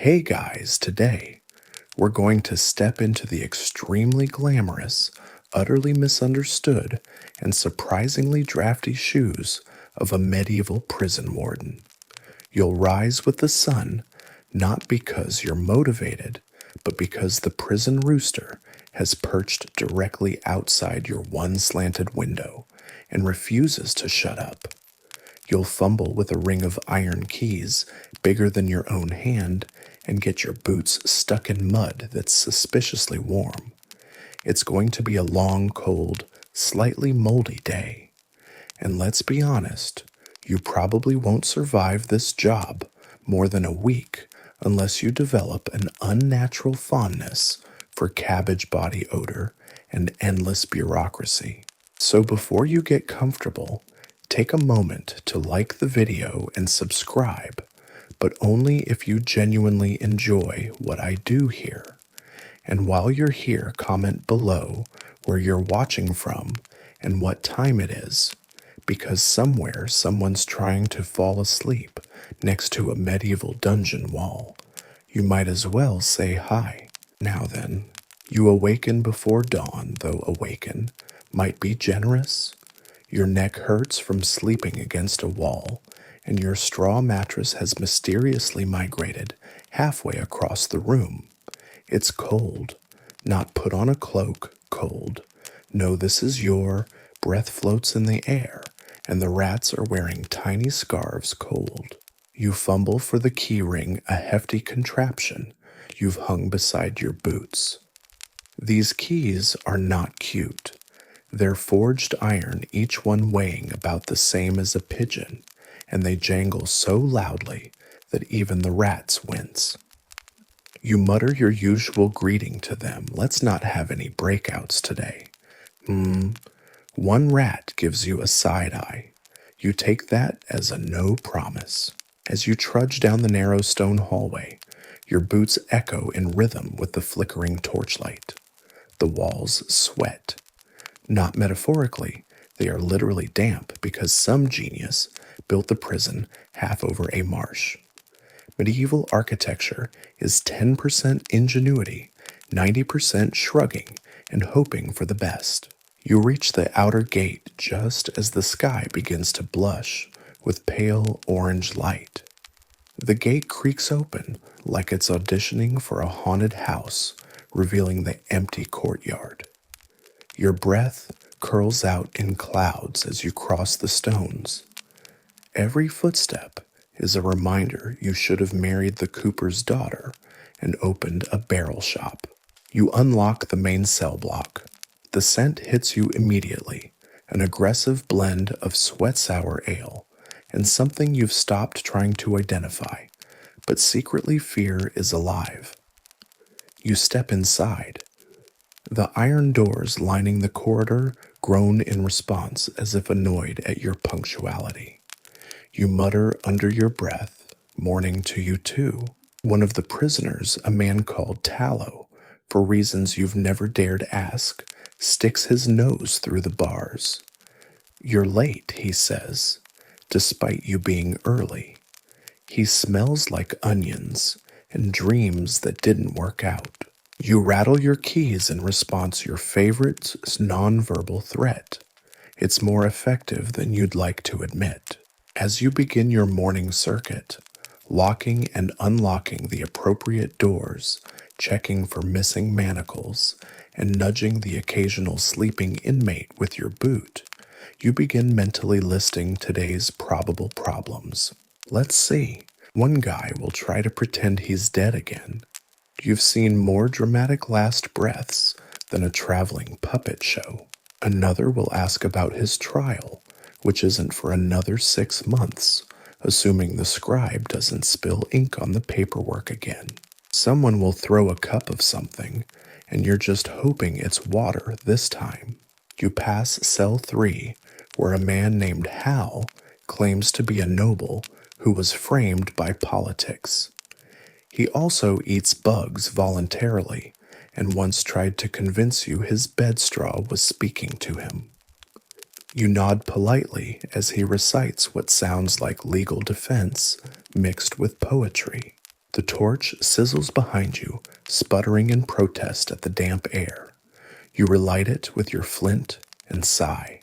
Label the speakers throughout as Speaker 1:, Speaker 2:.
Speaker 1: Hey guys, today we're going to step into the extremely glamorous, utterly misunderstood, and surprisingly drafty shoes of a medieval prison warden. You'll rise with the sun, not because you're motivated, but because the prison rooster has perched directly outside your one slanted window and refuses to shut up. You'll fumble with a ring of iron keys bigger than your own hand and get your boots stuck in mud that's suspiciously warm. It's going to be a long, cold, slightly moldy day. And let's be honest, you probably won't survive this job more than a week unless you develop an unnatural fondness for cabbage body odor and endless bureaucracy. So before you get comfortable, take a moment to like the video and subscribe, but only if you genuinely enjoy what I do here. And while you're here, comment below where you're watching from and what time it is, because somewhere someone's trying to fall asleep next to a medieval dungeon wall. You might as well say hi. Now then, you awaken before dawn, though awaken might be generous. Your neck hurts from sleeping against a wall, and your straw mattress has mysteriously migrated halfway across the room. It's cold, not put on a cloak, cold. No, this is your breath floats in the air, and the rats are wearing tiny scarves, cold. You fumble for the key ring, a hefty contraption you've hung beside your boots. These keys are not cute. They're forged iron, each one weighing about the same as a pigeon, and they jangle so loudly that even the rats wince. You mutter your usual greeting to them. Let's not have any breakouts today. One rat gives you a side eye. You take that as a no promise. As you trudge down the narrow stone hallway, your boots echo in rhythm with the flickering torchlight. The walls sweat. Not metaphorically, they are literally damp because some genius built the prison half over a marsh. Medieval architecture is 10% ingenuity, 90% shrugging and hoping for the best. You reach the outer gate just as the sky begins to blush with pale orange light. The gate creaks open like it's auditioning for a haunted house, revealing the empty courtyard. Your breath curls out in clouds as you cross the stones. Every footstep is a reminder you should have married the cooper's daughter and opened a barrel shop. You unlock the main cell block. The scent hits you immediately, an aggressive blend of sweat sour ale and something you've stopped trying to identify, but secretly fear is alive. You step inside. The iron doors lining the corridor groan in response as if annoyed at your punctuality. You mutter under your breath, "Morning to you too." One of the prisoners, a man called Tallow, for reasons you've never dared ask, sticks his nose through the bars. "You're late," he says, despite you being early. He smells like onions and dreams that didn't work out. You rattle your keys in response to your favorite nonverbal threat. It's more effective than you'd like to admit. As you begin your morning circuit, locking and unlocking the appropriate doors, checking for missing manacles, and nudging the occasional sleeping inmate with your boot, you begin mentally listing today's probable problems. Let's see. One guy will try to pretend he's dead again. You've seen more dramatic last breaths than a traveling puppet show. Another will ask about his trial, which isn't for another 6 months, assuming the scribe doesn't spill ink on the paperwork again. Someone will throw a cup of something, and you're just hoping it's water this time. You pass cell 3, where a man named Hal claims to be a noble who was framed by politics. He also eats bugs voluntarily and once tried to convince you his bed straw was speaking to him. You nod politely as he recites what sounds like legal defense mixed with poetry. The torch sizzles behind you, sputtering in protest at the damp air. You relight it with your flint and sigh.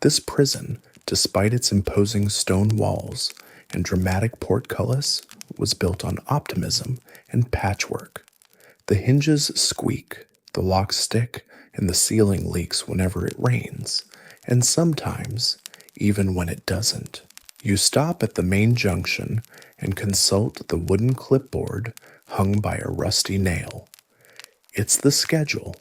Speaker 1: This prison, despite its imposing stone walls and dramatic portcullis, was built on optimism and patchwork. The hinges squeak, the locks stick, and the ceiling leaks whenever it rains, and sometimes even when it doesn't. You stop at the main junction and consult the wooden clipboard hung by a rusty nail. It's the schedule.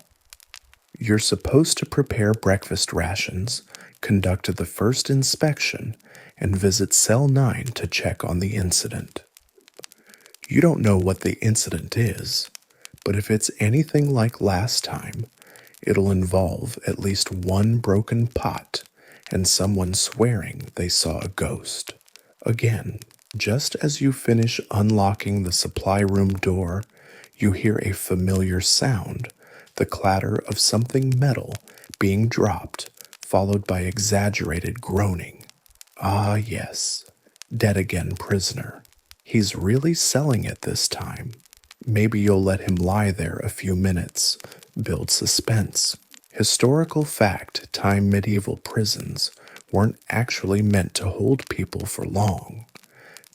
Speaker 1: You're supposed to prepare breakfast rations, conduct the first inspection, and visit Cell 9 to check on the incident. You don't know what the incident is, but if it's anything like last time, it'll involve at least one broken pot and someone swearing they saw a ghost. Again, just as you finish unlocking the supply room door, you hear a familiar sound, the clatter of something metal being dropped, followed by exaggerated groaning. Ah, yes, dead again prisoner. He's really selling it this time. Maybe you'll let him lie there a few minutes, build suspense. Historical fact, time medieval prisons weren't actually meant to hold people for long.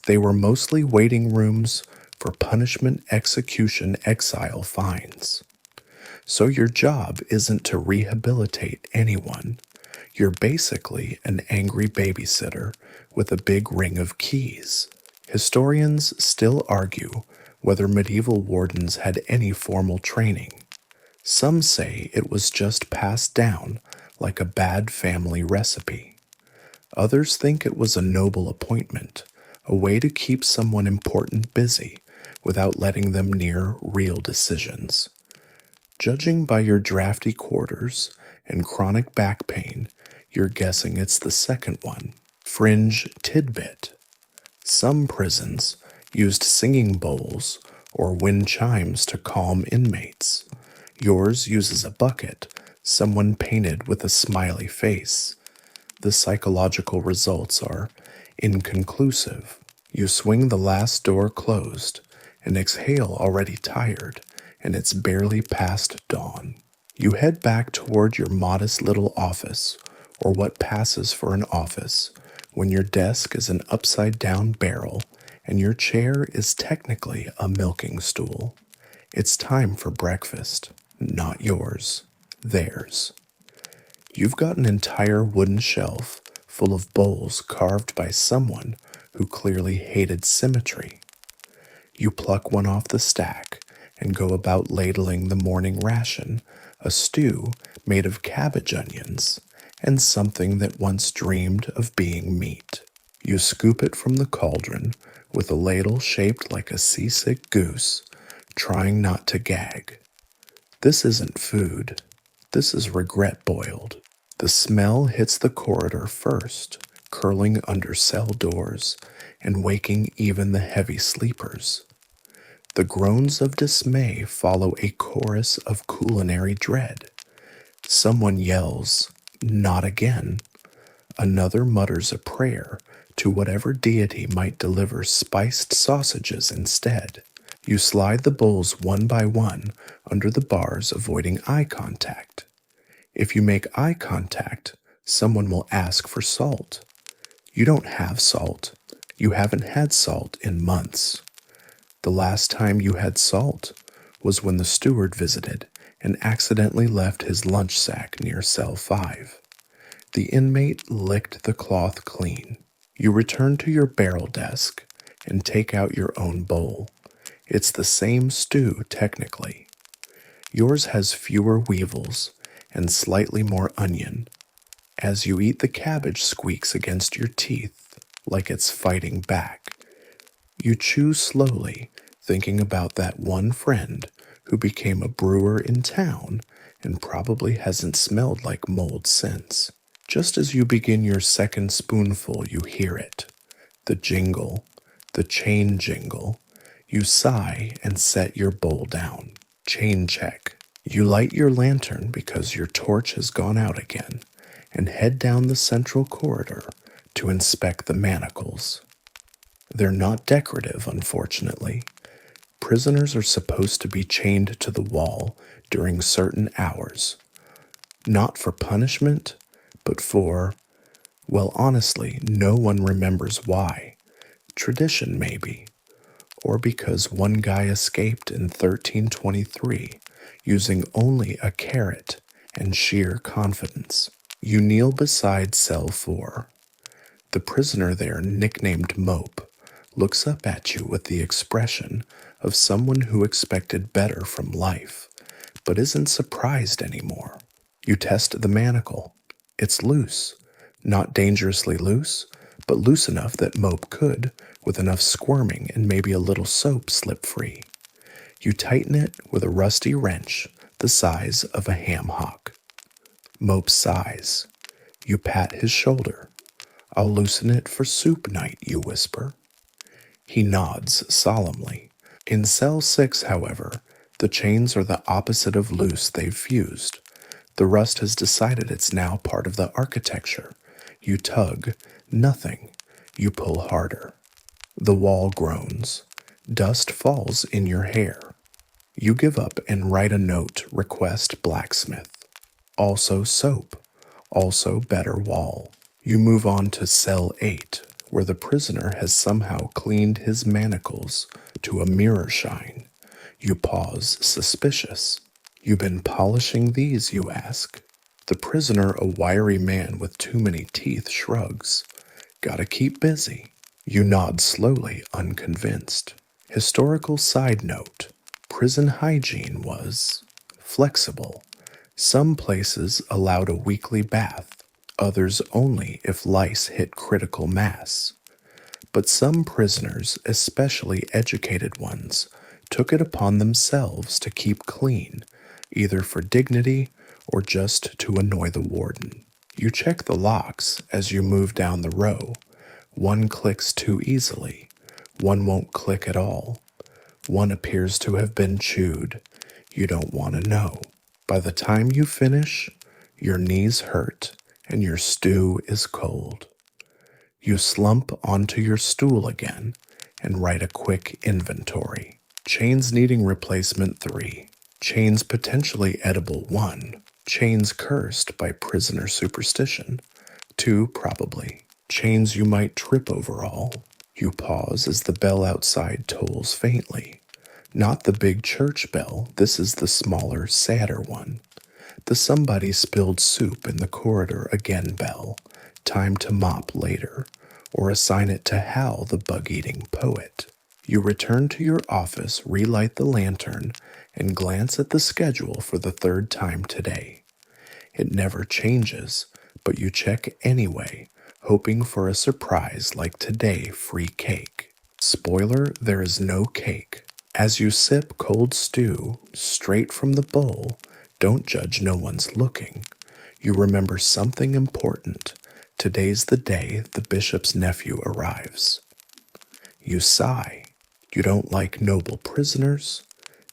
Speaker 1: They were mostly waiting rooms for punishment, execution, exile, fines. So your job isn't to rehabilitate anyone. You're basically an angry babysitter with a big ring of keys. Historians still argue whether medieval wardens had any formal training. Some say it was just passed down like a bad family recipe. Others think it was a noble appointment, a way to keep someone important busy without letting them near real decisions. Judging by your drafty quarters and chronic back pain, you're guessing it's the second one. Fringe tidbit. Some prisons used singing bowls or wind chimes to calm inmates. Yours uses a bucket, someone painted with a smiley face. The psychological results are inconclusive. You swing the last door closed and exhale already tired, and it's barely past dawn. You head back toward your modest little office, or what passes for an office, when your desk is an upside-down barrel and your chair is technically a milking stool. It's time for breakfast. Not yours. Theirs. You've got an entire wooden shelf full of bowls carved by someone who clearly hated symmetry. You pluck one off the stack and go about ladling the morning ration, a stew made of cabbage onions, and something that once dreamed of being meat. You scoop it from the cauldron with a ladle shaped like a seasick goose, trying not to gag. This isn't food. This is regret boiled. The smell hits the corridor first, curling under cell doors and waking even the heavy sleepers. The groans of dismay follow a chorus of culinary dread. Someone yells, "Not again." Another mutters a prayer to whatever deity might deliver spiced sausages instead. You slide the bowls one by one under the bars, avoiding eye contact. If you make eye contact, someone will ask for salt. You don't have salt. You haven't had salt in months. The last time you had salt was when the steward visited and accidentally left his lunch sack near cell 5. The inmate licked the cloth clean. You return to your barrel desk and take out your own bowl. It's the same stew, technically. Yours has fewer weevils and slightly more onion. As you eat, the cabbage squeaks against your teeth like it's fighting back. You chew slowly, thinking about that one friend who became a brewer in town and probably hasn't smelled like mold since. Just as you begin your second spoonful, you hear it. The jingle, the chain jingle. You sigh and set your bowl down. Chain check. You light your lantern because your torch has gone out again and head down the central corridor to inspect the manacles. They're not decorative, unfortunately. Prisoners are supposed to be chained to the wall during certain hours, not for punishment, but for, well, honestly, no one remembers why. Tradition, maybe. Or because one guy escaped in 1323 using only a carrot and sheer confidence. You kneel beside cell 4. The prisoner there, nicknamed Mope, looks up at you with the expression of someone who expected better from life, but isn't surprised anymore. You test the manacle. It's loose. Not dangerously loose, but loose enough that Mope could, with enough squirming and maybe a little soap, slip free. You tighten it with a rusty wrench the size of a ham hock. Mope sighs. You pat his shoulder. "I'll loosen it for soup night," you whisper. He nods solemnly. In cell 6, however, the chains are the opposite of loose they've fused. The rust has decided it's now part of the architecture. You tug. Nothing. You pull harder. The wall groans. Dust falls in your hair. You give up and write a note, request blacksmith. Also soap. Also better wall. You move on to cell 8, where the prisoner has somehow cleaned his manacles to a mirror shine. You pause, suspicious. "You been polishing these?" you ask. The prisoner, a wiry man with too many teeth, shrugs. "Gotta keep busy." You nod slowly, unconvinced. Historical side note: prison hygiene was flexible. Some places allowed a weekly bath, others only if lice hit critical mass. But some prisoners, especially educated ones, took it upon themselves to keep clean, either for dignity or just to annoy the warden. You check the locks as you move down the row. One clicks too easily. One won't click at all. One appears to have been chewed. You don't want to know. By the time you finish, your knees hurt and your stew is cold. You slump onto your stool again and write a quick inventory. Chains needing replacement 3. Chains potentially edible 1. Chains cursed by prisoner superstition 2, probably. Chains you might trip over all. You pause as the bell outside tolls faintly. Not the big church bell, this is the smaller, sadder one. The somebody spilled soup in the corridor again bell. Time to mop later, or assign it to Hal, the bug-eating poet. You return to your office, relight the lantern, and glance at the schedule for the 3rd time today. It never changes, but you check anyway, hoping for a surprise like today, free cake. Spoiler, there is no cake. As you sip cold stew straight from the bowl, don't judge, no one's looking. You remember something important. Today's the day the bishop's nephew arrives. You sigh. You don't like noble prisoners?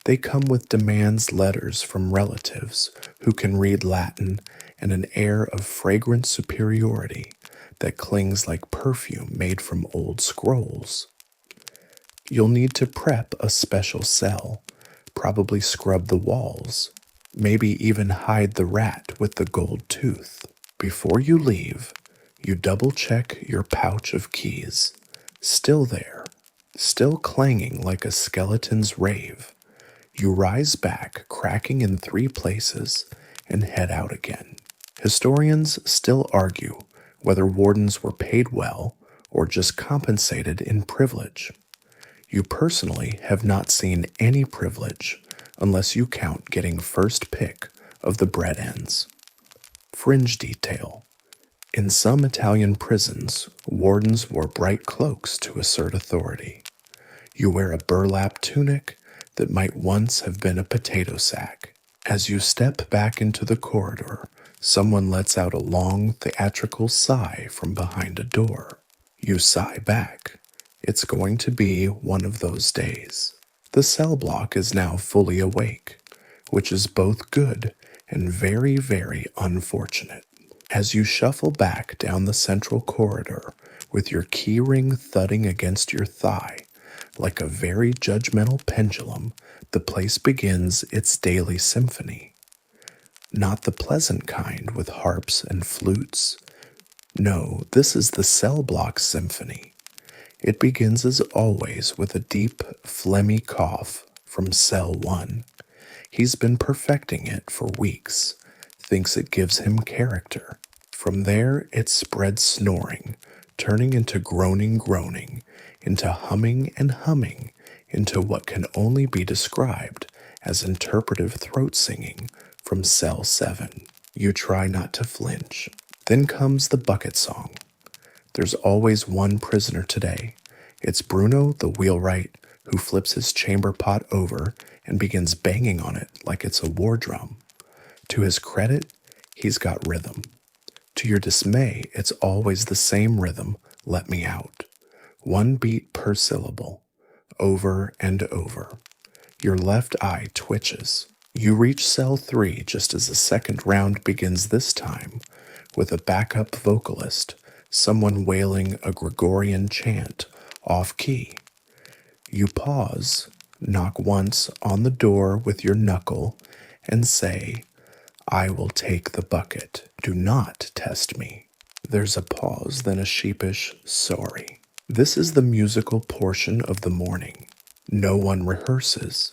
Speaker 1: They come with demands, letters from relatives who can read Latin, and an air of fragrant superiority that clings like perfume made from old scrolls. You'll need to prep a special cell, probably scrub the walls, maybe even hide the rat with the gold tooth. Before you leave, you double-check your pouch of keys. Still there, still clanging like a skeleton's rave. You rise back, cracking in 3 places, and head out again. Historians still argue whether wardens were paid well or just compensated in privilege. You personally have not seen any privilege unless you count getting first pick of the bread ends. Fringe detail. In some Italian prisons, wardens wore bright cloaks to assert authority. You wear a burlap tunic that might once have been a potato sack. As you step back into the corridor, someone lets out a long, theatrical sigh from behind a door. You sigh back. It's going to be one of those days. The cell block is now fully awake, which is both good and very, very unfortunate. As you shuffle back down the central corridor with your key ring thudding against your thigh, Like a very judgmental pendulum, the place begins its daily symphony. Not the pleasant kind with harps and flutes. No, this is the cell block symphony. It begins as always with a deep, phlegmy cough from cell 1. He's been perfecting it for weeks, thinks it gives him character. From there, it spreads snoring, turning into groaning, into humming and humming, into what can only be described as interpretive throat singing from cell 7. You try not to flinch. Then comes the bucket song. There's always one prisoner today. It's Bruno the wheelwright who flips his chamber pot over and begins banging on it like it's a war drum. To his credit, he's got rhythm. To your dismay, it's always the same rhythm, let me out. One beat per syllable, over and over. Your left eye twitches. You reach cell 3 just as the second round begins, this time with a backup vocalist, someone wailing a Gregorian chant off key. You pause, knock once on the door with your knuckle, and say, "I will take the bucket. Do not test me." There's a pause, then a sheepish sorry. This is the musical portion of the morning. No one rehearses.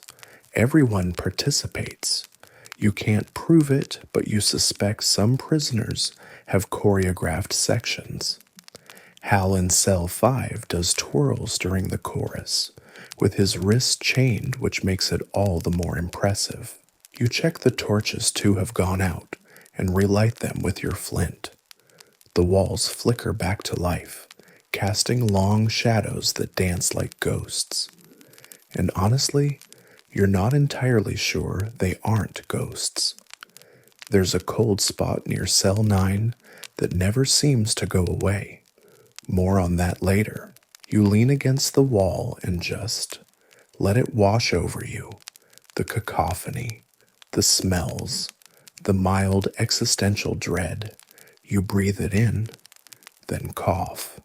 Speaker 1: Everyone participates. You can't prove it, but you suspect some prisoners have choreographed sections. Hal in cell 5 does twirls during the chorus, with his wrists chained, which makes it all the more impressive. You check the torches to have gone out and relight them with your flint. The walls flicker back to life, casting long shadows that dance like ghosts. And honestly, you're not entirely sure they aren't ghosts. There's a cold spot near cell 9 that never seems to go away. More on that later. You lean against the wall and just let it wash over you. The cacophony, the smells, the mild existential dread. You breathe it in, then cough.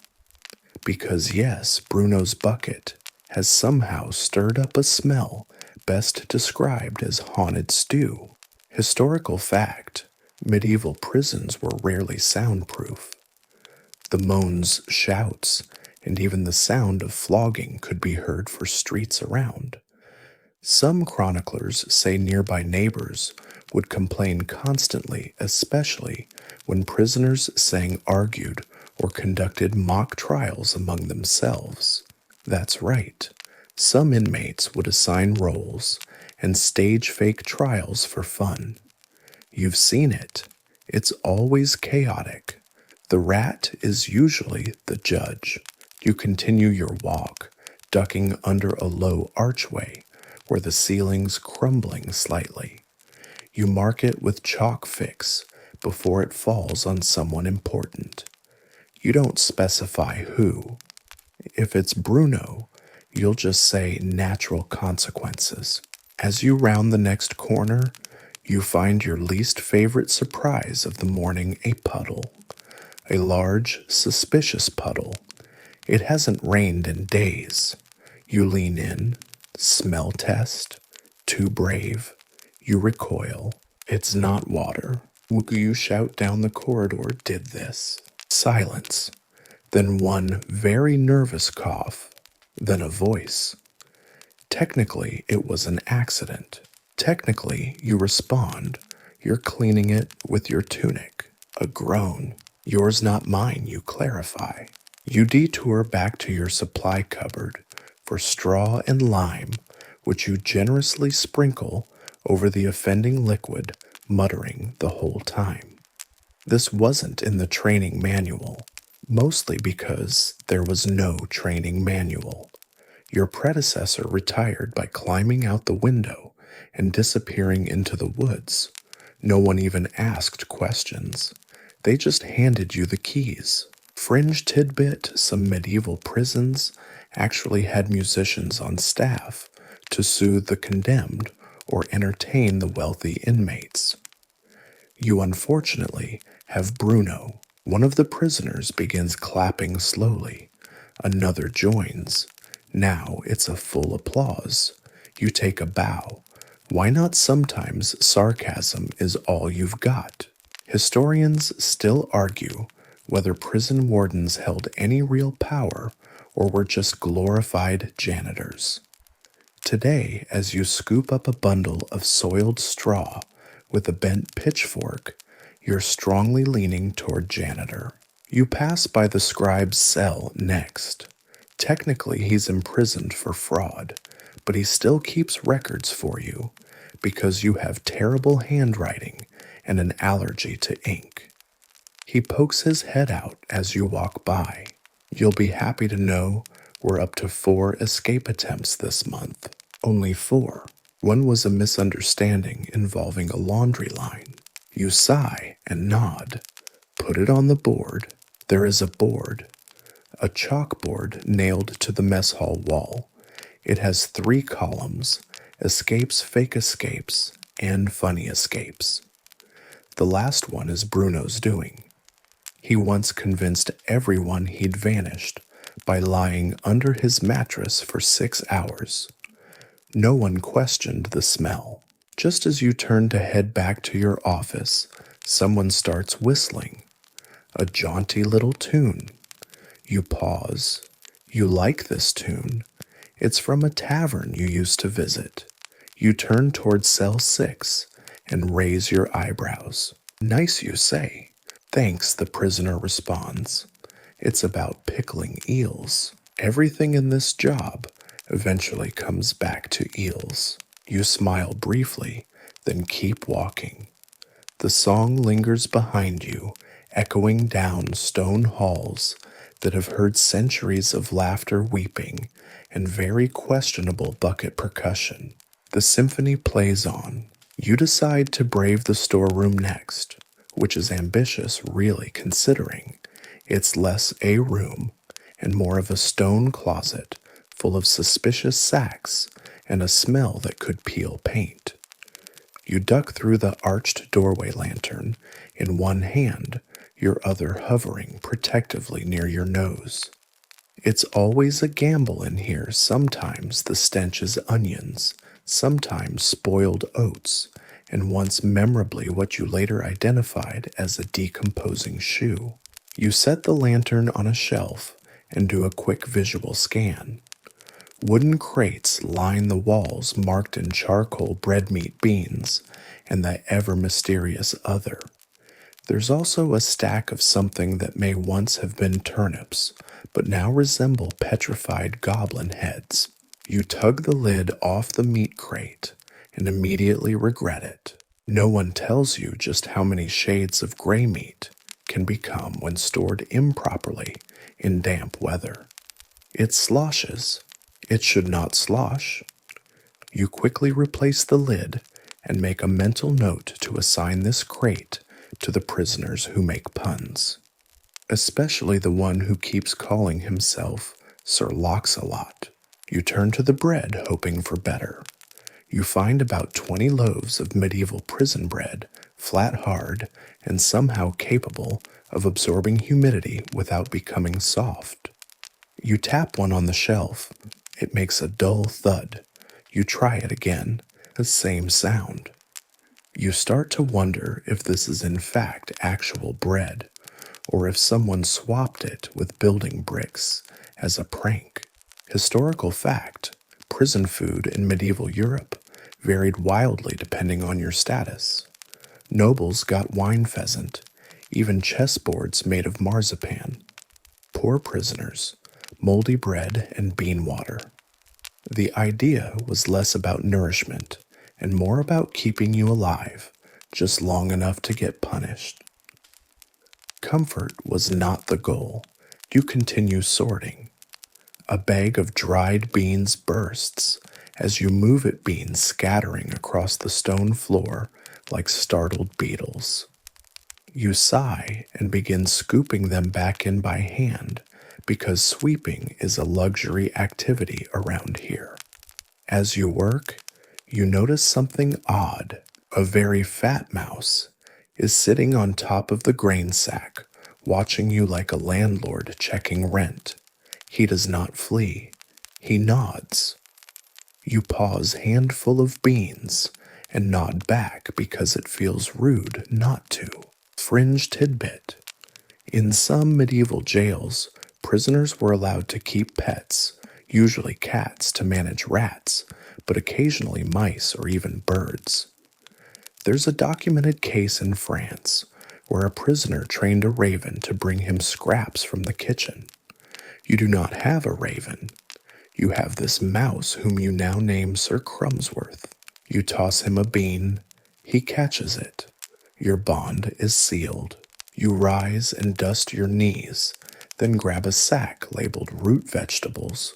Speaker 1: Because yes, Bruno's bucket has somehow stirred up a smell best described as haunted stew. Historical fact, medieval prisons were rarely soundproof. The moans, shouts, and even the sound of flogging could be heard for streets around. Some chroniclers say nearby neighbors would complain constantly, especially when prisoners sang, argued, or conducted mock trials among themselves. That's right. Some inmates would assign roles and stage fake trials for fun. You've seen it. It's always chaotic. The rat is usually the judge. You continue your walk, ducking under a low archway where the ceiling's crumbling slightly. You mark it with chalk fix before it falls on someone important. You don't specify who. If it's Bruno, you'll just say natural consequences. As you round the next corner, you find your least favorite surprise of the morning, a puddle. A large, suspicious puddle. It hasn't rained in days. You lean in, smell test, too brave. You recoil. It's not water. You shout down the corridor, "Did this?" Silence. Then one very nervous cough. Then a voice. Technically, it was an accident. Technically, you respond. You're cleaning it with your tunic. A groan. Yours, not mine, you clarify. You detour back to your supply cupboard for straw and lime, which you generously sprinkle over the offending liquid, muttering the whole time. This wasn't in the training manual, mostly because there was no training manual. Your predecessor retired by climbing out the window and disappearing into the woods. No one even asked questions. They just handed you the keys. Fringe tidbit, some medieval prisons actually had musicians on staff to soothe the condemned or entertain the wealthy inmates. You unfortunately have Bruno. One of the prisoners begins clapping slowly. Another joins. Now it's a full applause. You take a bow. Why not sometimes sarcasm is all you've got? Historians still argue whether prison wardens held any real power or were just glorified janitors. Today, as you scoop up a bundle of soiled straw with a bent pitchfork, you're strongly leaning toward janitor. You pass by the scribe's cell next. Technically, he's imprisoned for fraud, but he still keeps records for you because you have terrible handwriting and an allergy to ink. He pokes his head out as you walk by. You'll be happy to know we're up to 4 escape attempts this month. Only 4. One was a misunderstanding involving a laundry line. You sigh and nod. Put it on the board. There is a board. A chalkboard nailed to the mess hall wall. It has 3 columns: escapes, fake escapes, and funny escapes. The last one is Bruno's doing. He once convinced everyone he'd vanished by lying under his mattress for 6 hours. No one questioned the smell. Just as you turn to head back to your office, someone starts whistling. A jaunty little tune. You pause. You like this tune. It's from a tavern you used to visit. You turn toward cell 6 and raise your eyebrows. Nice, you say. Thanks, the prisoner responds. It's about pickling eels. Everything in this job eventually comes back to eels. You smile briefly, then keep walking. The song lingers behind you, echoing down stone halls that have heard centuries of laughter weeping and very questionable bucket percussion. The symphony plays on. You decide to brave the storeroom next, which is ambitious really considering it's less a room and more of a stone closet full of suspicious sacks and a smell that could peel paint. You duck through the arched doorway lantern, in one hand, your other hovering protectively near your nose. It's always a gamble in here. Sometimes the stench is onions, sometimes spoiled oats, and once memorably what you later identified as a decomposing shoe. You set the lantern on a shelf and do a quick visual scan. Wooden crates line the walls marked in charcoal bread meat beans and the ever-mysterious other. There's also a stack of something that may once have been turnips, but now resemble petrified goblin heads. You tug the lid off the meat crate and immediately regret it. No one tells you just how many shades of gray meat can become when stored improperly in damp weather. It sloshes. It should not slosh. You quickly replace the lid and make a mental note to assign this crate to the prisoners who make puns, especially the one who keeps calling himself Sir Lox-a-Lot. You turn to the bread, hoping for better. You find about 20 loaves of medieval prison bread, flat hard, and somehow capable of absorbing humidity without becoming soft. You tap one on the shelf. It makes a dull thud. You try it again. The same sound. You start to wonder if this is in fact actual bread, or if someone swapped it with building bricks as a prank. Historical fact: prison food in medieval Europe varied wildly depending on your status. Nobles got wine pheasant, even chessboards made of marzipan. Poor prisoners, moldy bread and bean water. The idea was less about nourishment and more about keeping you alive, just long enough to get punished. Comfort was not the goal. You continue sorting. A bag of dried beans bursts as you move it, beans scattering across the stone floor like startled beetles. You sigh and begin scooping them back in by hand because sweeping is a luxury activity around here. As you work, you notice something odd. A very fat mouse is sitting on top of the grain sack, watching you like a landlord checking rent. He does not flee. He nods. You pause handful of beans and nod back because it feels rude not to. Fringe tidbit. In some medieval jails, prisoners were allowed to keep pets, usually cats to manage rats, but occasionally mice or even birds. There's a documented case in France where a prisoner trained a raven to bring him scraps from the kitchen. You do not have a raven. You have this mouse whom you now name Sir Crumsworth. You toss him a bean. He catches it. Your bond is sealed. You rise and dust your knees, then grab a sack labeled root vegetables,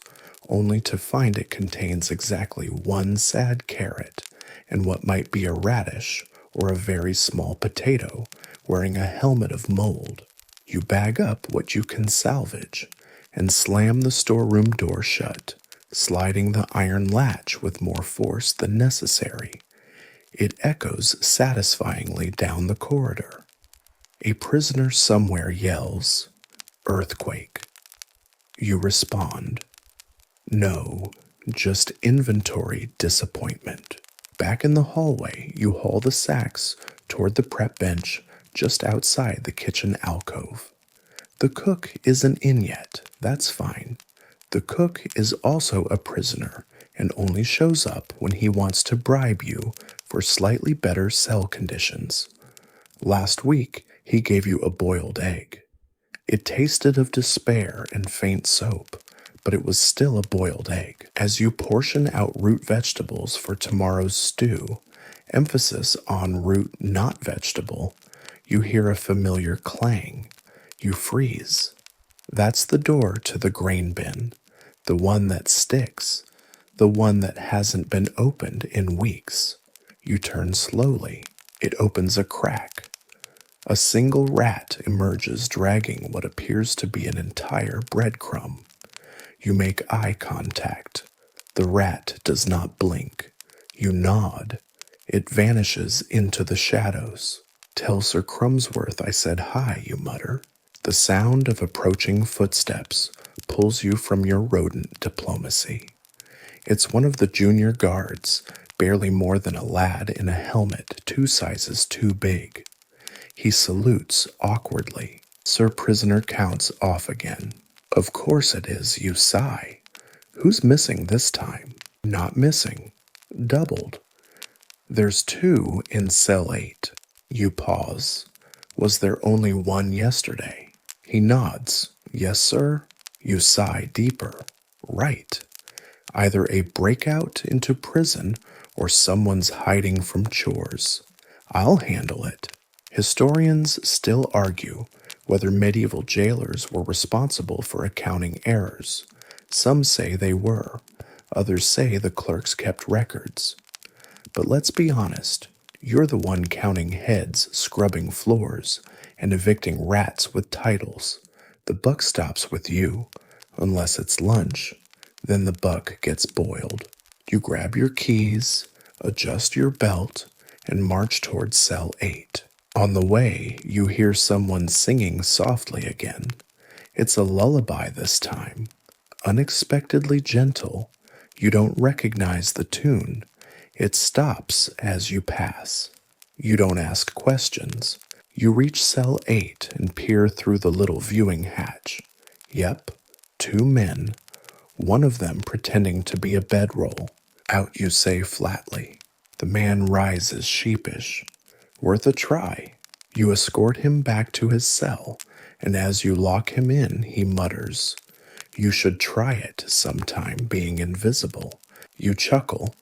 Speaker 1: only to find it contains exactly one sad carrot and what might be a radish or a very small potato wearing a helmet of mold. You bag up what you can salvage and slam the storeroom door shut, sliding the iron latch with more force than necessary. It echoes satisfyingly down the corridor. A prisoner somewhere yells, "Earthquake." You respond, "No, just inventory disappointment." Back in the hallway, you haul the sacks toward the prep bench just outside the kitchen alcove. The cook isn't in yet, that's fine. The cook is also a prisoner and only shows up when he wants to bribe you for slightly better cell conditions. Last week, he gave you a boiled egg. It tasted of despair and faint soap, but it was still a boiled egg. As you portion out root vegetables for tomorrow's stew, emphasis on root not vegetable, you hear a familiar clang. You freeze. That's the door to the grain bin, the one that sticks, the one that hasn't been opened in weeks. You turn slowly. It opens a crack. A single rat emerges dragging what appears to be an entire breadcrumb. You make eye contact. The rat does not blink. You nod. It vanishes into the shadows. "Tell Sir Crumsworth I said hi," you mutter. The sound of approaching footsteps pulls you from your rodent diplomacy. It's one of the junior guards, barely more than a lad in a helmet 2 sizes too big. He salutes awkwardly. Sir Prisoner counts off again. "Of course it is," you sigh. "Who's missing this time?" "Not missing. Doubled. There's 2 in cell 8. You pause. "Was there only 1 yesterday?" He nods. "Yes, sir." You sigh deeper. "Right. Either a breakout into prison or someone's hiding from chores. I'll handle it." Historians still argue whether medieval jailers were responsible for accounting errors. Some say they were. Others say the clerks kept records. But let's be honest. You're the one counting heads, scrubbing floors, and evicting rats with titles. The buck stops with you, unless it's lunch. Then the buck gets boiled. You grab your keys, adjust your belt, and march towards cell 8. On the way, you hear someone singing softly again. It's a lullaby this time. Unexpectedly gentle. You don't recognize the tune. It stops as you pass. You don't ask questions. You reach cell 8 and peer through the little viewing hatch. Yep, 2 men. One of them pretending to be a bedroll. "Out," you say flatly. The man rises sheepish. "Worth a try." You escort him back to his cell, and as you lock him in, he mutters, "You should try it sometime being invisible." You chuckle.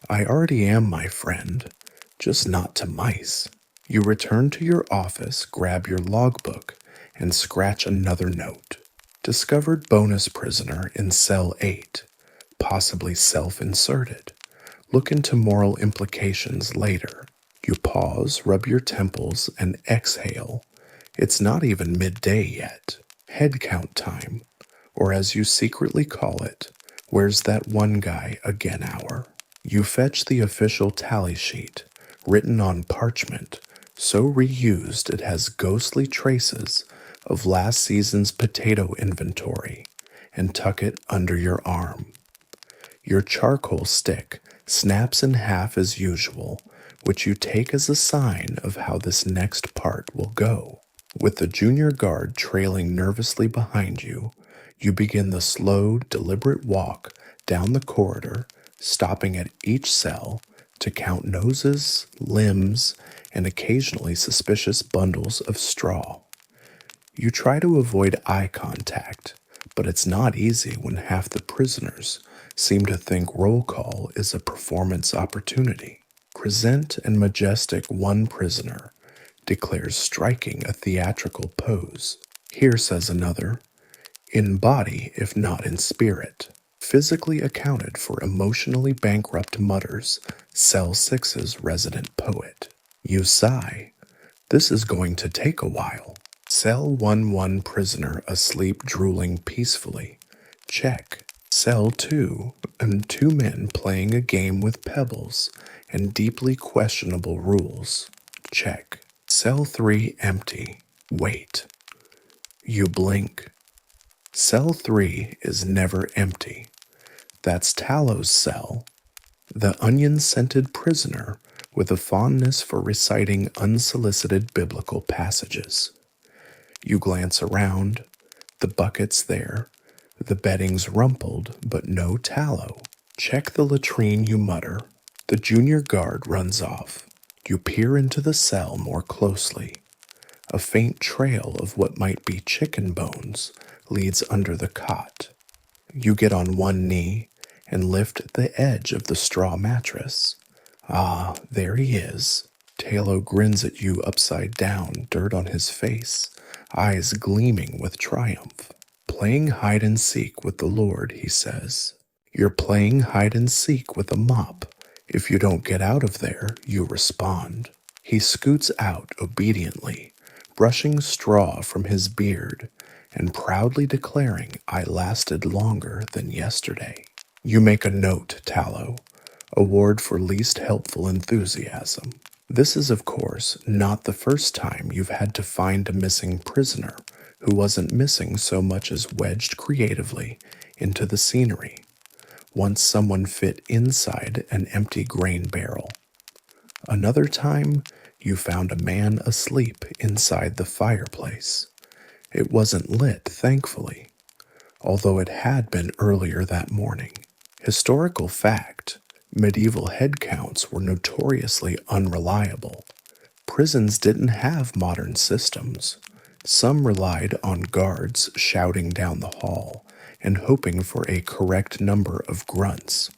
Speaker 1: "I already am, my friend, just not to mice." You return to your office, grab your logbook, and scratch another note. Discovered bonus prisoner in cell 8, possibly self-inserted. Look into moral implications later. You pause, rub your temples, and exhale. It's not even midday yet. Head count time, or as you secretly call it, "Where's that one guy again hour?" You fetch the official tally sheet, written on parchment, so reused it has ghostly traces of last season's potato inventory, and tuck it under your arm. Your charcoal stick snaps in half as usual, which you take as a sign of how this next part will go. With the junior guard trailing nervously behind you, you begin the slow, deliberate walk down the corridor, stopping at each cell to count noses, limbs, and occasionally suspicious bundles of straw. You try to avoid eye contact, but it's not easy when half the prisoners seem to think roll call is a performance opportunity. Present and majestic one prisoner declares striking a theatrical pose. Here says another, in body if not in spirit. Physically accounted for emotionally bankrupt mutters, Cell 6's resident poet. You sigh. This is going to take a while. Cell 1 prisoner asleep drooling peacefully. Check. Cell 2 and 2 men playing a game with pebbles and deeply questionable rules. Check. Cell 3 empty. Wait. You blink. Cell 3 is never empty. That's Tallow's cell, the onion-scented prisoner with a fondness for reciting unsolicited biblical passages. You glance around, the bucket's there, the bedding's rumpled, but no tallow. Check the latrine, you mutter. The junior guard runs off. You peer into the cell more closely. A faint trail of what might be chicken bones leads under the cot. You get on one knee and lift the edge of the straw mattress. Ah, there he is. Tallow grins at you upside down, dirt on his face, eyes gleaming with triumph. Playing hide and seek with the Lord, he says. You're playing hide and seek with a mop. If you don't get out of there, you respond. He scoots out obediently, brushing straw from his beard and proudly declaring, I lasted longer than yesterday. You make a note, Tallow. Award for least helpful enthusiasm. This is, of course, not the first time you've had to find a missing prisoner who wasn't missing so much as wedged creatively into the scenery. Once someone fit inside an empty grain barrel. Another time, you found a man asleep inside the fireplace. It wasn't lit, thankfully, although it had been earlier that morning. Historical fact, medieval head counts were notoriously unreliable. Prisons didn't have modern systems. Some relied on guards shouting down the hall and hoping for a correct number of grunts.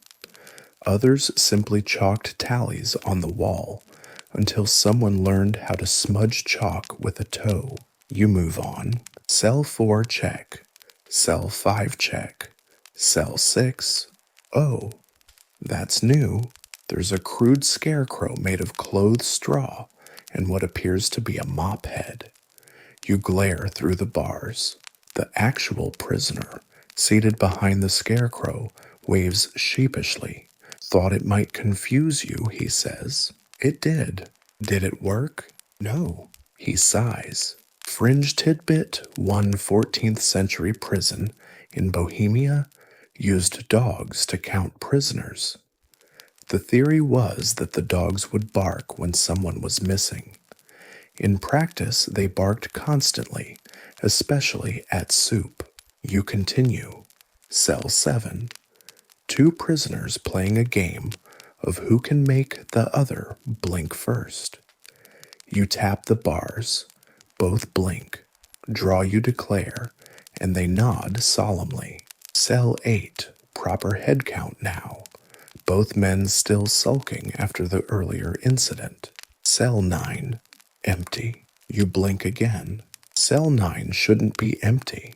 Speaker 1: Others simply chalked tallies on the wall until someone learned how to smudge chalk with a toe. You move on. Cell 4 check. Cell 5 check. Cell 6. Oh, that's new. There's a crude scarecrow made of clothed straw and what appears to be a mop head. You glare through the bars. The actual prisoner, seated behind the scarecrow, waves sheepishly. Thought it might confuse you, he says. It did. Did it work? No. He sighs. Fringe tidbit, one 14th century prison in Bohemia used dogs to count prisoners. The theory was that the dogs would bark when someone was missing. In practice, they barked constantly, especially at soup. You continue. Cell 7. 2 prisoners playing a game of who can make the other blink first. You tap the bars. Both blink. Draw, you declare, and they nod solemnly. Cell 8. Proper head count now. Both men still sulking after the earlier incident. Cell 9. Empty. You blink again. Cell 9 shouldn't be empty.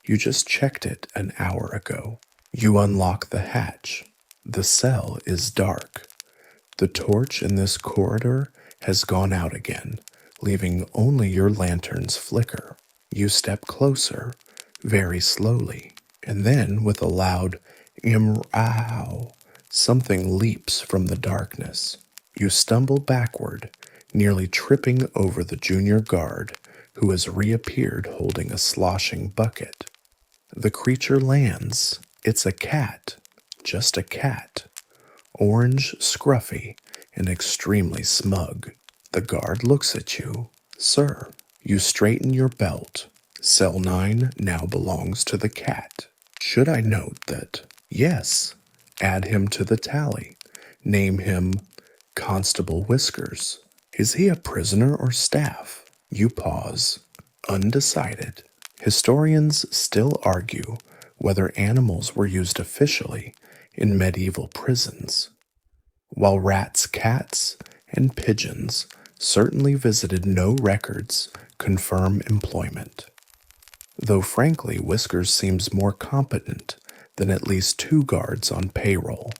Speaker 1: You just checked it an hour ago. You unlock the hatch. The cell is dark. The torch in this corridor has gone out again, leaving only your lantern's flicker. You step closer, very slowly, and then with a loud "Imrow," something leaps from the darkness. You stumble backward, nearly tripping over the junior guard, who has reappeared holding a sloshing bucket. The creature lands. It's a cat. just a cat. Orange, scruffy, and extremely smug. The guard looks at you. Sir, you straighten your belt. Cell 9 now belongs to the cat. Should I note that? Yes. Add him to the tally. Name him Constable Whiskers. Is he a prisoner or staff? You pause. Undecided. Historians still argue whether animals were used officially in medieval prisons, while rats, cats, and pigeons certainly visited no records confirm employment. Though frankly, Whiskers seems more competent than at least 2 guards on payroll.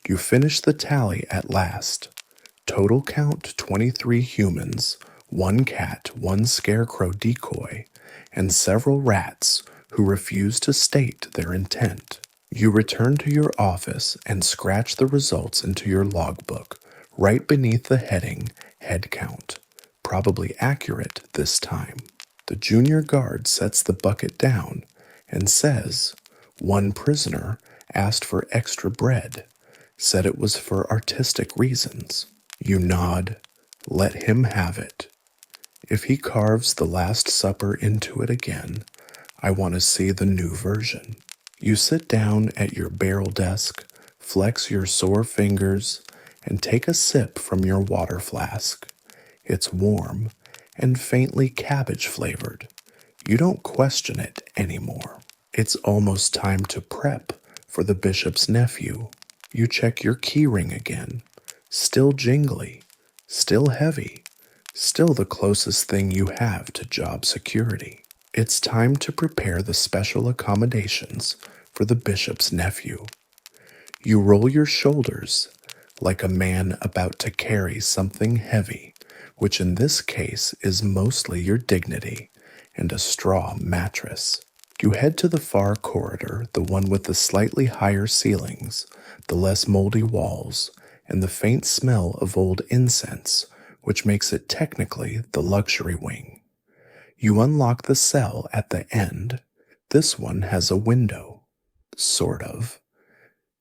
Speaker 1: You finish the tally at last. Total count 23 humans, 1 cat, 1 scarecrow decoy, and several rats who refuse to state their intent. You return to your office and scratch the results into your logbook, right beneath the heading Head Count. Probably accurate this time. The junior guard sets the bucket down and says, "One prisoner asked for extra bread, said it was for artistic reasons." You nod. Let him have it. If he carves the Last Supper into it again, I want to see the new version. You sit down at your barrel desk, flex your sore fingers, and take a sip from your water flask. It's warm and faintly cabbage flavored. You don't question it anymore. It's almost time to prep for the bishop's nephew. You check your key ring again. Still jingly, still heavy, still the closest thing you have to job security. It's time to prepare the special accommodations for the bishop's nephew. You roll your shoulders like a man about to carry something heavy, which in this case is mostly your dignity and a straw mattress. You head to the far corridor, the one with the slightly higher ceilings, the less moldy walls, and the faint smell of old incense, which makes it technically the luxury wing. You unlock the cell at the end. This one has a window. Sort of.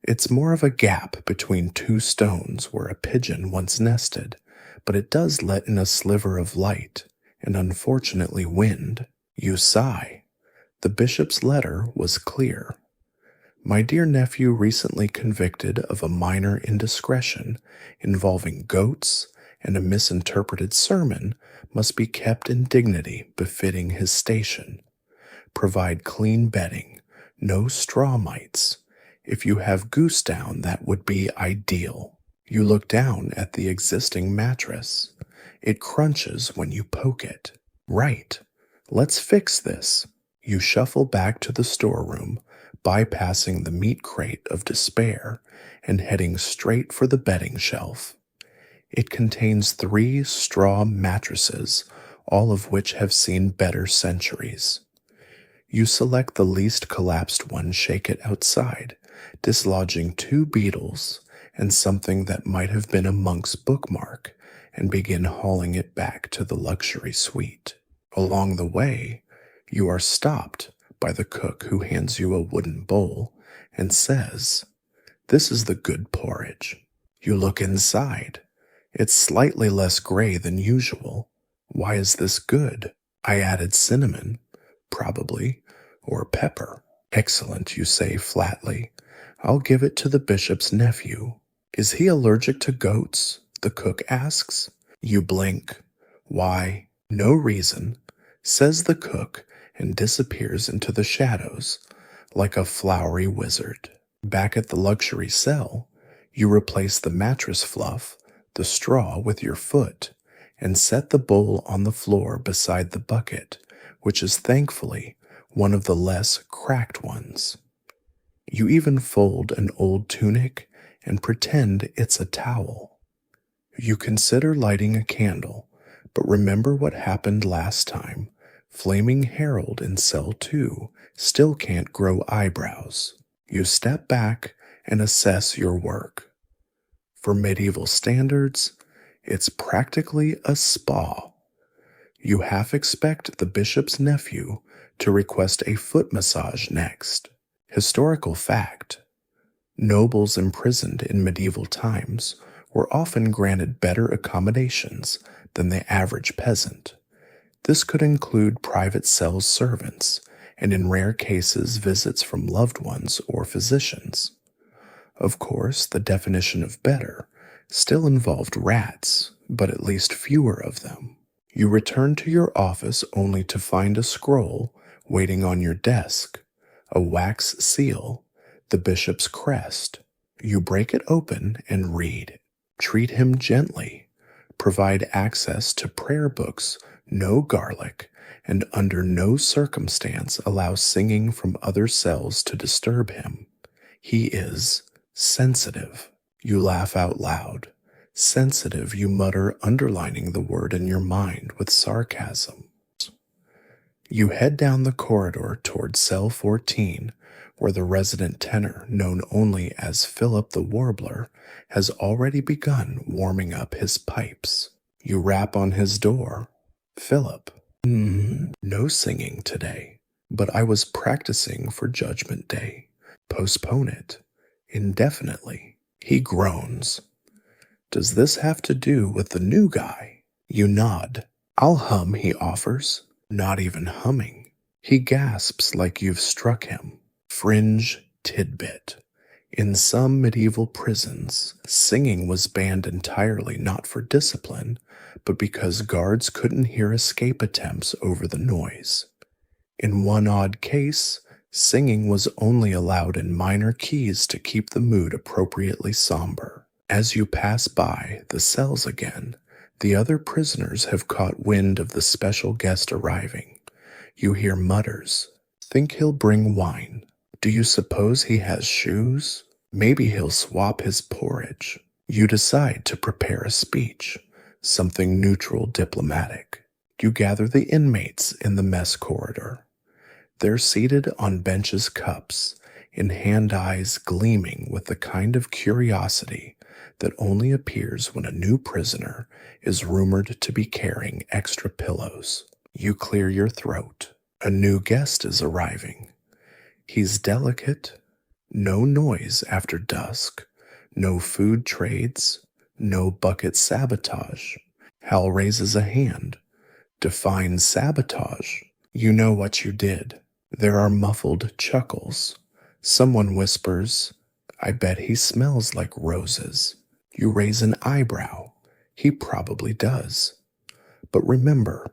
Speaker 1: It's more of a gap between 2 stones where a pigeon once nested, but it does let in a sliver of light, and unfortunately wind. You sigh. The bishop's letter was clear. My dear nephew, recently convicted of a minor indiscretion involving goats and a misinterpreted sermon, must be kept in dignity befitting his station. Provide clean bedding, no straw mites. If you have goose down, that would be ideal. You look down at the existing mattress. It crunches when you poke it. Right. Let's fix this. You shuffle back to the storeroom, bypassing the meat crate of despair and heading straight for the bedding shelf. It contains 3 straw mattresses, all of which have seen better centuries. You select the least collapsed one, shake it outside, dislodging 2 beetles and something that might have been a monk's bookmark, and begin hauling it back to the luxury suite. Along the way, you are stopped by the cook, who hands you a wooden bowl and says, "This is the good porridge." You look inside. It's slightly less gray than usual. Why is this good? I added cinnamon, probably, or pepper. Excellent, you say flatly. I'll give it to the bishop's nephew. Is he allergic to goats? The cook asks. You blink. Why? No reason, says the cook, and disappears into the shadows like a flowery wizard. Back at the luxury cell, you replace the mattress fluff, the straw, with your foot, and set the bowl on the floor beside the bucket, which is thankfully one of the less cracked ones. You even fold an old tunic and pretend it's a towel. You consider lighting a candle, but remember what happened last time. Flaming Harold in cell 2 still can't grow eyebrows. You step back and assess your work. For medieval standards, it's practically a spa. You half expect the bishop's nephew to request a foot massage next. Historical fact. Nobles imprisoned in medieval times were often granted better accommodations than the average peasant. This could include private cells servants, and in rare cases, visits from loved ones or physicians. Of course, the definition of better still involved rats, but at least fewer of them. You return to your office only to find a scroll waiting on your desk, a wax seal, the bishop's crest. You break it open and read. Treat him gently. Provide access to prayer books, no garlic, and under no circumstance allow singing from other cells to disturb him. He is sensitive. You laugh out loud. Sensitive, you mutter, underlining the word in your mind with sarcasm. You head down the corridor toward cell 14, where the resident tenor, known only as Philip the Warbler, has already begun warming up his pipes. You rap on his door. Philip, no singing today, but I was practicing for Judgment Day. Postpone it indefinitely. He groans. Does this have to do with the new guy? You nod. I'll hum, he offers. Not even humming. He gasps like you've struck him. Fringe tidbit. In some medieval prisons, singing was banned entirely not for discipline, but because guards couldn't hear escape attempts over the noise. In one odd case, singing was only allowed in minor keys to keep the mood appropriately somber. As you pass by the cells again, the other prisoners have caught wind of the special guest arriving. You hear mutters. Think he'll bring wine. Do you suppose he has shoes? Maybe he'll swap his porridge. You decide to prepare a speech, something neutral diplomatic. You gather the inmates in the mess corridor. They're seated on benches, cups, in hand eyes gleaming with the kind of curiosity that only appears when a new prisoner is rumored to be carrying extra pillows. You clear your throat. A new guest is arriving. He's delicate. No noise after dusk. No food trades. No bucket sabotage. Hal raises a hand. Define sabotage. You know what you did. There are muffled chuckles. Someone whispers, I bet he smells like roses. You raise an eyebrow. He probably does. But remember,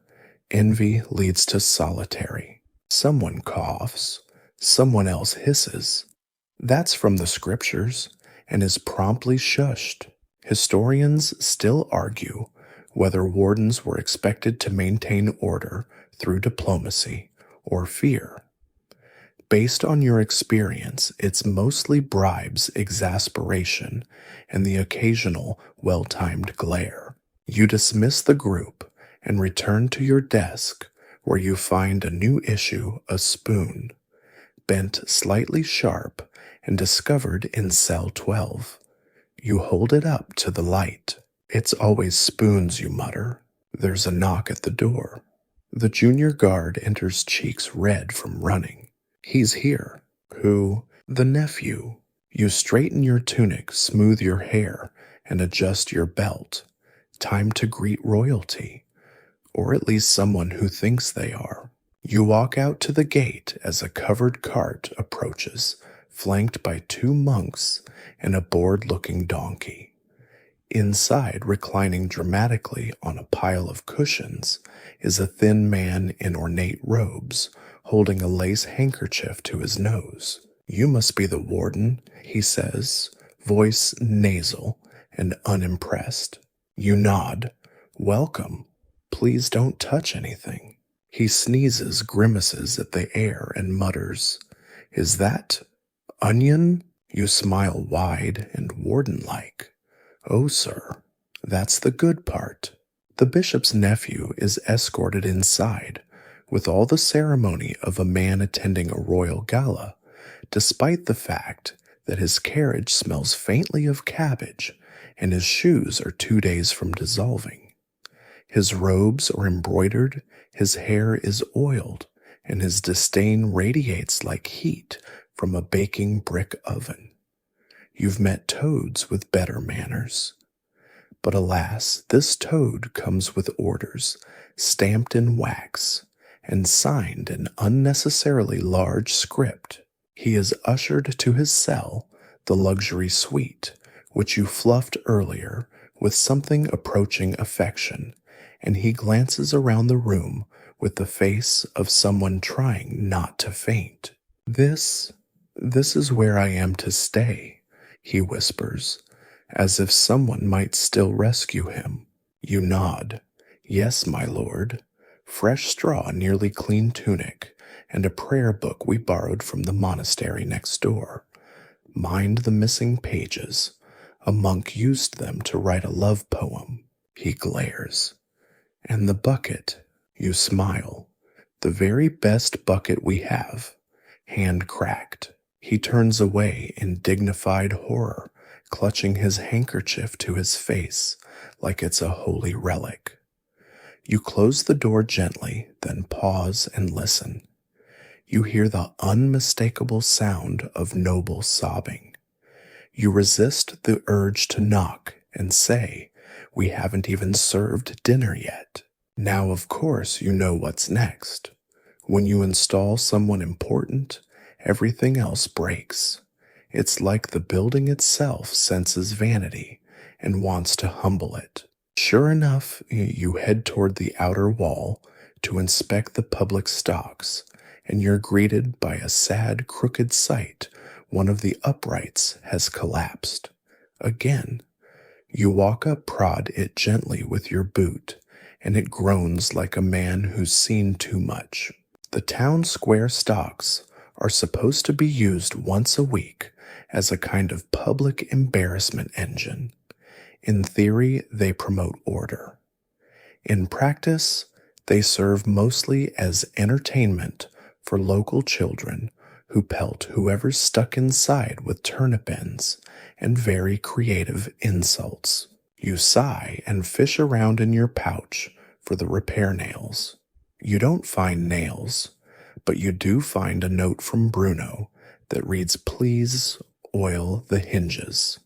Speaker 1: envy leads to solitary. Someone coughs. Someone else hisses. That's from the scriptures and is promptly shushed. Historians still argue whether wardens were expected to maintain order through diplomacy or fear. Based on your experience, it's mostly bribes, exasperation, and the occasional well-timed glare. You dismiss the group and return to your desk, where you find a new issue, a spoon, bent slightly sharp and discovered in cell 12. You hold it up to the light. It's always spoons, you mutter. There's a knock at the door. The junior guard enters, cheeks red from running. He's here. Who? The nephew. You straighten your tunic, smooth your hair, and adjust your belt. Time to greet royalty, or at least someone who thinks they are. You walk out to the gate as a covered cart approaches, flanked by 2 monks and a bored-looking donkey. Inside, reclining dramatically on a pile of cushions, is a thin man in ornate robes, holding a lace handkerchief to his nose. You must be the warden, he says, voice nasal and unimpressed. You nod. Welcome. Please don't touch anything. He sneezes, grimaces at the air, and mutters, Is that onion? You smile wide and warden-like. Oh, sir, that's the good part. The bishop's nephew is escorted inside, with all the ceremony of a man attending a royal gala, despite the fact that his carriage smells faintly of cabbage and his shoes are 2 days from dissolving. His robes are embroidered, his hair is oiled, and his disdain radiates like heat from a baking brick oven. You've met toads with better manners. But alas, this toad comes with orders, stamped in wax, and signed in unnecessarily large script. He is ushered to his cell, the luxury suite, which you fluffed earlier with something approaching affection, and he glances around the room with the face of someone trying not to faint. This is where I am to stay, he whispers, as if someone might still rescue him. You nod. Yes, my lord. Fresh straw, nearly clean tunic, and a prayer book we borrowed from the monastery next door. Mind the missing pages. A monk used them to write a love poem. He glares. And the bucket. You smile. The very best bucket we have. Hand cracked. He turns away in dignified horror, clutching his handkerchief to his face like it's a holy relic. You close the door gently, then pause and listen. You hear the unmistakable sound of noble sobbing. You resist the urge to knock and say, "We haven't even served dinner yet." Now, of course, you know what's next. When you install someone important, everything else breaks. It's like the building itself senses vanity and wants to humble it. Sure enough, you head toward the outer wall to inspect the public stocks, and you're greeted by a sad, crooked sight. One of the uprights has collapsed. Again, you walk up, prod it gently with your boot, and it groans like a man who's seen too much. The town square stocks are supposed to be used once a week as a kind of public embarrassment engine. In theory, they promote order. In practice, they serve mostly as entertainment for local children who pelt whoever's stuck inside with turnip ends and very creative insults. You sigh and fish around in your pouch for the repair nails. You don't find nails, but you do find a note from Bruno that reads, "Please oil the hinges."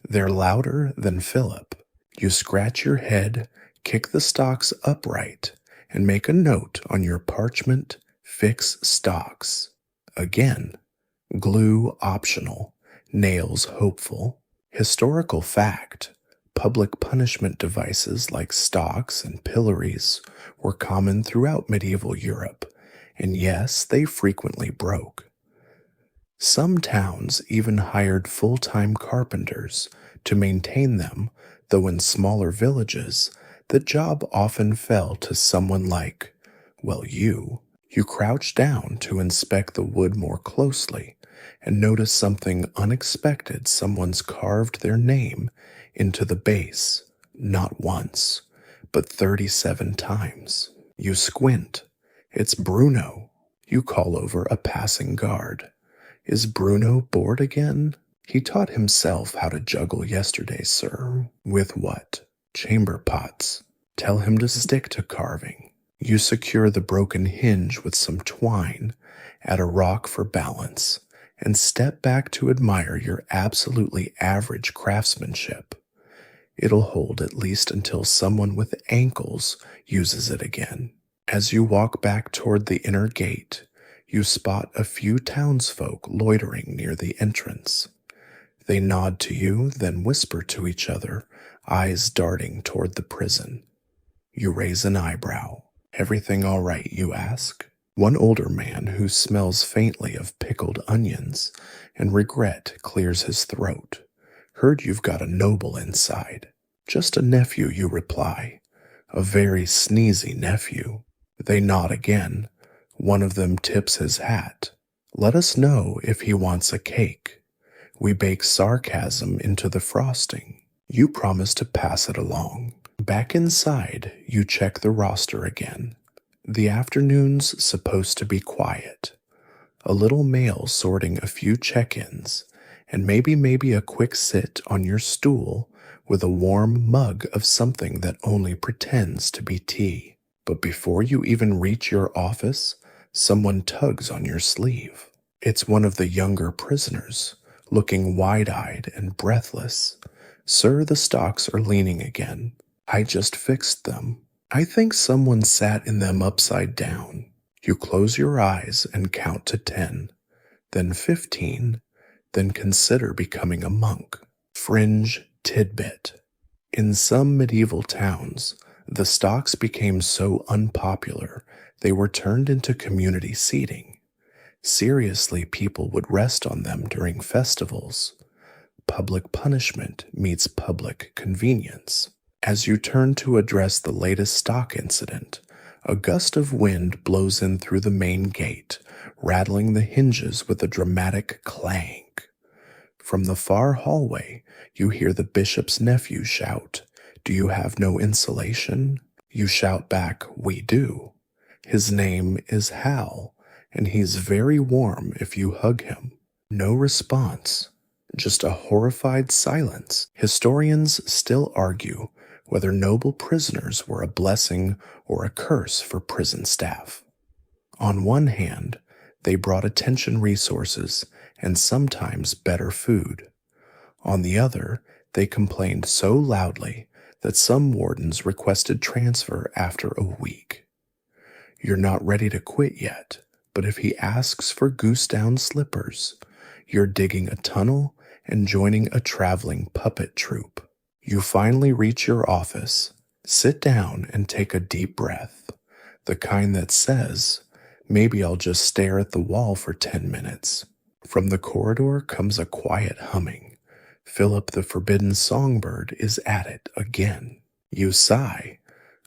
Speaker 1: They're louder than Philip. You scratch your head, kick the stocks upright, and make a note on your parchment, "Fix stocks." Again, glue optional, nails hopeful. Historical fact, public punishment devices like stocks and pillories were common throughout medieval Europe, and yes, they frequently broke. Some towns even hired full-time carpenters to maintain them, though in smaller villages, the job often fell to someone like, well, you. You crouch down to inspect the wood more closely and notice something unexpected. Someone's carved their name into the base, not once, but 37 times. You squint. It's Bruno. You call over a passing guard. Is Bruno bored again? He taught himself how to juggle yesterday, sir. With what? Chamber pots. Tell him to stick to carving. You secure the broken hinge with some twine, add a rock for balance, and step back to admire your absolutely average craftsmanship. It'll hold at least until someone with ankles uses it again. As you walk back toward the inner gate, you spot a few townsfolk loitering near the entrance. They nod to you, then whisper to each other, eyes darting toward the prison. You raise an eyebrow. Everything all right, you ask? One older man who smells faintly of pickled onions and regret clears his throat. Heard you've got a noble inside. Just a nephew, you reply. A very sneezy nephew. They nod again. One of them tips his hat. Let us know if he wants a cake. We bake sarcasm into the frosting. You promise to pass it along. Back inside, you check the roster again. The afternoon's supposed to be quiet. A little mail sorting a few check-ins, and maybe a quick sit on your stool with a warm mug of something that only pretends to be tea. But before you even reach your office, someone tugs on your sleeve. It's one of the younger prisoners, looking wide-eyed and breathless. "Sir, the stocks are leaning again. I just fixed them. I think someone sat in them upside down." You close your eyes and count to 10, then 15, then consider becoming a monk. Fringe tidbit. In some medieval towns, the stocks became so unpopular they were turned into community seating. Seriously, people would rest on them during festivals. Public punishment meets public convenience. As you turn to address the latest stock incident, a gust of wind blows in through the main gate, rattling the hinges with a dramatic clang. From the far hallway, you hear the bishop's nephew shout, "Do you have no insulation?" You shout back, "We do." His name is Hal, and he's very warm if you hug him. No response, just a horrified silence. Historians still argue whether noble prisoners were a blessing or a curse for prison staff. On one hand, they brought attention, resources, and sometimes better food. On the other, they complained so loudly that some wardens requested transfer after a week. You're not ready to quit yet, but if he asks for goose-down slippers, you're digging a tunnel and joining a traveling puppet troupe. You finally reach your office, sit down, and take a deep breath, the kind that says, "Maybe I'll just stare at the wall for 10 minutes. From the corridor comes a quiet humming. Philip the forbidden songbird is at it again. You sigh.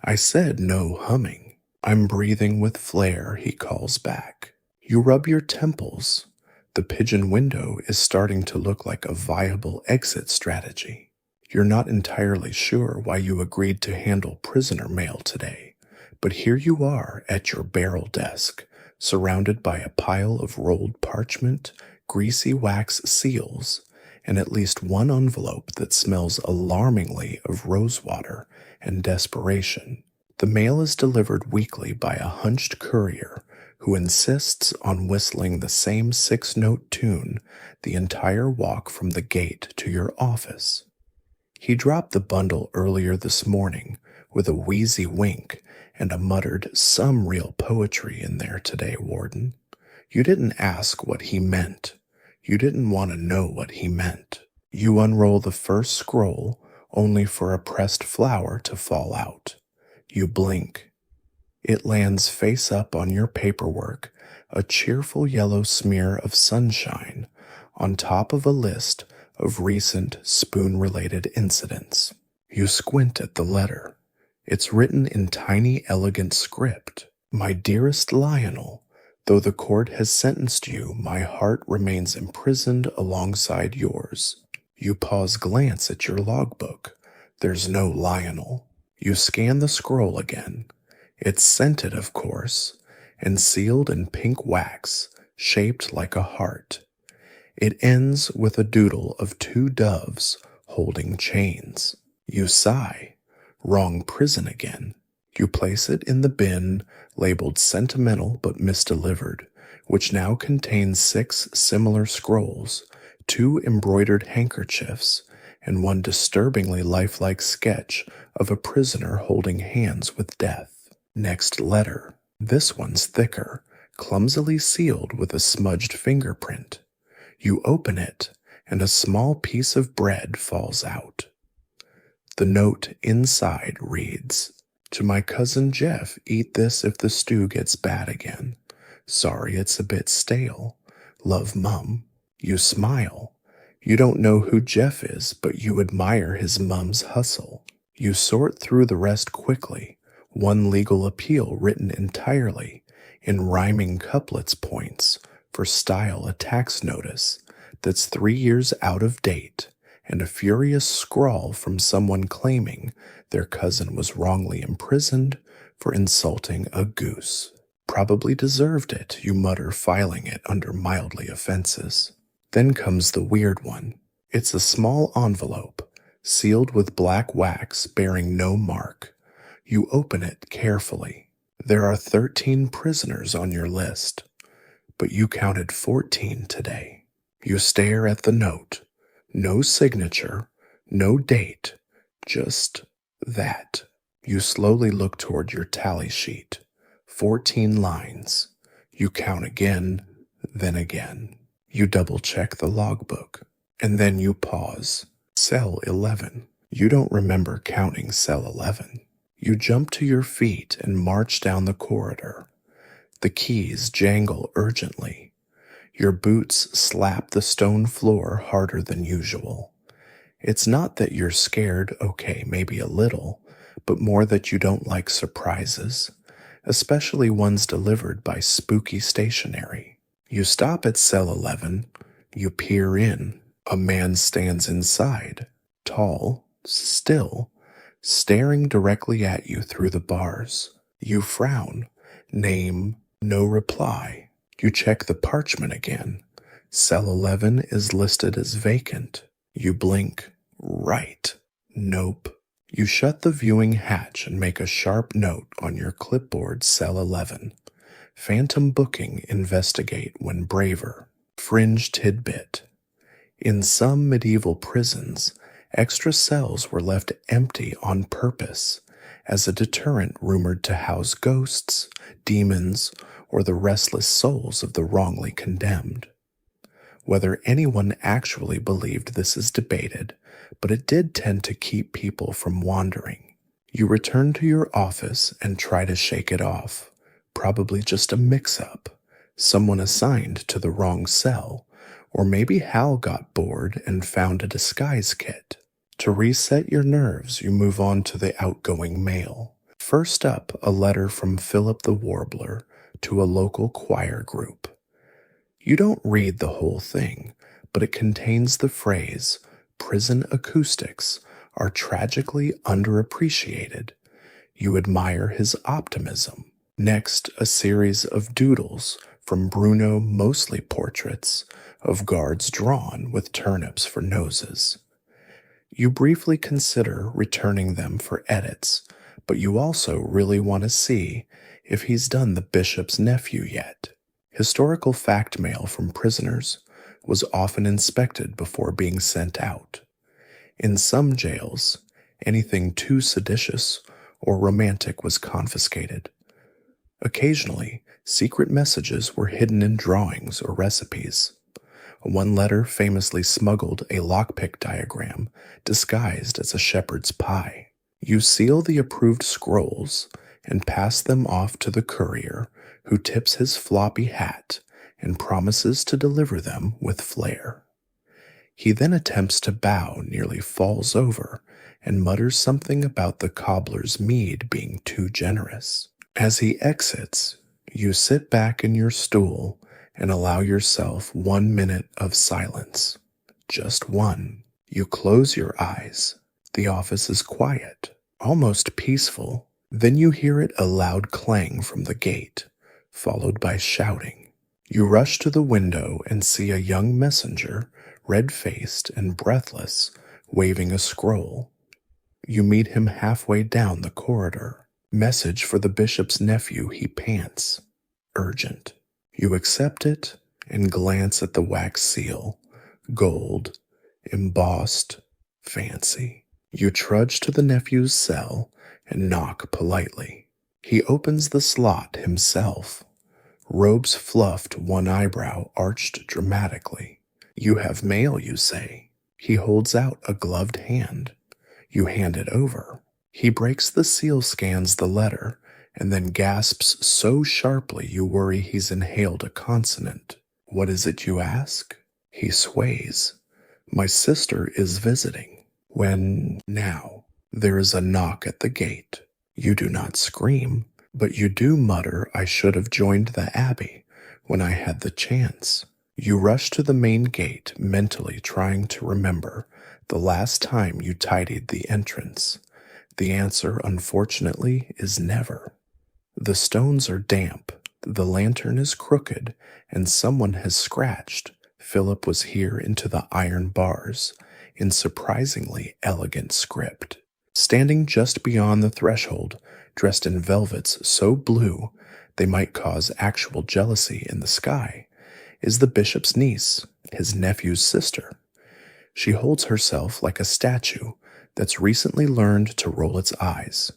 Speaker 1: "I said no humming." "I'm breathing with flair," he calls back. You rub your temples. The pigeon window is starting to look like a viable exit strategy. You're not entirely sure why you agreed to handle prisoner mail today, but here you are at your barrel desk, surrounded by a pile of rolled parchment, greasy wax seals, and at least one envelope that smells alarmingly of rosewater and desperation. The mail is delivered weekly by a hunched courier who insists on whistling the same 6-note tune the entire walk from the gate to your office. He dropped the bundle earlier this morning with a wheezy wink and a muttered, "Some real poetry in there today, Warden." You didn't ask what he meant. You didn't want to know what he meant. You unroll the first scroll only for a pressed flower to fall out. You blink. It lands face up on your paperwork, a cheerful yellow smear of sunshine on top of a list of recent spoon-related incidents. You squint at the letter. It's written in tiny, elegant script. "My dearest Lionel, though the court has sentenced you, my heart remains imprisoned alongside yours." You pause, glance at your logbook. There's no Lionel. You scan the scroll again. It's scented, of course, and sealed in pink wax, shaped like a heart. It ends with a doodle of 2 doves holding chains. You sigh. Wrong prison again. You place it in the bin labeled sentimental but misdelivered, which now contains 6 similar scrolls, 2 embroidered handkerchiefs, and one disturbingly lifelike sketch of a prisoner holding hands with death. Next letter. This one's thicker, clumsily sealed with a smudged fingerprint. You open it, and a small piece of bread falls out. The note inside reads, "To my cousin Jeff, eat this if the stew gets bad again. Sorry it's a bit stale. Love, Mum." You smile. You don't know who Jeff is, but you admire his mum's hustle. You sort through the rest quickly. One legal appeal written entirely in rhyming couplets points for style, a tax notice that's 3 years out of date, and a furious scrawl from someone claiming their cousin was wrongly imprisoned for insulting a goose. Probably deserved it, you mutter, filing it under mildly offenses. Then comes the weird one. It's a small envelope, sealed with black wax bearing no mark. You open it carefully. There are 13 prisoners on your list, but you counted 14 today. You stare at the note. No signature, no date, just that. You slowly look toward your tally sheet. 14 lines. You count again, then again. You double check the logbook, and then you pause. Cell 11. You don't remember counting cell 11. You jump to your feet and march down the corridor. The keys jangle urgently. Your boots slap the stone floor harder than usual. It's not that you're scared, okay, maybe a little, but more that you don't like surprises, especially ones delivered by spooky stationery. You stop at cell 11. You peer in. A man stands inside, tall, still, staring directly at you through the bars. You frown. Name, no reply. You check the parchment again. Cell 11 is listed as vacant. You blink. Right. Nope. You shut the viewing hatch and make a sharp note on your clipboard. Cell 11. Phantom booking, investigate when braver. Fringe tidbit. In some medieval prisons, extra cells were left empty on purpose as a deterrent rumored to house ghosts, demons, or the restless souls of the wrongly condemned. Whether anyone actually believed this is debated, but it did tend to keep people from wandering. You return to your office and try to shake it off. Probably just a mix-up, someone assigned to the wrong cell, or maybe Hal got bored and found a disguise kit. To reset your nerves, you move on to the outgoing mail. First up, a letter from Philip the Warbler to a local choir group. You don't read the whole thing, but it contains the phrase, "Prison acoustics are tragically underappreciated." You admire his optimism. Next, a series of doodles from Bruno, mostly portraits, of guards drawn with turnips for noses. You briefly consider returning them for edits, but you also really want to see if he's done the bishop's nephew yet. Historical fact mail from prisoners was often inspected before being sent out. In some jails, anything too seditious or romantic was confiscated. Occasionally, secret messages were hidden in drawings or recipes. One letter famously smuggled a lockpick diagram disguised as a shepherd's pie. You seal the approved scrolls and pass them off to the courier, who tips his floppy hat and promises to deliver them with flair. He then attempts to bow, nearly falls over, and mutters something about the cobbler's mead being too generous. As he exits, you sit back in your stool and allow yourself 1 minute of silence. Just one. You close your eyes. The office is quiet, almost peaceful. Then you hear it a loud clang from the gate, followed by shouting. You rush to the window and see a young messenger, red-faced and breathless, waving a scroll. You meet him halfway down the corridor. Message for the bishop's nephew, he pants. Urgent. You accept it and glance at the wax seal. Gold. Embossed. Fancy. You trudge to the nephew's cell and knock politely. He opens the slot himself. Robes fluffed, one eyebrow arched dramatically. You have mail, you say. He holds out a gloved hand. You hand it over. He breaks the seal, scans the letter, and then gasps so sharply you worry he's inhaled a consonant. What is it, you ask? He sways. My sister is visiting. When now, there is a knock at the gate. You do not scream, but you do mutter, I should have joined the abbey when I had the chance. You rush to the main gate, mentally trying to remember the last time you tidied the entrance. The answer, unfortunately, is never. The stones are damp, the lantern is crooked, and someone has scratched "Philip was here" into the iron bars in surprisingly elegant script. Standing just beyond the threshold, dressed in velvets so blue they might cause actual jealousy in the sky, is the bishop's niece, his nephew's sister. She holds herself like a statue that's recently learned to roll its eyes.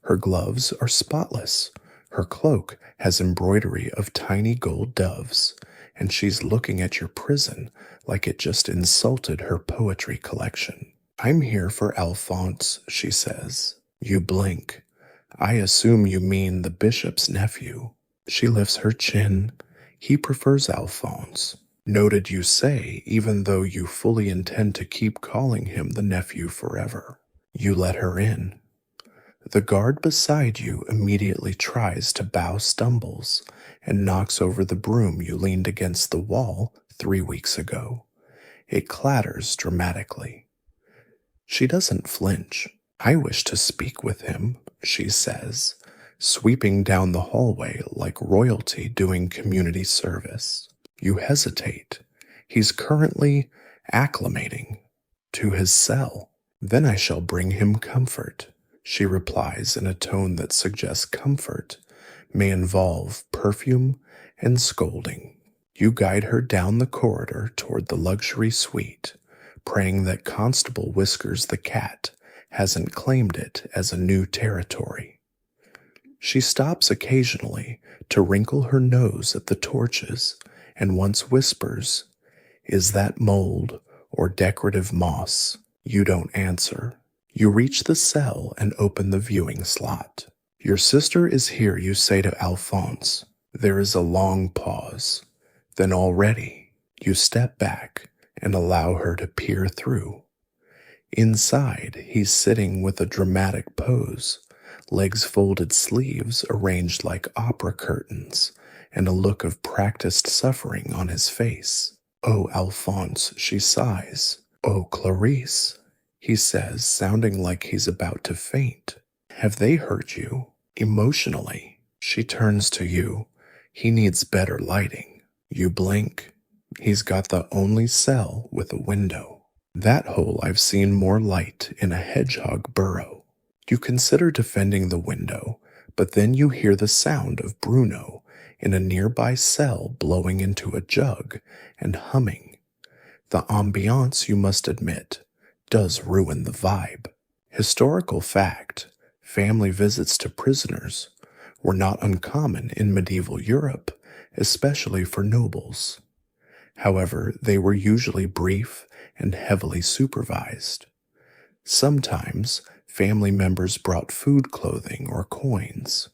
Speaker 1: Her gloves are spotless. Her cloak has embroidery of tiny gold doves, and she's looking at your prison like it just insulted her poetry collection. "I'm here for Alphonse," she says. You blink. "I assume you mean the bishop's nephew." She lifts her chin. "He prefers Alphonse." "Noted you say, even though you fully intend to keep calling him the nephew forever." You let her in. The guard beside you immediately tries to bow, stumbles, and knocks over the broom you leaned against the wall 3 weeks ago. It clatters dramatically. She doesn't flinch. "I wish to speak with him," she says, sweeping down the hallway like royalty doing community service. You hesitate. He's currently acclimating to his cell. "Then I shall bring him comfort," she replies in a tone that suggests comfort may involve perfume and scolding. You guide her down the corridor toward the luxury suite, praying that Constable Whiskers the cat hasn't claimed it as a new territory. She stops occasionally to wrinkle her nose at the torches and once whispers, "Is that mold or decorative moss?" You don't answer. You reach the cell and open the viewing slot. "Your sister is here," you say to Alphonse. There is a long pause. Then already, you step back and allow her to peer through. Inside, he's sitting with a dramatic pose, legs folded, sleeves arranged like opera curtains, and a look of practiced suffering on his face. "Oh, Alphonse," she sighs. "Oh, Clarice," he says, sounding like he's about to faint. "Have they hurt you?" Emotionally, she turns to you. "He needs better lighting." You blink. He's got the only cell with a window. "That hole I've seen more light in a hedgehog burrow." You consider defending the window, but then you hear the sound of Bruno in a nearby cell blowing into a jug and humming. The ambiance, you must admit, does ruin the vibe. Historical fact, family visits to prisoners were not uncommon in medieval Europe, especially for nobles. However, they were usually brief and heavily supervised. Sometimes, family members brought food, clothing, or coins.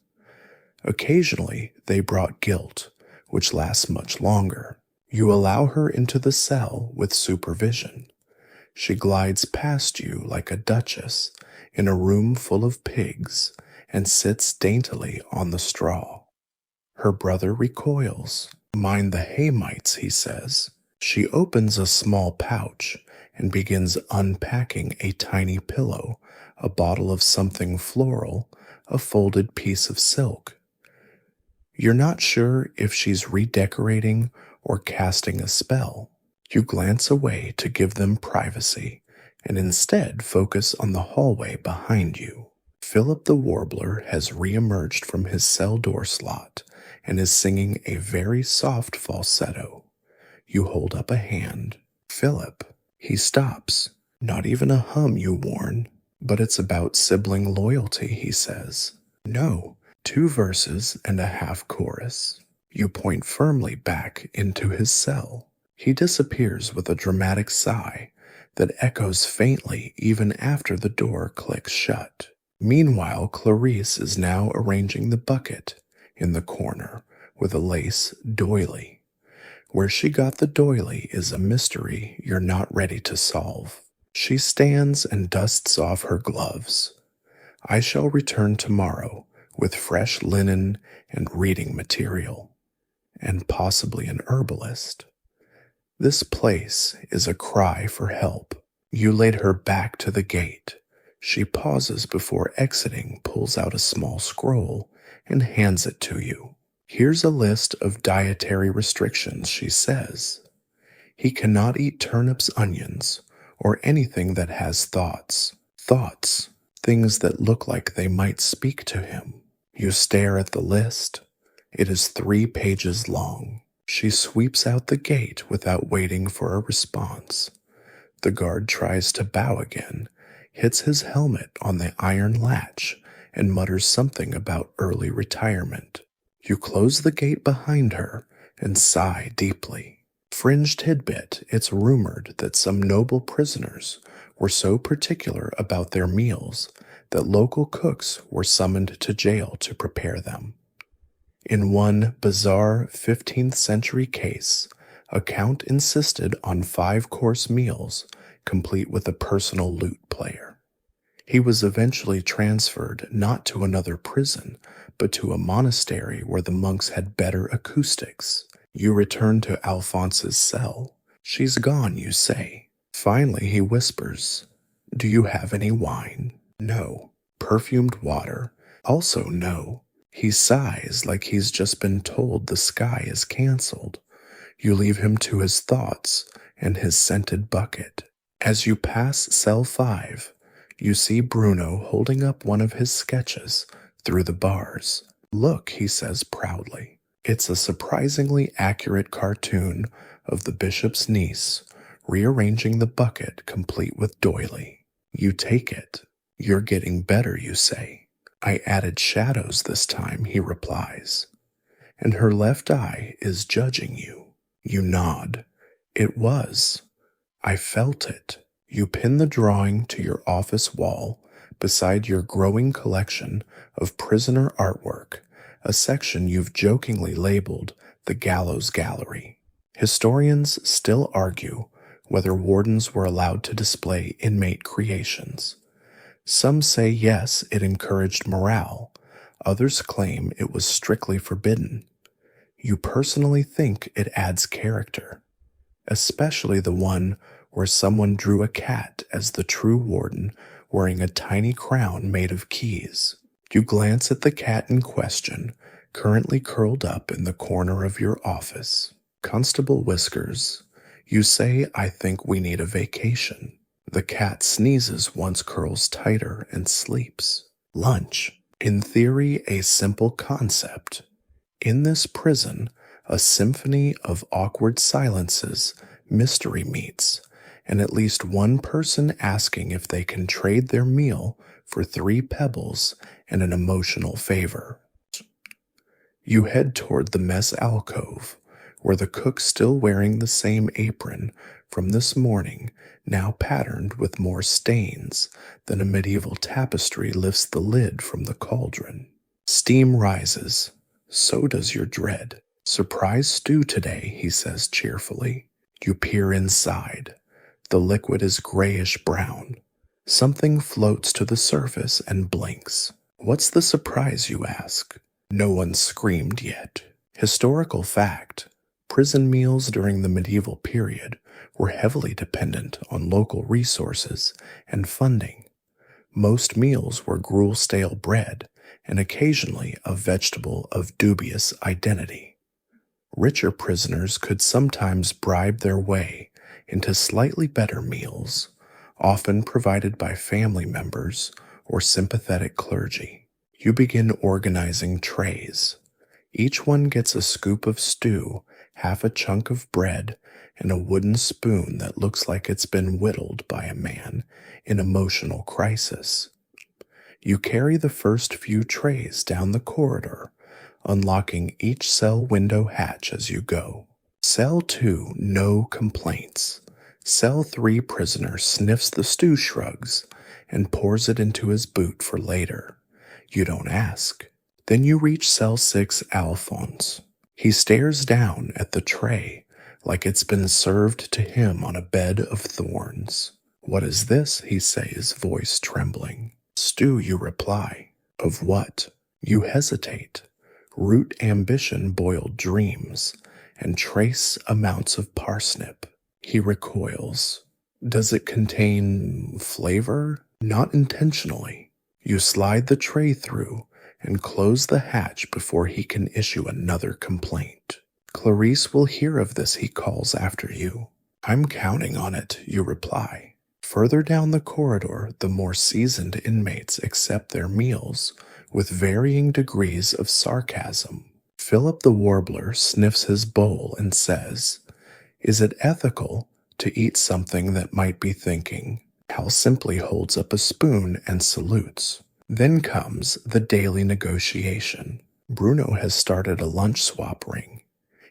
Speaker 1: Occasionally, they brought guilt, which lasts much longer. You allow her into the cell with supervision. She glides past you like a duchess in a room full of pigs and sits daintily on the straw. Her brother recoils. "Mind the hay mites," he says. She opens a small pouch and begins unpacking a tiny pillow, a bottle of something floral, a folded piece of silk. You're not sure if she's redecorating or casting a spell. You glance away to give them privacy and instead focus on the hallway behind you. Philip the Warbler has reemerged from his cell door slot and is singing a very soft falsetto. You hold up a hand. "Philip." He stops. "Not even a hum, you warn." "But it's about sibling loyalty," he says. "No, 2 verses and a half chorus." You point firmly back into his cell. He disappears with a dramatic sigh that echoes faintly even after the door clicks shut. Meanwhile, Clarice is now arranging the bucket in the corner with a lace doily. Where she got the doily is a mystery you're not ready to solve. She stands and dusts off her gloves. "I shall return tomorrow with fresh linen and reading material, and possibly an herbalist." This place is a cry for help. You laid her back to the gate. She pauses before exiting, pulls out a small scroll, and hands it to you. "Here's a list of dietary restrictions," she says. "He cannot eat turnips, onions, or anything that has thoughts. Thoughts, things that look like they might speak to him." You stare at the list. It is 3 pages long. She sweeps out the gate without waiting for a response. The guard tries to bow again, hits his helmet on the iron latch, and mutters something about early retirement. You close the gate behind her and sigh deeply. Fringe tidbit, it's rumored that some noble prisoners were so particular about their meals that local cooks were summoned to jail to prepare them. In one bizarre 15th century case, a count insisted on 5-course meals, complete with a personal lute player. He was eventually transferred not to another prison, but to a monastery where the monks had better acoustics. You return to Alphonse's cell. She's gone, you say. Finally, he whispers, "Do you have any wine?" No. Perfumed water? Also no. He sighs like he's just been told the sky is canceled. You leave him to his thoughts and his scented bucket. As you pass cell 5, you see Bruno holding up one of his sketches through the bars. "Look," he says proudly. It's a surprisingly accurate cartoon of the bishop's niece rearranging the bucket complete with doily. You take it. "You're getting better," you say. "I added shadows this time," he replies. "And her left eye is judging you." You nod. "It was. I felt it." You pin the drawing to your office wall beside your growing collection of prisoner artwork, a section you've jokingly labeled the Gallows Gallery. Historians still argue whether wardens were allowed to display inmate creations. Some say yes, it encouraged morale. Others claim it was strictly forbidden. You personally think it adds character, especially the one where someone drew a cat as the true warden wearing a tiny crown made of keys. You glance at the cat in question, currently curled up in the corner of your office. Constable Whiskers, you say, "I think we need a vacation." The cat sneezes once, curls tighter, and sleeps. Lunch. In theory, a simple concept. In this prison, a symphony of awkward silences, mystery meets, and at least one person asking if they can trade their meal for 3 pebbles and an emotional favor. You head toward the mess alcove, where the cook, still wearing the same apron from this morning, now patterned with more stains than a medieval tapestry, lifts the lid from the cauldron. Steam rises. So does your dread. "Surprise stew today," he says cheerfully. You peer inside. The liquid is grayish-brown. Something floats to the surface and blinks. "What's the surprise?" you ask. No one screamed yet. Historical fact. Prison meals during the medieval period were heavily dependent on local resources and funding. Most meals were gruel-stale bread and occasionally a vegetable of dubious identity. Richer prisoners could sometimes bribe their way into slightly better meals, often provided by family members or sympathetic clergy. You begin organizing trays. Each one gets a scoop of stew, half a chunk of bread, and a wooden spoon that looks like it's been whittled by a man in emotional crisis. You carry the first few trays down the corridor, unlocking each cell window hatch as you go. Cell 2, no complaints. Cell 3 prisoner sniffs the stew, shrugs, and pours it into his boot for later. You don't ask. Then you reach cell 6, Alphonse. He stares down at the tray like it's been served to him on a bed of thorns. "What is this?" he says, voice trembling. "Stew," you reply. "Of what?" You hesitate. "Root ambition, boiled dreams, and trace amounts of parsnip." He recoils. "Does it contain flavor?" "Not intentionally." You slide the tray through and close the hatch before he can issue another complaint. "Clarice will hear of this," he calls after you. "I'm counting on it," you reply. Further down the corridor, the more seasoned inmates accept their meals with varying degrees of sarcasm. Philip the Warbler sniffs his bowl and says, "Is it ethical to eat something that might be thinking?" Hal simply holds up a spoon and salutes. Then comes the daily negotiation. Bruno has started a lunch swap ring.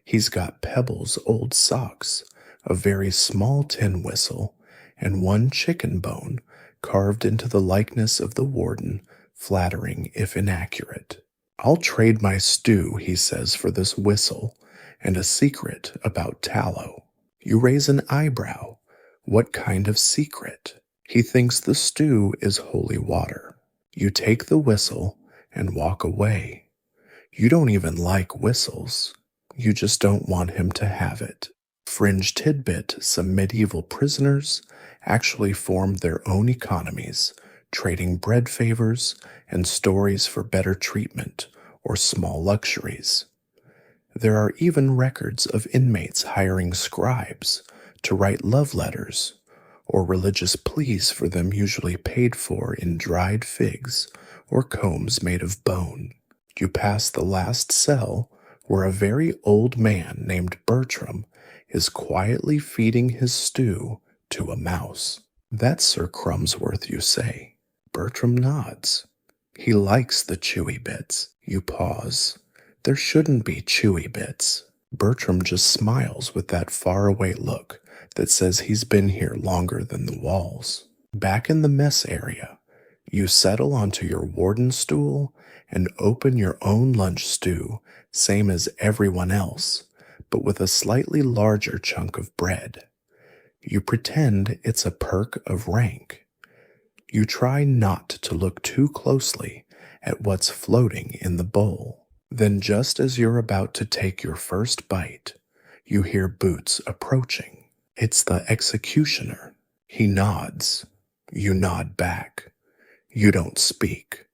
Speaker 1: He's got Pebble's old socks, a very small tin whistle, and one chicken bone carved into the likeness of the Warden, flattering if inaccurate. "I'll trade my stew," he says, "for this whistle and a secret about tallow." You raise an eyebrow. What kind of secret? He thinks the stew is holy water. You take the whistle and walk away. You don't even like whistles. You just don't want him to have it. Fringe tidbit, some medieval prisoners actually formed their own economies, trading bread favors and stories for better treatment or small luxuries. There are even records of inmates hiring scribes to write love letters or religious pleas for them, usually paid for in dried figs or combs made of bone. You pass the last cell where a very old man named Bertram is quietly feeding his stew to a mouse. "That's Sir Crumsworth," you say. Bertram nods. He likes the chewy bits. You pause. There shouldn't be chewy bits. Bertram just smiles with that faraway look that says he's been here longer than the walls. Back in the mess area, you settle onto your warden stool and open your own lunch stew, same as everyone else, but with a slightly larger chunk of bread. You pretend it's a perk of rank. You try not to look too closely at what's floating in the bowl. Then, just as you're about to take your first bite, you hear boots approaching. It's the executioner. He nods. You nod back. You don't speak.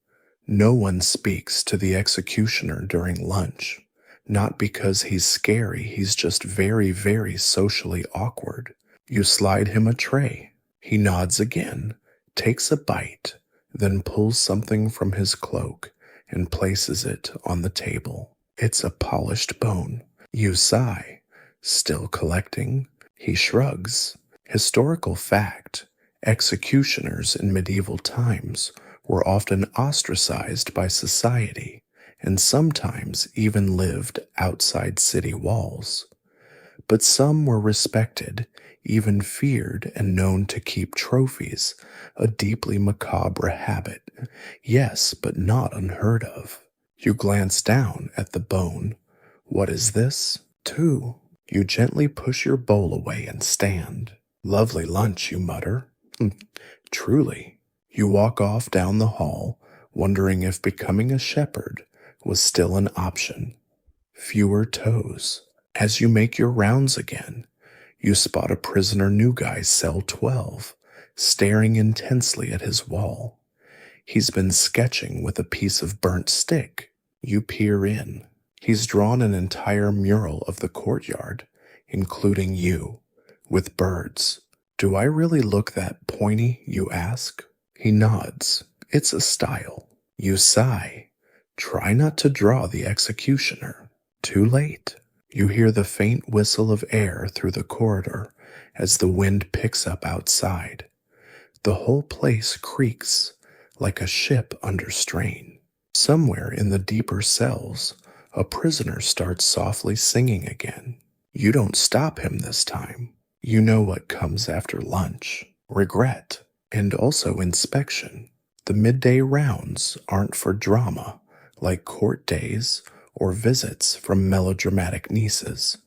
Speaker 1: No one speaks to the executioner during lunch. Not because he's scary, he's just very, very socially awkward. You slide him a tray. He nods again, takes a bite, then pulls something from his cloak and places it on the table. It's a polished bone. You sigh. Still collecting? He shrugs. Historical fact: executioners in medieval times were often ostracized by society and sometimes even lived outside city walls. But some were respected, even feared, and known to keep trophies, a deeply macabre habit. Yes, but not unheard of. You glance down at the bone. What is this? Two. You gently push your bowl away and stand. Lovely lunch, you mutter. Truly. You walk off down the hall, wondering if becoming a shepherd was still an option. Fewer toes. As you make your rounds again, you spot a prisoner new guy, cell 12, staring intensely at his wall. He's been sketching with a piece of burnt stick. You peer in. He's drawn an entire mural of the courtyard, including you, with birds. "Do I really look that pointy?" you ask. He nods. It's a style. You sigh. Try not to draw the executioner. Too late. You hear the faint whistle of air through the corridor as the wind picks up outside. The whole place creaks like a ship under strain. Somewhere in the deeper cells, a prisoner starts softly singing again. You don't stop him this time. You know what comes after lunch. Regret, and also inspection. The midday rounds aren't for drama, like court days or visits from melodramatic nieces.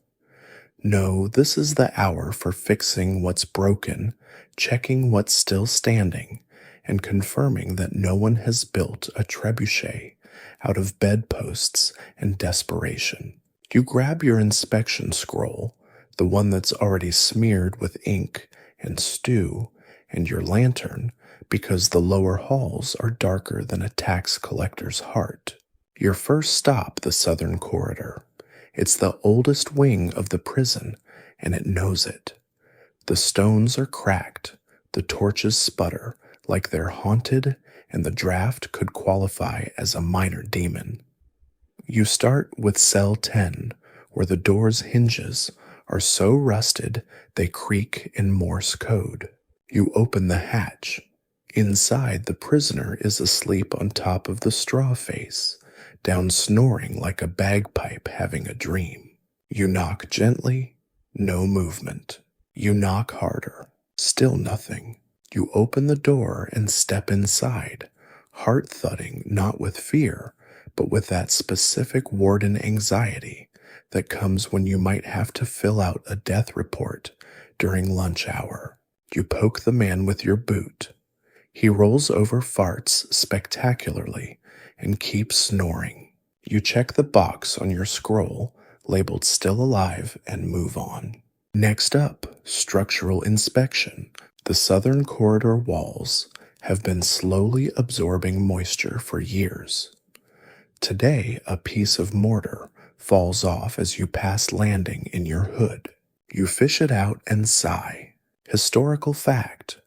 Speaker 1: No, this is the hour for fixing what's broken, checking what's still standing, and confirming that no one has built a trebuchet out of bedposts and desperation. You grab your inspection scroll, the one that's already smeared with ink and stew, and your lantern, because the lower halls are darker than a tax collector's heart. Your first stop, the southern corridor. It's the oldest wing of the prison, and it knows it. The stones are cracked, the torches sputter like they're haunted, and the draft could qualify as a minor demon. You start with cell 10, where the door's hinges are so rusted they creak in Morse code. You open the hatch. Inside, the prisoner is asleep on top of the straw face, down snoring like a bagpipe having a dream. You knock gently, no movement. You knock harder, still nothing. You open the door and step inside, heart thudding not with fear, but with that specific Warden anxiety that comes when you might have to fill out a death report during lunch hour. You poke the man with your boot. He rolls over farts spectacularly and keeps snoring. You check the box on your scroll labeled still alive and move on. Next up, structural inspection. The southern corridor walls have been slowly absorbing moisture for years. Today, a piece of mortar falls off as you pass landing in your hood. You fish it out and sigh. Historical fact.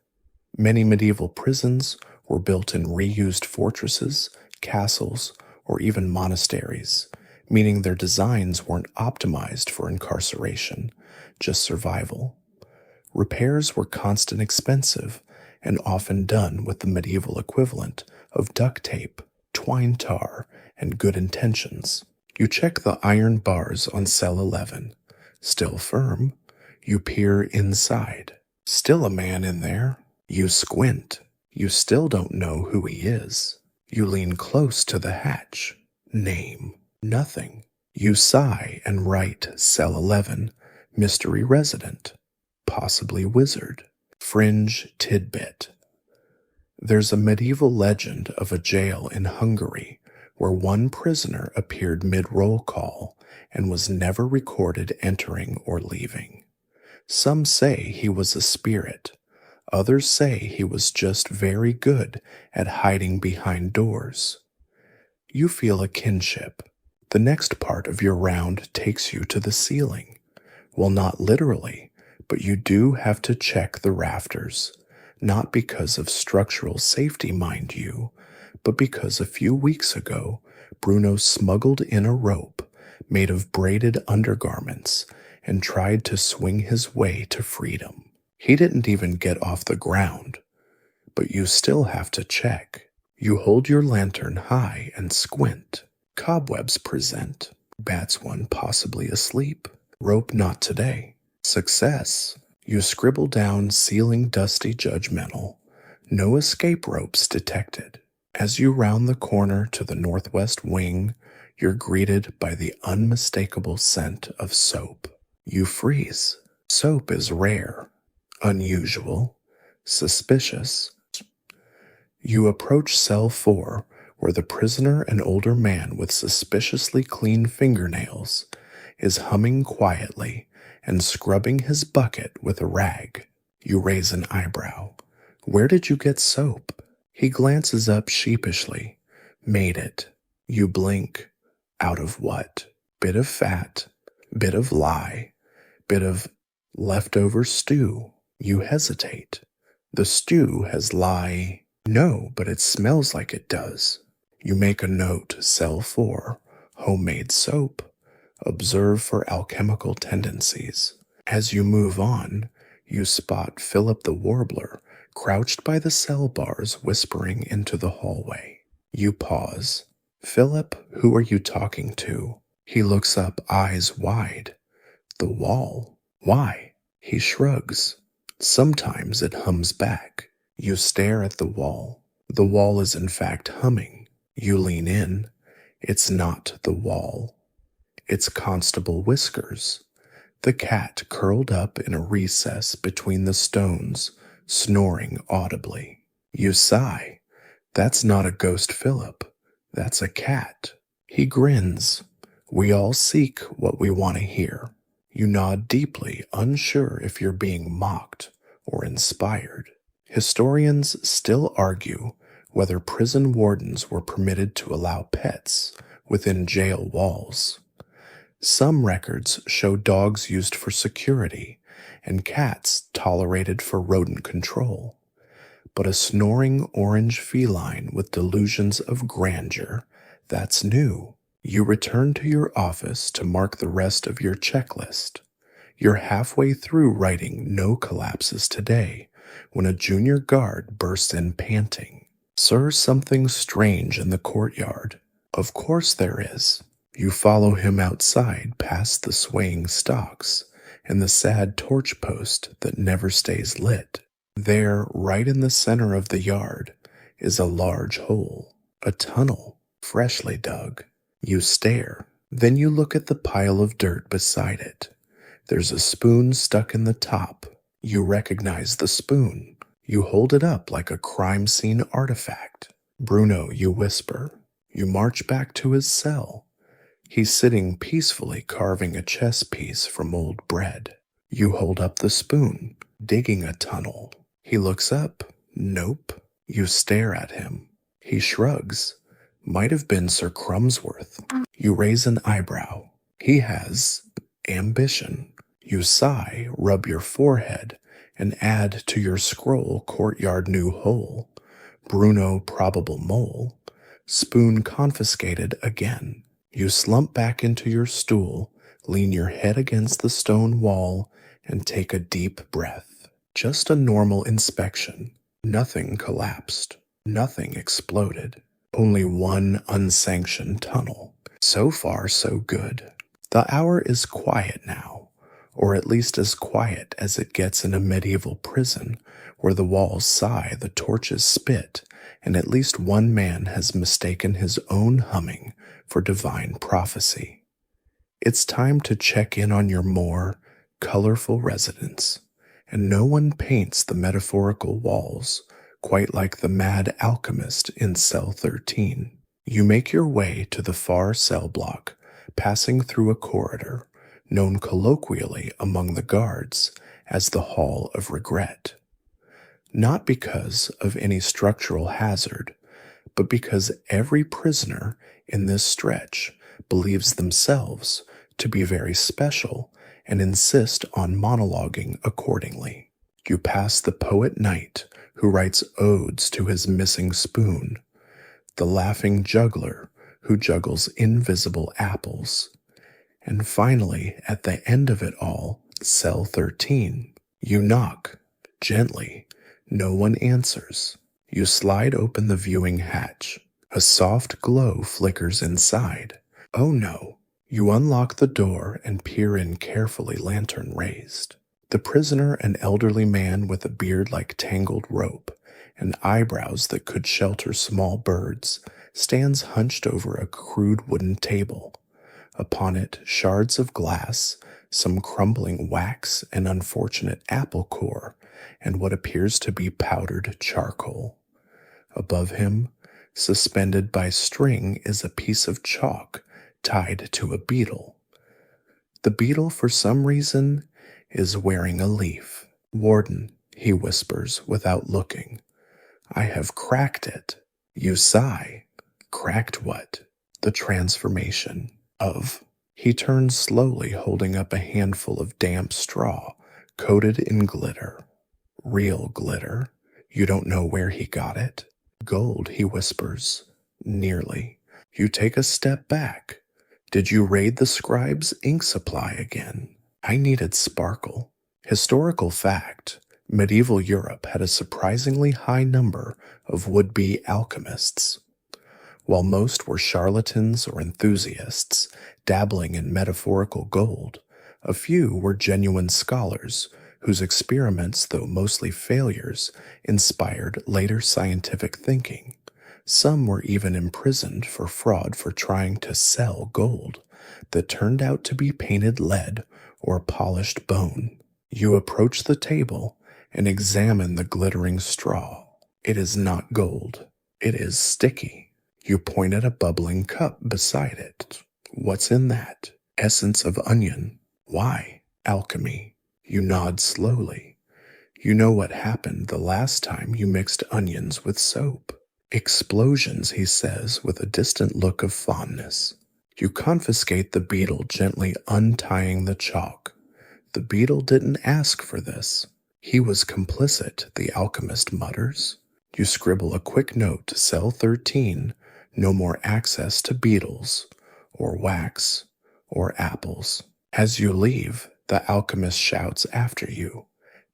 Speaker 1: Many medieval prisons were built in reused fortresses, castles, or even monasteries, meaning their designs weren't optimized for incarceration, just survival. Repairs were constant expensive and often done with the medieval equivalent of duct tape, twine tar, and good intentions. You check the iron bars on cell 11. Still firm. You peer inside. Still a man in there. You squint. You still don't know who he is. You lean close to the hatch. Name. Nothing. You sigh and write cell 11, mystery resident, possibly wizard, fringe tidbit. There's a medieval legend of a jail in Hungary where one prisoner appeared mid-roll call and was never recorded entering or leaving. Some say he was a spirit. Others say he was just very good at hiding behind doors. You feel a kinship. The next part of your round takes you to the ceiling. Well, not literally, but you do have to check the rafters. Not because of structural safety, mind you, but because a few weeks ago, Bruno smuggled in a rope made of braided undergarments and tried to swing his way to freedom. He didn't even get off the ground, but you still have to check. You hold your lantern high and squint. Cobwebs present. Bats one possibly asleep. Rope not today. Success. You scribble down ceiling dusty judgmental. No escape ropes detected. As you round the corner to the northwest wing, you're greeted by the unmistakable scent of soap. You freeze. Soap is rare, unusual, suspicious. You approach cell 4, where the prisoner, an older man with suspiciously clean fingernails, is humming quietly and scrubbing his bucket with a rag. You raise an eyebrow. Where did you get soap? He glances up sheepishly. Made it. You blink. Out of what? Bit of fat, bit of lie, bit of leftover stew. You hesitate. The stew has lie. No, but it smells like it does. You make a note, cell 4, homemade soap. Observe for alchemical tendencies. As you move on, you spot Philip the Warbler crouched by the cell bars whispering into the hallway. You pause. Philip, who are you talking to? He looks up, eyes wide. The wall. Why? He shrugs. Sometimes it hums back. You stare at the wall. The wall is in fact humming. You lean in. It's not the wall. It's Constable Whiskers, the cat curled up in a recess between the stones, snoring audibly. You sigh. That's not a ghost, Philip. That's a cat. He grins. We all seek what we want to hear. You nod deeply, unsure if you're being mocked or inspired. Historians still argue whether prison wardens were permitted to allow pets within jail walls. Some records show dogs used for security and cats tolerated for rodent control. But a snoring orange feline with delusions of grandeur, that's new. You return to your office to mark the rest of your checklist. You're halfway through writing "no collapses today" when a junior guard bursts in panting. "Sir, something's strange in the courtyard." "Of course there is." You follow him outside past the swaying stalks and the sad torch post that never stays lit. There, right in the center of the yard, is a large hole, a tunnel, freshly dug. You stare, then you look at the pile of dirt beside it. There's a spoon stuck in the top. You recognize the spoon. You hold it up like a crime scene artifact. "Bruno," you whisper. You march back to his cell. He's sitting peacefully carving a chess piece from old bread. You hold up the spoon, digging a tunnel. He looks up. Nope. You stare at him. He shrugs. Might have been Sir Crumsworth. You raise an eyebrow. He has ambition. You sigh, rub your forehead, and add to your scroll "courtyard new hole." Bruno probable mole. Spoon confiscated again. You slump back into your stool, lean your head against the stone wall, and take a deep breath. Just a normal inspection. Nothing collapsed. Nothing exploded. Only one unsanctioned tunnel. So far, so good. The hour is quiet now, or at least as quiet as it gets in a medieval prison where the walls sigh, the torches spit, and at least one man has mistaken his own humming for divine prophecy. It's time to check in on your more colorful residence, and no one paints the metaphorical walls quite like the mad alchemist in cell 13. You make your way to the far cell block, passing through a corridor known colloquially among the guards as the Hall of Regret. Not because of any structural hazard, but because every prisoner in this stretch believes themselves to be very special and insist on monologuing accordingly. You pass the poet knight who writes odes to his missing spoon, the laughing juggler who juggles invisible apples, and finally, at the end of it all, cell 13. You knock, gently. No one answers. You slide open the viewing hatch. A soft glow flickers inside. Oh no. You unlock the door and peer in carefully, lantern raised. The prisoner, an elderly man with a beard like tangled rope and eyebrows that could shelter small birds, stands hunched over a crude wooden table. Upon it, shards of glass, some crumbling wax, an unfortunate apple core, and what appears to be powdered charcoal. Above him, suspended by string, is a piece of chalk tied to a beetle. The beetle, for some reason, is wearing a leaf. "Warden," he whispers without looking. "I have cracked it." You sigh. Cracked what? The transformation of. He turns slowly, holding up a handful of damp straw, coated in glitter. Real glitter. You don't know where he got it? "Gold," he whispers. Nearly. You take a step back. Did you raid the scribe's ink supply again? I needed sparkle. Historical fact. Medieval Europe had a surprisingly high number of would-be alchemists. While most were charlatans or enthusiasts, dabbling in metaphorical gold, a few were genuine scholars whose experiments, though mostly failures, inspired later scientific thinking. Some were even imprisoned for fraud for trying to sell gold that turned out to be painted lead or polished bone. You approach the table and examine the glittering straw. It is not gold. It is sticky. You point at a bubbling cup beside it. What's in that? Essence of onion. Why? Alchemy. You nod slowly. You know what happened the last time you mixed onions with soap. Explosions, he says with a distant look of fondness. You confiscate the beetle, gently untying the chalk. The beetle didn't ask for this. He was complicit, the alchemist mutters. You scribble a quick note to cell 13, no more access to beetles, or wax, or apples. As you leave, the alchemist shouts after you,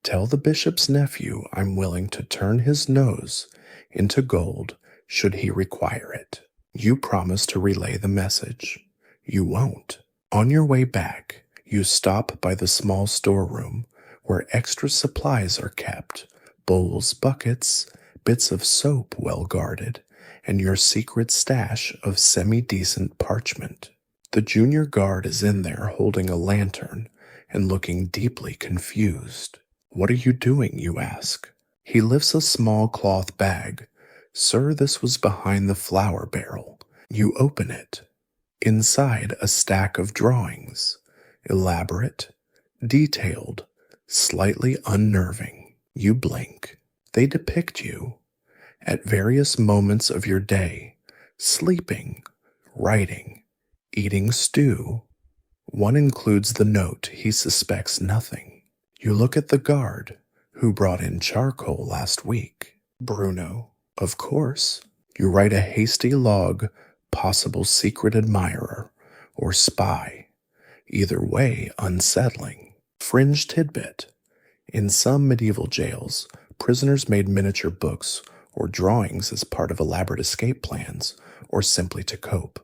Speaker 1: "Tell the bishop's nephew I'm willing to turn his nose into gold should he require it." You promise to relay the message. You won't. On your way back, you stop by the small storeroom where extra supplies are kept: bowls, buckets, bits of soap well guarded, and your secret stash of semi-decent parchment. The junior guard is in there holding a lantern and looking deeply confused. "What are you doing?" you ask. He lifts a small cloth bag. "Sir, this was behind the flour barrel." You open it. Inside, a stack of drawings. Elaborate, detailed, slightly unnerving. You blink. They depict you at various moments of your day: sleeping, writing, eating stew. One includes the note: he suspects nothing. You look at the guard, "Who brought in charcoal last week?" "Bruno." "Of course." You write a hasty log: "Possible secret admirer," or "spy." Either way, unsettling. Fringe tidbit: in some medieval jails, prisoners made miniature books or drawings as part of elaborate escape plans, or simply to cope.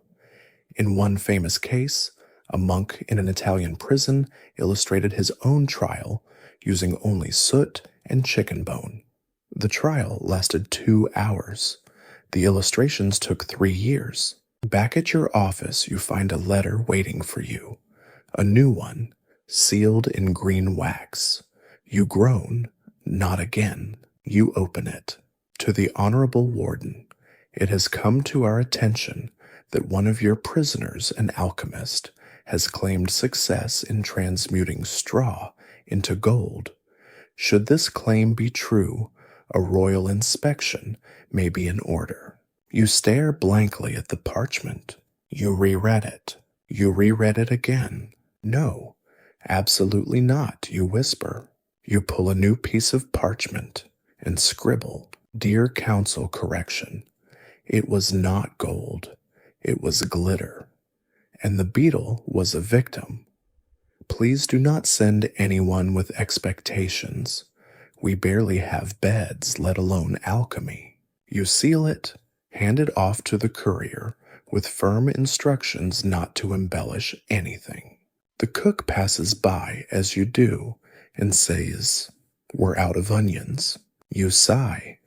Speaker 1: In one famous case, a monk in an Italian prison illustrated his own trial using only soot and chicken bone. The trial lasted 2 hours. The illustrations took 3 years. Back at your office, you find a letter waiting for you. A new one, sealed in green wax. You groan. "Not again." You open it. "To the Honorable Warden, it has come to our attention that one of your prisoners, an alchemist, has claimed success in transmuting straw into gold. Should this claim be true, a royal inspection may be in order." You stare blankly at the parchment. You reread it. You reread it again. "No, absolutely not," you whisper. You pull a new piece of parchment and scribble, "Dear Council Correction, it was not gold, it was glitter, and the beetle was a victim. Please do not send anyone with expectations. We barely have beds, let alone alchemy." You seal it, hand it off to the courier with firm instructions not to embellish anything. The cook passes by as you do and says, "We're out of onions." You sigh.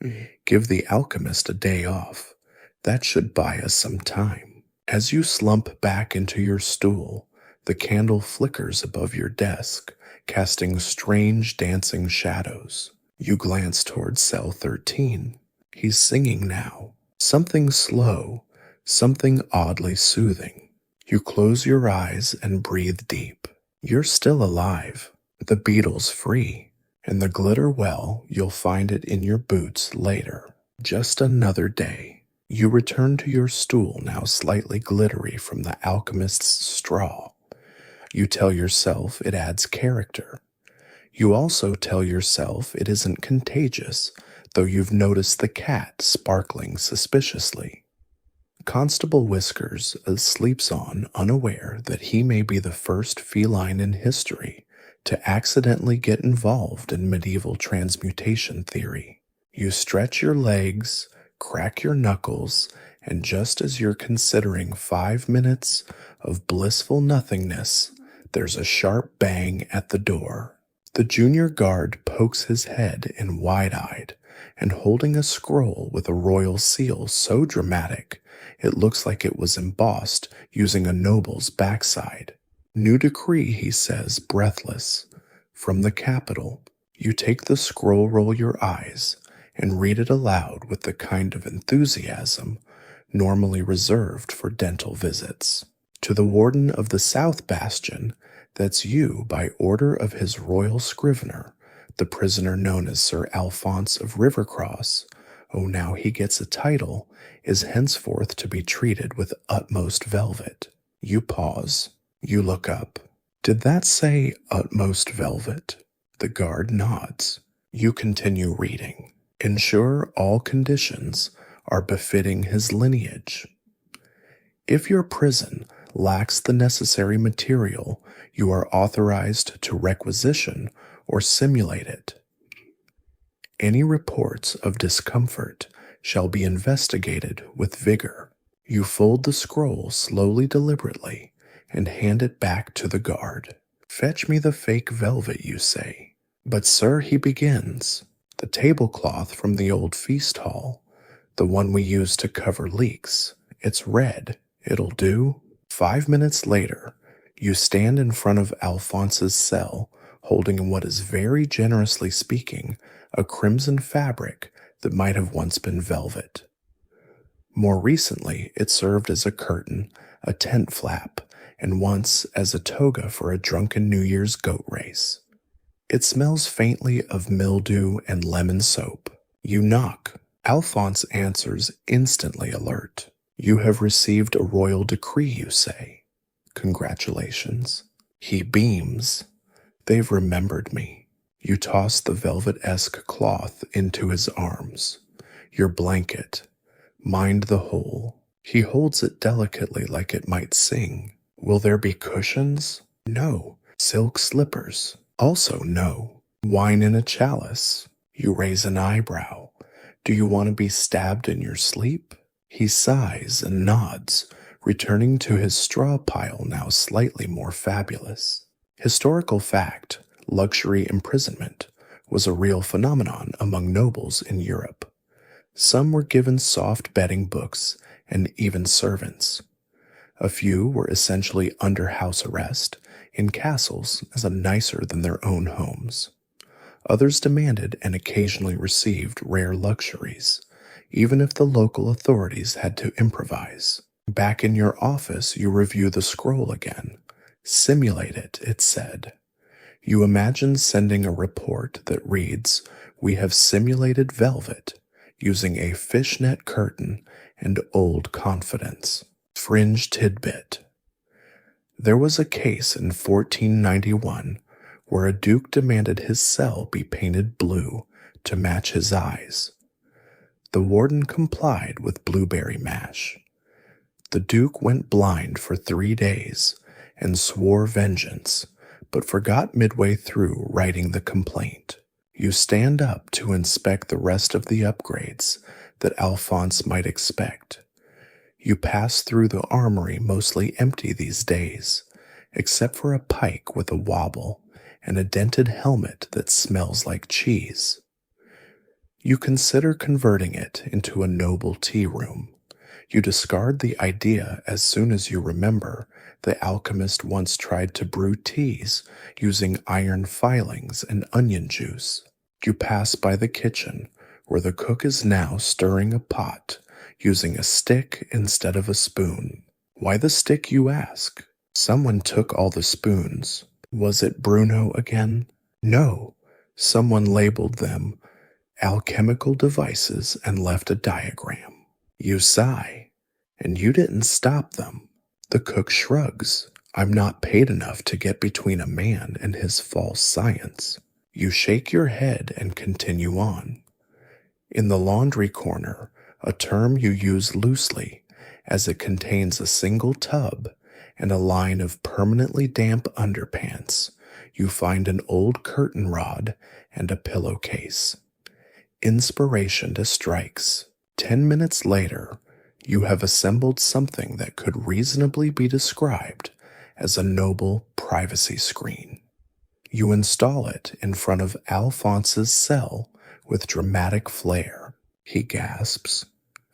Speaker 1: Give the alchemist a day off. That should buy us some time. As you slump back into your stool, the candle flickers above your desk, casting strange dancing shadows. You glance toward cell 13. He's singing now. Something slow, something oddly soothing. You close your eyes and breathe deep. You're still alive. The beetle's free. And the glitter, well, you'll find it in your boots later. Just another day. You return to your stool, now slightly glittery from the alchemist's straw. You tell yourself it adds character. You also tell yourself it isn't contagious, though you've noticed the cat sparkling suspiciously. Constable Whiskers sleeps on, unaware that he may be the first feline in history to accidentally get involved in medieval transmutation theory. You stretch your legs, crack your knuckles, and just as you're considering 5 minutes of blissful nothingness, there's a sharp bang at the door. The junior guard pokes his head in wide-eyed and holding a scroll with a royal seal so dramatic it looks like it was embossed using a noble's backside. "New decree," he says, breathless. "From the capital." You take the scroll, roll your eyes, and read it aloud with the kind of enthusiasm normally reserved for dental visits. "To the Warden of the South Bastion, that's you by order of his royal scrivener, the prisoner known as Sir Alphonse of Rivercross, oh now he gets a title, is henceforth to be treated with utmost velvet." You pause. You look up. "Did that say utmost velvet?" The guard nods. You continue reading. "Ensure all conditions are befitting his lineage." If your prison lacks the necessary material, you are authorized to requisition or simulate it. Any reports of discomfort shall be investigated with vigor. You fold the scroll slowly, deliberately, and hand it back to the guard. Fetch me the fake velvet, you say. But, sir, he begins, the tablecloth from the old feast hall, the one we use to cover leaks. It's red. It'll do. 5 minutes later, you stand in front of Alphonse's cell, holding what is, very generously speaking, a crimson fabric that might have once been velvet. More recently, it served as a curtain, a tent flap, and once as a toga for a drunken New Year's goat race. It smells faintly of mildew and lemon soap. You knock. Alphonse answers, instantly alert. You have received a royal decree, you say. Congratulations. He beams. They've remembered me. You toss the velvet-esque cloth into his arms. Your blanket. Mind the whole. He holds it delicately like it might sing. Will there be cushions? No. Silk slippers? Also no. Wine in a chalice? You raise an eyebrow. Do you want to be stabbed in your sleep? He sighs and nods, returning to his straw pile, now slightly more fabulous. Historical fact, luxury imprisonment was a real phenomenon among nobles in Europe. Some were given soft bedding books and even servants. A few were essentially under house arrest in castles as a nicer than their own homes. Others demanded and occasionally received rare luxuries, even if the local authorities had to improvise. Back in your office, you review the scroll again. Simulate it, it said. You imagine sending a report that reads, "We have simulated velvet using a fishnet curtain and old confidence." Fringe tidbit. There was a case in 1491 where a duke demanded his cell be painted blue to match his eyes. The warden complied with blueberry mash. The duke went blind for 3 days and swore vengeance, but forgot midway through writing the complaint. You stand up to inspect the rest of the upgrades that Alphonse might expect. You pass through the armory mostly empty these days, except for a pike with a wobble and a dented helmet that smells like cheese. You consider converting it into a noble tea room. You discard the idea as soon as you remember the alchemist once tried to brew teas using iron filings and onion juice. You pass by the kitchen, where the cook is now stirring a pot, using a stick instead of a spoon. Why the stick, you ask? Someone took all the spoons. Was it Bruno again? No. Someone labeled them alchemical devices and left a diagram. You sigh, and you didn't stop them. The cook shrugs. I'm not paid enough to get between a man and his false science. You shake your head and continue on. In the laundry corner, a term you use loosely, as it contains a single tub and a line of permanently damp underpants, you find an old curtain rod and a pillowcase. Inspiration strikes. 10 minutes later, you have assembled something that could reasonably be described as a noble privacy screen. You install it in front of Alphonse's cell with dramatic flair. He gasps.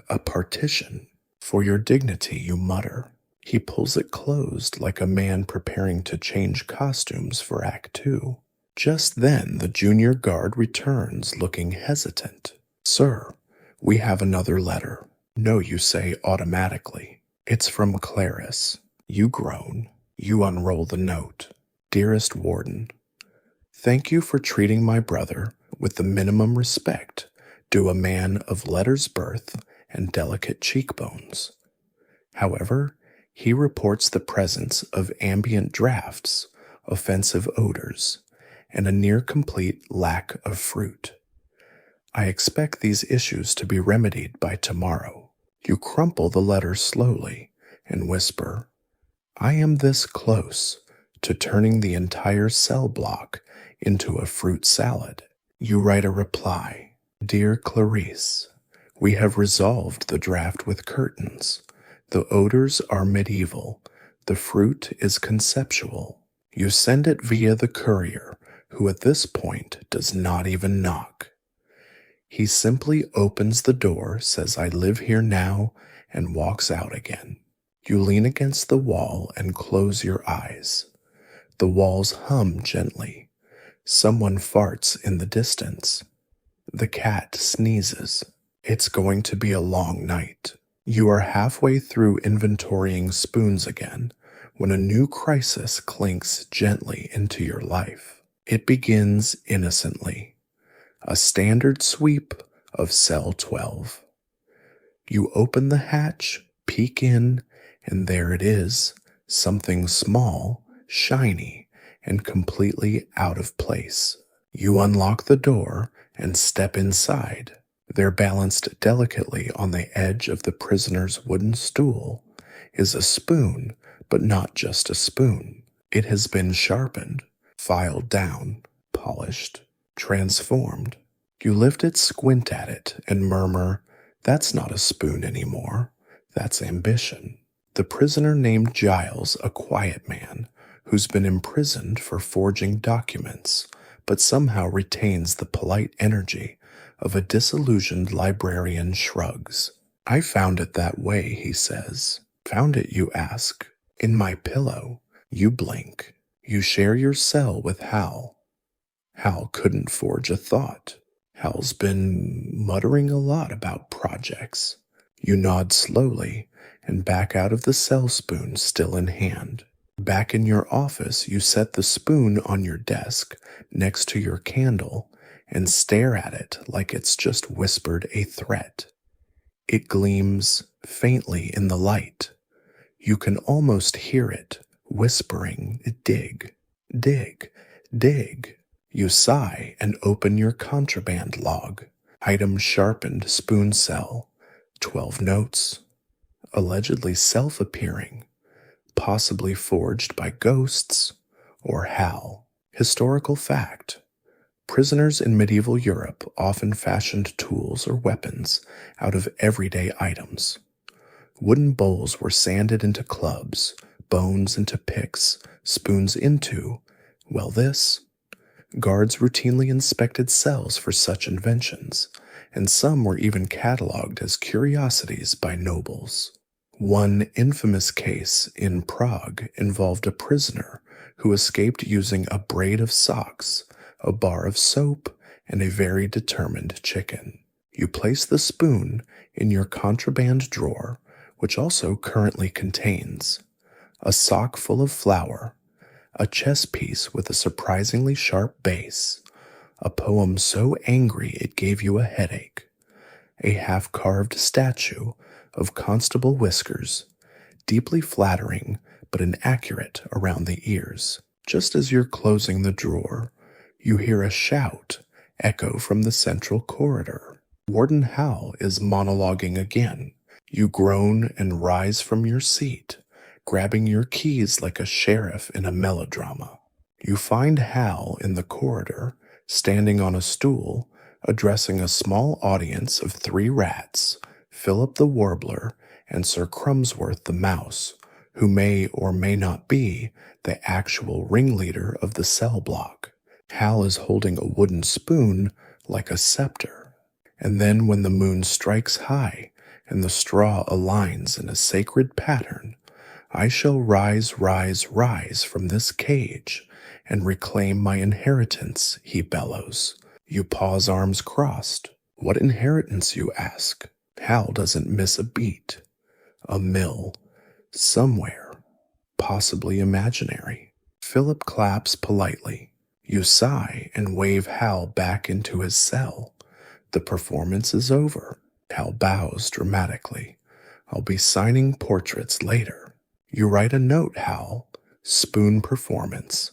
Speaker 1: A partition. For your dignity, you mutter. He pulls it closed like a man preparing to change costumes for Act 2. Just then, the junior guard returns, looking hesitant. Sir, we have another letter. No, you say automatically. It's from Clarice. You groan. You unroll the note. Dearest Warden, thank you for treating my brother with the minimum respect due a man of letters birth and delicate cheekbones. However, he reports the presence of ambient drafts, offensive odors, and a near-complete lack of fruit. I expect these issues to be remedied by tomorrow. You crumple the letter slowly and whisper, I am this close to turning the entire cell block into a fruit salad. You write a reply, Dear Clarice, we have resolved the draft with curtains. The odors are medieval. The fruit is conceptual. You send it via the courier, who at this point does not even knock. He simply opens the door, says, I live here now, and walks out again. You lean against the wall and close your eyes. The walls hum gently. Someone farts in the distance. The cat sneezes. It's going to be a long night. You are halfway through inventorying spoons again when a new crisis clinks gently into your life. It begins innocently. A standard sweep of cell 12. You open the hatch, peek in, and there it is, something small, shiny, and completely out of place. You unlock the door and step inside. There, balanced delicately on the edge of the prisoner's wooden stool, is a spoon, but not just a spoon. It has been sharpened, filed down, polished, transformed. You lift it, squint at it, and murmur, That's not a spoon anymore. That's ambition. The prisoner named Giles, a quiet man, who's been imprisoned for forging documents, but somehow retains the polite energy of a disillusioned librarian, shrugs. I found it that way, he says. Found it, you ask. In my pillow. You blink. You share your cell with Hal. Hal couldn't forge a thought. Hal's been muttering a lot about projects. You nod slowly and back out of the cell, spoon still in hand. Back in your office, you set the spoon on your desk next to your candle and stare at it like it's just whispered a threat. It gleams faintly in the light. You can almost hear it whispering, dig, dig, dig. You sigh and open your contraband log. Item sharpened spoon cell. 12 notes. Allegedly self-appearing. Possibly forged by ghosts or Hal. Historical fact. Prisoners in medieval Europe often fashioned tools or weapons out of everyday items. Wooden bowls were sanded into clubs, bones into picks, spoons into, well, this. Guards routinely inspected cells for such inventions, and some were even cataloged as curiosities by nobles. One infamous case in Prague involved a prisoner who escaped using a braid of socks, a bar of soap, and a very determined chicken. You place the spoon in your contraband drawer, which also currently contains a sock full of flour, a chess piece with a surprisingly sharp base, a poem so angry it gave you a headache, a half-carved statue of Constable Whiskers, deeply flattering but inaccurate around the ears. Just as you're closing the drawer, you hear a shout echo from the central corridor. Warden Hal is monologuing again. You groan and rise from your seat, grabbing your keys like a sheriff in a melodrama. You find Hal in the corridor, standing on a stool, addressing a small audience of 3 rats, Philip the Warbler and Sir Crumsworth the Mouse, who may or may not be the actual ringleader of the cell block. Hal is holding a wooden spoon like a scepter. And then when the moon strikes high and the straw aligns in a sacred pattern, I shall rise, rise, rise from this cage and reclaim my inheritance, he bellows. You pause, arms crossed. What inheritance, you ask? Hal doesn't miss a beat. A mill. Somewhere. Possibly imaginary. Philip claps politely. You sigh and wave Hal back into his cell. The performance is over. Hal bows dramatically. I'll be signing portraits later. You write a note, Hal. Spoon performance.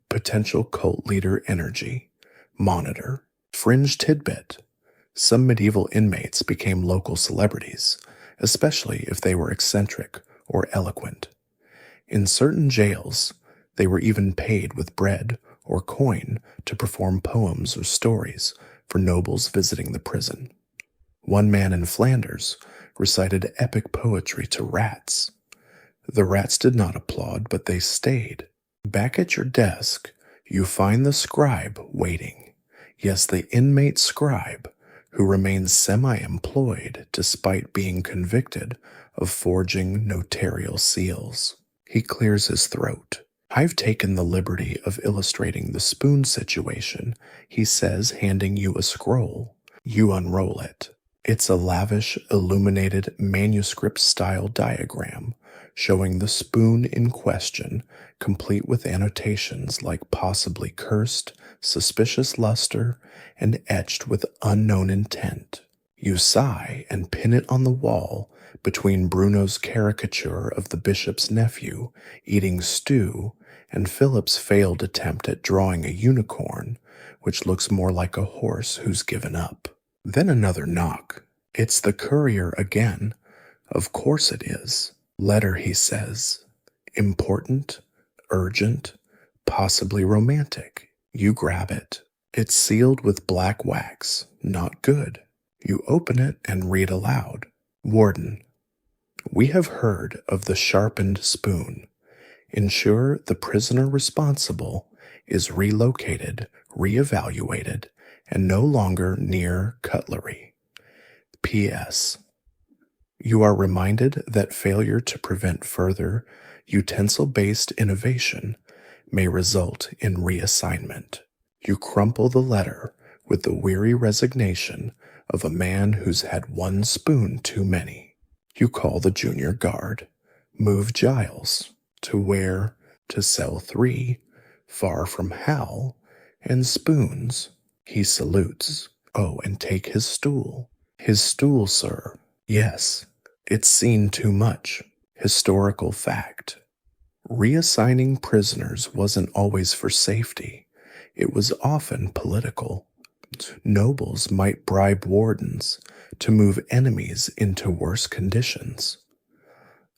Speaker 1: Potential cult leader energy. Monitor. Fringe tidbit. Some medieval inmates became local celebrities, especially if they were eccentric or eloquent. In certain jails, they were even paid with bread or coin to perform poems or stories for nobles visiting the prison. One man in Flanders recited epic poetry to rats. The rats did not applaud, but they stayed. Back at your desk, you find the scribe waiting. Yes, the inmate scribe, who remains semi-employed despite being convicted of forging notarial seals. He clears his throat. "I've taken the liberty of illustrating the spoon situation," he says, handing you a scroll. You unroll it. It's a lavish, illuminated, manuscript-style diagram showing the spoon in question, complete with annotations like possibly cursed, suspicious luster, and etched with unknown intent. You sigh and pin it on the wall between Bruno's caricature of the bishop's nephew eating stew and Philip's failed attempt at drawing a unicorn, which looks more like a horse who's given up. Then another knock. It's the courier again. Of course it is. Letter, he says. Important, urgent, possibly romantic. You grab it. It's sealed with black wax. Not good. You open it and read aloud. Warden, we have heard of the sharpened spoon. Ensure the prisoner responsible is relocated, reevaluated, and no longer near cutlery. P.S. You are reminded that failure to prevent further utensil-based innovation may result in reassignment. You crumple the letter with the weary resignation of a man who's had one spoon too many. You call the junior guard. Move Giles. To where? To cell 3, far from Hal, and spoons. He salutes. Oh, and take his stool. His stool, sir. Yes, it's seen too much. Historical fact. Reassigning prisoners wasn't always for safety. It was often political. Nobles might bribe wardens to move enemies into worse conditions.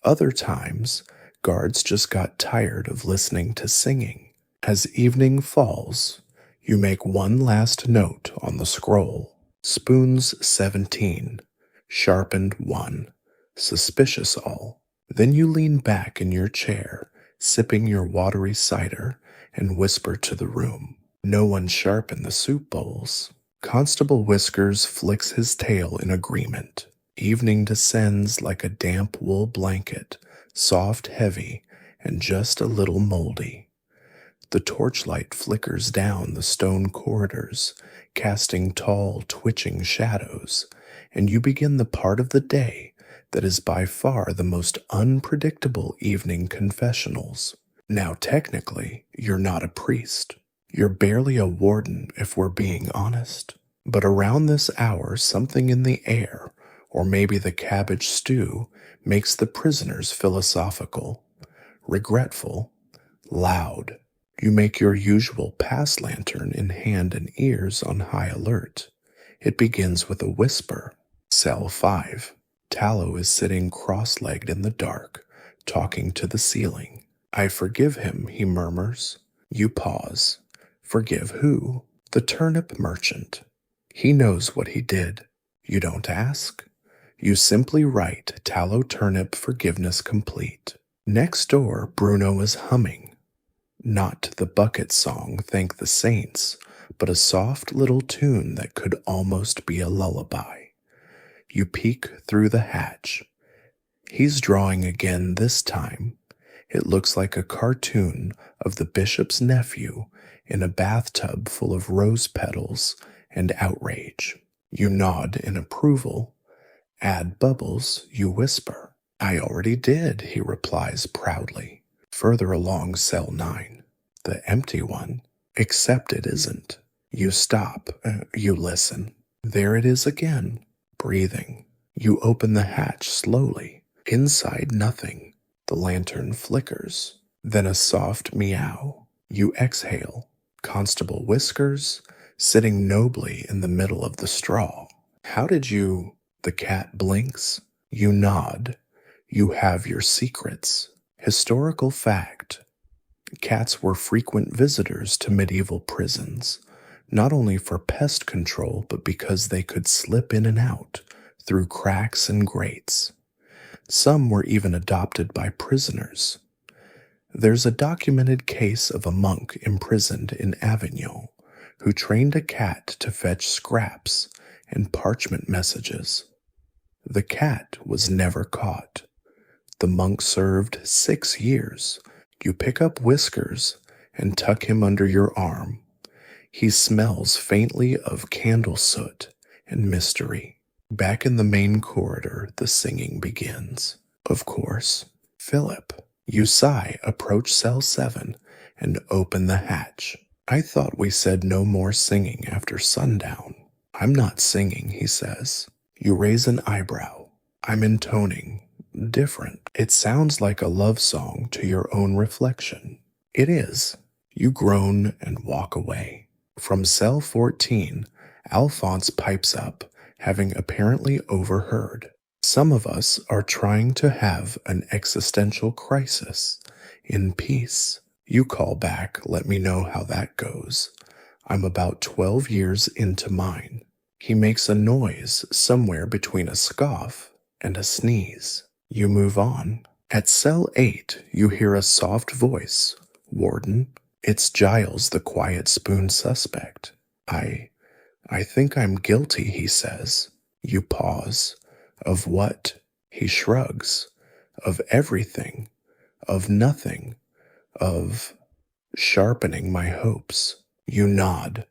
Speaker 1: Other times, guards just got tired of listening to singing. As evening falls, you make one last note on the scroll. Spoons 17, sharpened 1, suspicious all. Then you lean back in your chair, sipping your watery cider, and whisper to the room. No one sharpened the soup bowls. Constable Whiskers flicks his tail in agreement. Evening descends like a damp wool blanket, soft, heavy, and just a little moldy. The torchlight flickers down the stone corridors, casting tall, twitching shadows, and you begin the part of the day that is by far the most unpredictable evening confessionals. Now, technically, you're not a priest. You're barely a warden, if we're being honest. But around this hour, something in the air, or maybe the cabbage stew, makes the prisoners philosophical, regretful, loud. You make your usual pass lantern in hand and ears on high alert. It begins with a whisper. Cell 5. Tallow is sitting cross-legged in the dark, talking to the ceiling. "I forgive him," he murmurs. You pause. Forgive who? The turnip merchant. He knows what he did. You don't ask. You simply write tallow turnip forgiveness complete. Next door, Bruno is humming. Not the bucket song, thank the saints, but a soft little tune that could almost be a lullaby. You peek through the hatch. He's drawing again this time. It looks like a cartoon of the bishop's nephew in a bathtub full of rose petals and outrage. You nod in approval. Add bubbles, you whisper. "I already did," he replies proudly. Further along cell 9, the empty one, except it isn't. You stop, you listen. There it is again, breathing. You open the hatch slowly. Inside, nothing. The lantern flickers. Then a soft meow. You exhale. Constable Whiskers, sitting nobly in the middle of the straw. "How did you—" The cat blinks. You nod. You have your secrets. Historical fact: cats were frequent visitors to medieval prisons, not only for pest control, but because they could slip in and out through cracks and grates. Some were even adopted by prisoners. There's a documented case of a monk imprisoned in Avignon who trained a cat to fetch scraps and parchment messages. The cat was never caught. The monk served 6 years. You pick up Whiskers and tuck him under your arm. He smells faintly of candle soot and mystery. Back in the main corridor, the singing begins. Of course, Philip. You sigh, approach cell 7, and open the hatch. I thought we said no more singing after sundown. I'm not singing, he says. You raise an eyebrow. I'm intoning. Different. It sounds like a love song to your own reflection. It is. You groan and walk away. From cell 14, Alphonse pipes up, having apparently overheard. Some of us are trying to have an existential crisis in peace. You call back, let me know how that goes. I'm about 12 years into mine. He makes a noise somewhere between a scoff and a sneeze. You move on. At cell 8, you hear a soft voice. Warden, it's Giles, the quiet spoon suspect. I think I'm guilty, he says. You pause. Of what? He shrugs. Of everything. Of nothing. Of sharpening my hopes. You nod.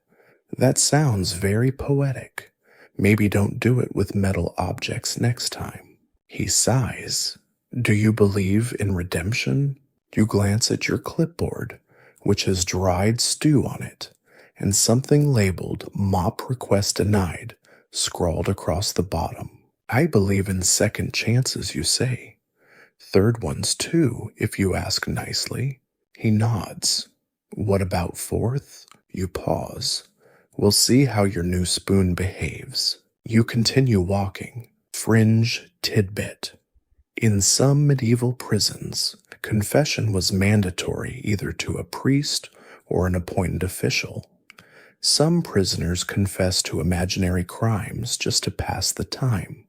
Speaker 1: That sounds very poetic. Maybe don't do it with metal objects next time. He sighs. Do you believe in redemption? You glance at your clipboard, which has dried stew on it, and something labeled Mop Request Denied scrawled across the bottom. I believe in second chances, you say. Third ones too, if you ask nicely. He nods. What about fourth? You pause. We'll see how your new spoon behaves. You continue walking. Fringe tidbit. In some medieval prisons, confession was mandatory either to a priest or an appointed official. Some prisoners confessed to imaginary crimes just to pass the time.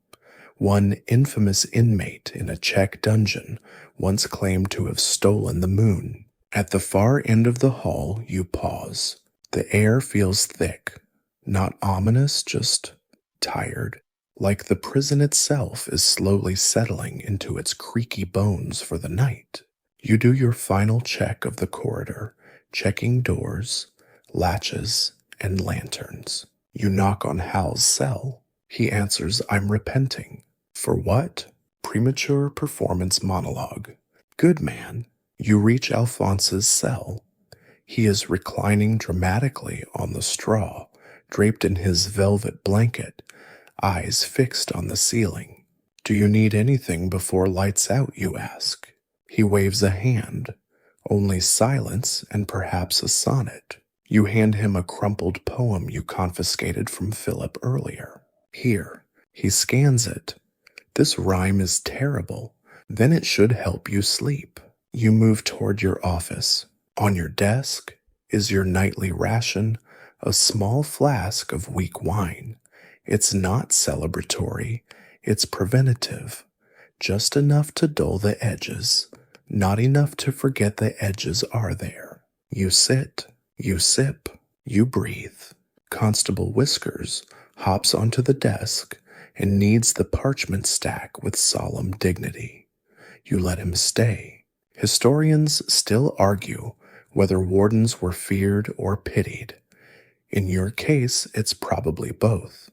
Speaker 1: One infamous inmate in a Czech dungeon once claimed to have stolen the moon. At the far end of the hall, you pause. The air feels thick, not ominous, just tired, like the prison itself is slowly settling into its creaky bones for the night. You do your final check of the corridor, checking doors, latches, and lanterns. You knock on Hal's cell. He answers, I'm repenting. For what? Premature performance monologue. Good man. You reach Alphonse's cell. He is reclining dramatically on the straw, draped in his velvet blanket, eyes fixed on the ceiling. Do you need anything before lights out, you ask? He waves a hand. Only silence and perhaps a sonnet. You hand him a crumpled poem you confiscated from Philip earlier. Here. He scans it. This rhyme is terrible. Then it should help you sleep. You move toward your office. On your desk is your nightly ration, a small flask of weak wine. It's not celebratory, it's preventative. Just enough to dull the edges, not enough to forget the edges are there. You sit, you sip, you breathe. Constable Whiskers hops onto the desk and kneads the parchment stack with solemn dignity. You let him stay. Historians still argue whether wardens were feared or pitied. In your case, it's probably both.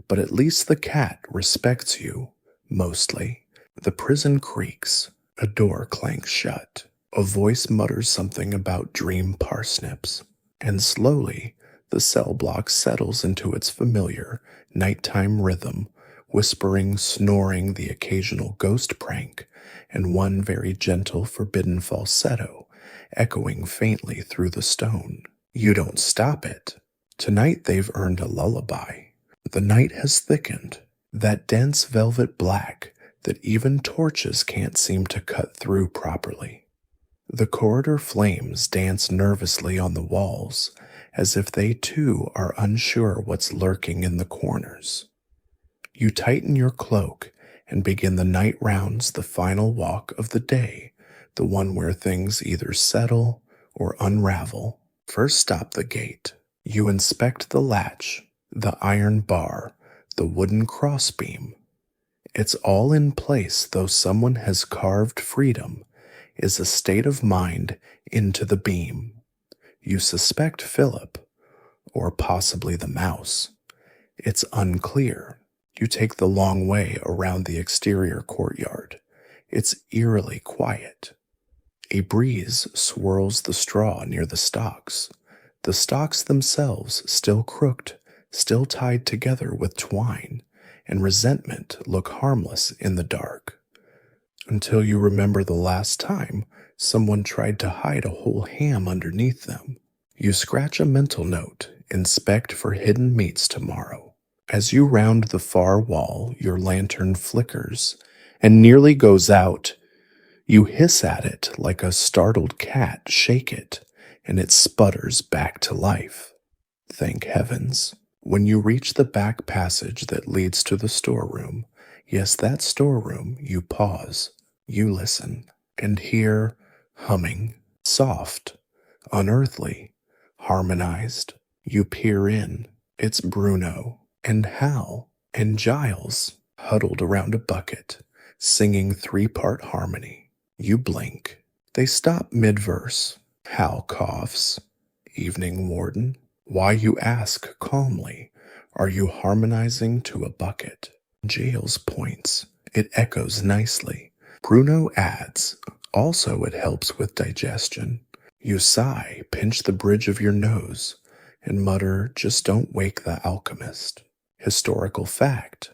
Speaker 1: But at least the cat respects you, mostly. The prison creaks. A door clanks shut. A voice mutters something about dream parsnips. And slowly, the cell block settles into its familiar nighttime rhythm, whispering, snoring, the occasional ghost prank, and one very gentle forbidden falsetto, echoing faintly through the stone. You don't stop it. Tonight they've earned a lullaby. The night has thickened. That dense velvet black that even torches can't seem to cut through properly. The corridor flames dance nervously on the walls, as if they too are unsure what's lurking in the corners. You tighten your cloak and begin the night rounds, the final walk of the day, the one where things either settle or unravel. First stop the gate. You inspect the latch, the iron bar, the wooden crossbeam. It's all in place, though someone has carved freedom is a state of mind into the beam. You suspect Philip, or possibly the mouse. It's unclear. You take the long way around the exterior courtyard. It's eerily quiet. A breeze swirls the straw near the stalks. The stalks themselves, still crooked, still tied together with twine, and resentment look harmless in the dark. Until you remember the last time someone tried to hide a whole ham underneath them. You scratch a mental note, inspect for hidden meats tomorrow. As you round the far wall, your lantern flickers and nearly goes out. You hiss at it like a startled cat, shake it, and it sputters back to life. Thank heavens. When you reach the back passage that leads to the storeroom, yes, that storeroom, you pause, you listen, and hear humming, soft, unearthly, harmonized. You peer in. It's Bruno and Hal and Giles huddled around a bucket, singing three-part harmony. You blink. They stop mid-verse. Hal coughs. Evening, Warden. Why, you ask calmly, are you harmonizing to a bucket? Giles points. It echoes nicely. Bruno adds, also it helps with digestion. You sigh, pinch the bridge of your nose, and mutter, just don't wake the alchemist. Historical fact.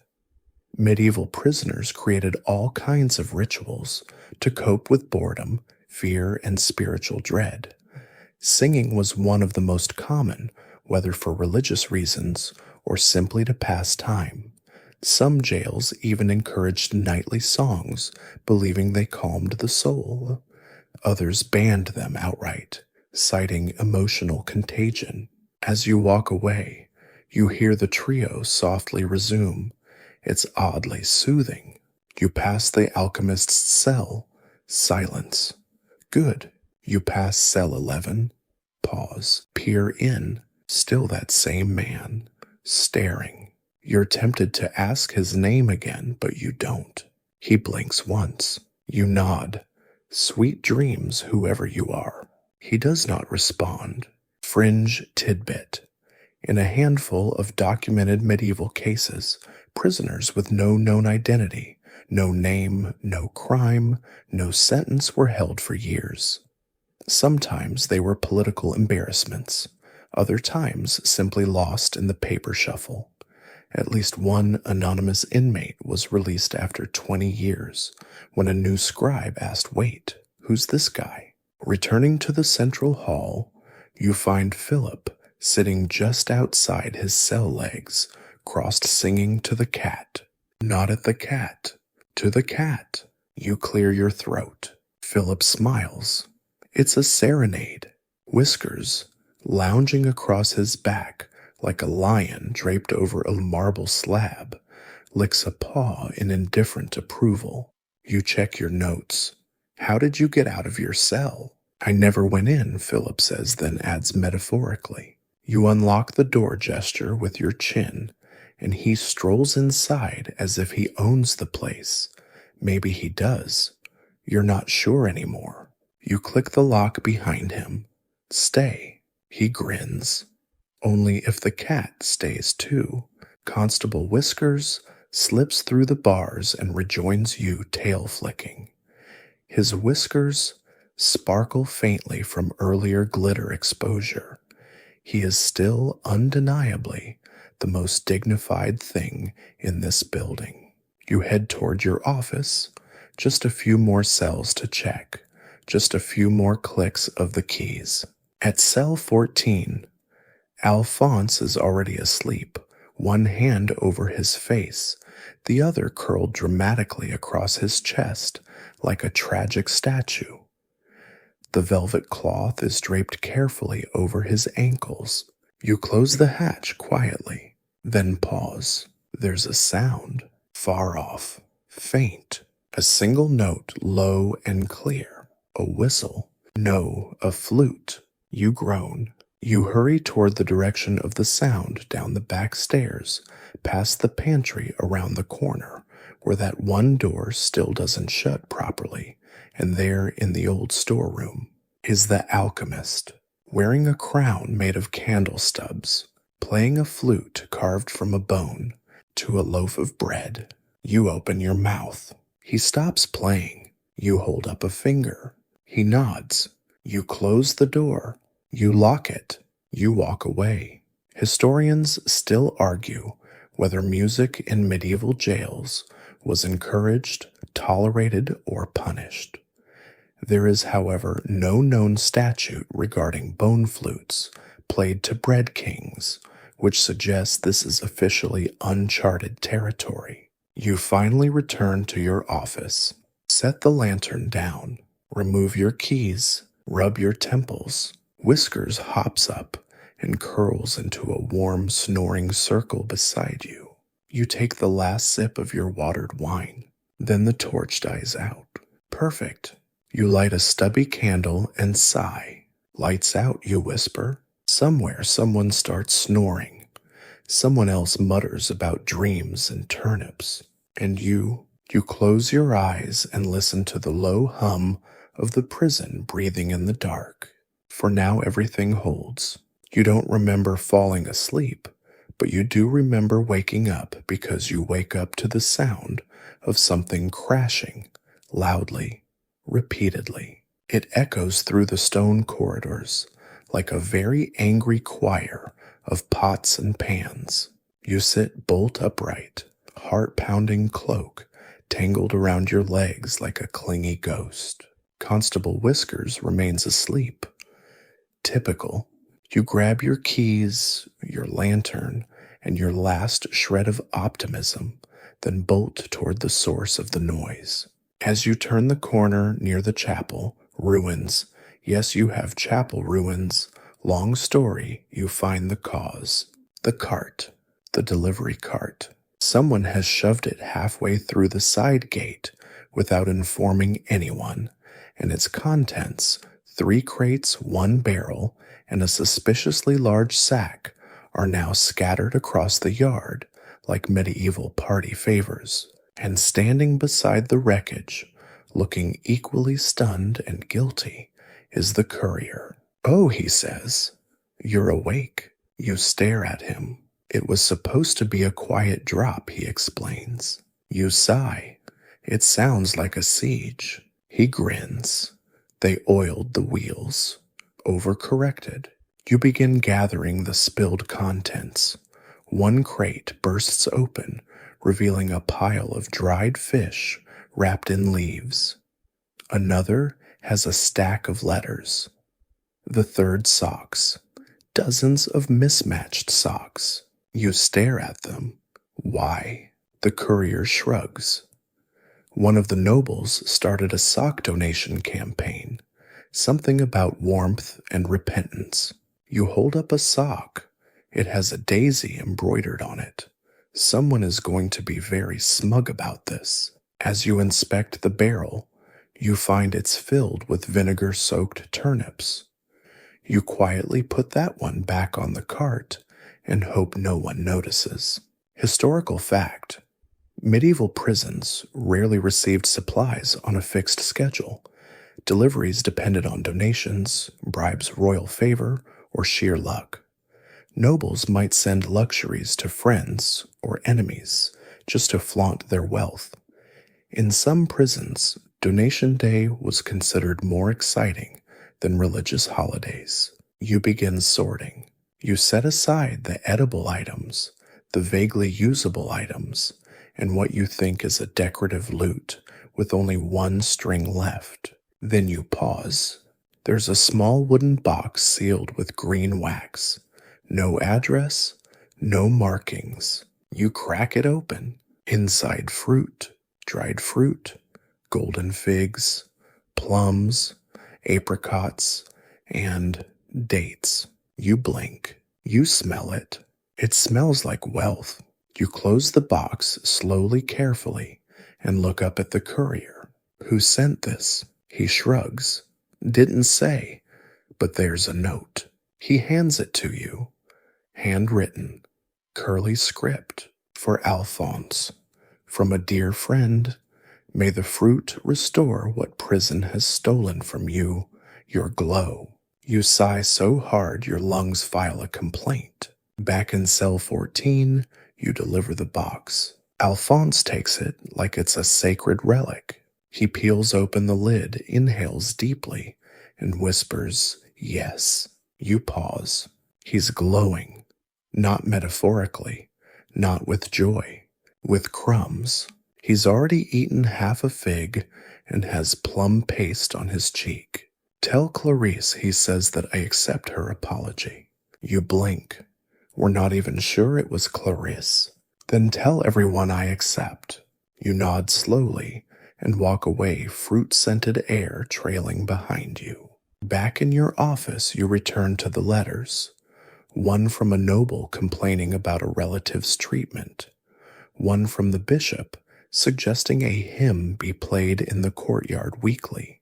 Speaker 1: Medieval prisoners created all kinds of rituals to cope with boredom, fear, and spiritual dread. Singing was one of the most common, whether for religious reasons or simply to pass time. Some jails even encouraged nightly songs, believing they calmed the soul. Others banned them outright, citing emotional contagion. As you walk away, you hear the trio softly resume. It's oddly soothing. You pass the alchemist's cell. Silence. Good. You pass cell 11. Pause. Peer in. Still that same man. Staring. You're tempted to ask his name again, but you don't. He blinks once. You nod. Sweet dreams, whoever you are. He does not respond. Fringe tidbit. In a handful of documented medieval cases, prisoners with no known identity, no name, no crime, no sentence were held for years. Sometimes they were political embarrassments, other times simply lost in the paper shuffle. At least one anonymous inmate was released after 20 years when a new scribe asked, wait, who's this guy? Returning to the central hall, you find Philip sitting just outside his cell legs, crossed singing to the cat. Not at the cat, to the cat. You clear your throat. Philip smiles. It's a serenade. Whiskers, lounging across his back like a lion draped over a marble slab, licks a paw in indifferent approval. You check your notes. How did you get out of your cell? I never went in, Philip says, then adds metaphorically. You unlock the door gesture with your chin, and he strolls inside as if he owns the place. Maybe he does. You're not sure anymore. You click the lock behind him. Stay. He grins. Only if the cat stays too. Constable Whiskers slips through the bars and rejoins you, tail flicking. His whiskers sparkle faintly from earlier glitter exposure. He is still undeniably the most dignified thing in this building. You head toward your office. Just a few more cells to check. Just a few more clicks of the keys. At cell 14, Alphonse is already asleep, one hand over his face, the other curled dramatically across his chest like a tragic statue. The velvet cloth is draped carefully over his ankles. You close the hatch quietly, then pause. There's a sound, far off, faint, a single note low and clear. A whistle. No, a flute. You groan. You hurry toward the direction of the sound down the back stairs, past the pantry around the corner, where that one door still doesn't shut properly, and there in the old storeroom is the alchemist, wearing a crown made of candle stubs, playing a flute carved from a bone to a loaf of bread. You open your mouth. He stops playing. You hold up a finger. He nods. You close the door. You lock it. You walk away. Historians still argue whether music in medieval jails was encouraged, tolerated, or punished. There is, however, no known statute regarding bone flutes played to bread kings, which suggests this is officially uncharted territory. You finally return to your office. Set the lantern down. Remove your keys. Rub your temples. Whiskers hops up and curls into a warm, snoring circle beside you. You take the last sip of your watered wine. Then the torch dies out. Perfect. You light a stubby candle and sigh. Lights out, you whisper. Somewhere someone starts snoring. Someone else mutters about dreams and turnips. And you close your eyes and listen to the low hum of the prison breathing in the dark. For now everything holds. You don't remember falling asleep, but you do remember waking up because you wake up to the sound of something crashing, loudly, repeatedly. It echoes through the stone corridors like a very angry choir of pots and pans. You sit bolt upright, heart-pounding cloak tangled around your legs like a clingy ghost. Constable Whiskers remains asleep. Typical. You grab your keys, your lantern, and your last shred of optimism, then bolt toward the source of the noise. As you turn the corner near the chapel, ruins, yes, you have chapel ruins, long story, you find the cause. The cart, the delivery cart. Someone has shoved it halfway through the side gate without informing anyone, and its contents, 3 crates, 1 barrel, and a suspiciously large sack, are now scattered across the yard like medieval party favors. And standing beside the wreckage, looking equally stunned and guilty, is the courier. "Oh," he says. You're awake. You stare at him. "It was supposed to be a quiet drop," he explains. You sigh. "It sounds like a siege." He grins. They oiled the wheels. Overcorrected. You begin gathering the spilled contents. 1 crate bursts open, revealing a pile of dried fish wrapped in leaves. Another has a stack of letters. The third socks. Dozens of mismatched socks. You stare at them. Why? The courier shrugs. One of the nobles started a sock donation campaign. Something about warmth and repentance. You hold up a sock. It has a daisy embroidered on it. Someone is going to be very smug about this. As you inspect the barrel, you find it's filled with vinegar-soaked turnips. You quietly put that one back on the cart and hope no one notices. Historical fact: medieval prisons rarely received supplies on a fixed schedule. Deliveries depended on donations, bribes, royal favor, or sheer luck. Nobles might send luxuries to friends or enemies just to flaunt their wealth. In some prisons, donation day was considered more exciting than religious holidays. You begin sorting. You set aside the edible items, the vaguely usable items, and what you think is a decorative loot with only 1 string left. Then you pause. There's a small wooden box sealed with green wax. No address, no markings. You crack it open. Inside fruit, dried fruit, golden figs, plums, apricots, and dates. You blink. You smell it. It smells like wealth. You close the box slowly, carefully, and look up at the courier. Who sent this? He shrugs. Didn't say, but there's a note. He hands it to you. Handwritten, curly script for Alphonse. From a dear friend, may the fruit restore what prison has stolen from you, your glow. You sigh so hard your lungs file a complaint. Back in cell 14, you deliver the box. Alphonse takes it like it's a sacred relic. He peels open the lid, inhales deeply, and whispers, yes. You pause. He's glowing. Not metaphorically, not with joy, with crumbs. He's already eaten half a fig and has plum paste on his cheek. Tell Clarice he says that I accept her apology. You blink. We're not even sure it was Clarice. Then tell everyone I accept. You nod slowly and walk away, fruit-scented air trailing behind you. Back in your office, you return to the letters. One from a noble complaining about a relative's treatment. One from the bishop suggesting a hymn be played in the courtyard weekly.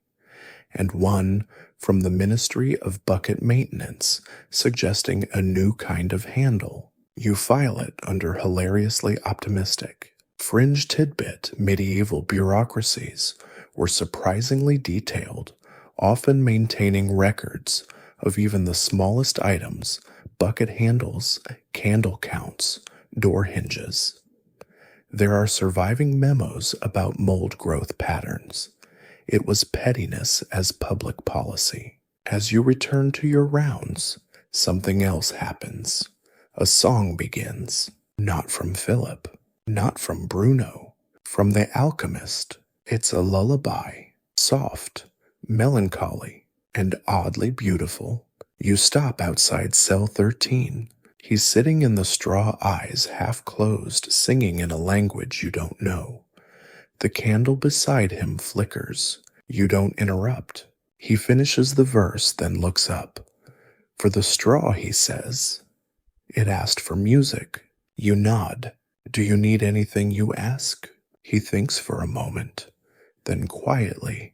Speaker 1: And one from the Ministry of Bucket Maintenance suggesting a new kind of handle. You file it under hilariously optimistic. Fringe tidbit medieval bureaucracies were surprisingly detailed, often maintaining records of even the smallest items, bucket handles, candle counts, door hinges. There are surviving memos about mold growth patterns. It was pettiness as public policy. As you return to your rounds, something else happens. A song begins. Not from Philip, not from Bruno, from the alchemist. It's a lullaby, soft, melancholy, and oddly beautiful. You stop outside cell 13. He's sitting in the straw, eyes half closed, singing in a language you don't know. The candle beside him flickers. You don't interrupt. He finishes the verse, then looks up. For the straw, he says. It asked for music. You nod. Do you need anything, you ask? He thinks for a moment. Then quietly,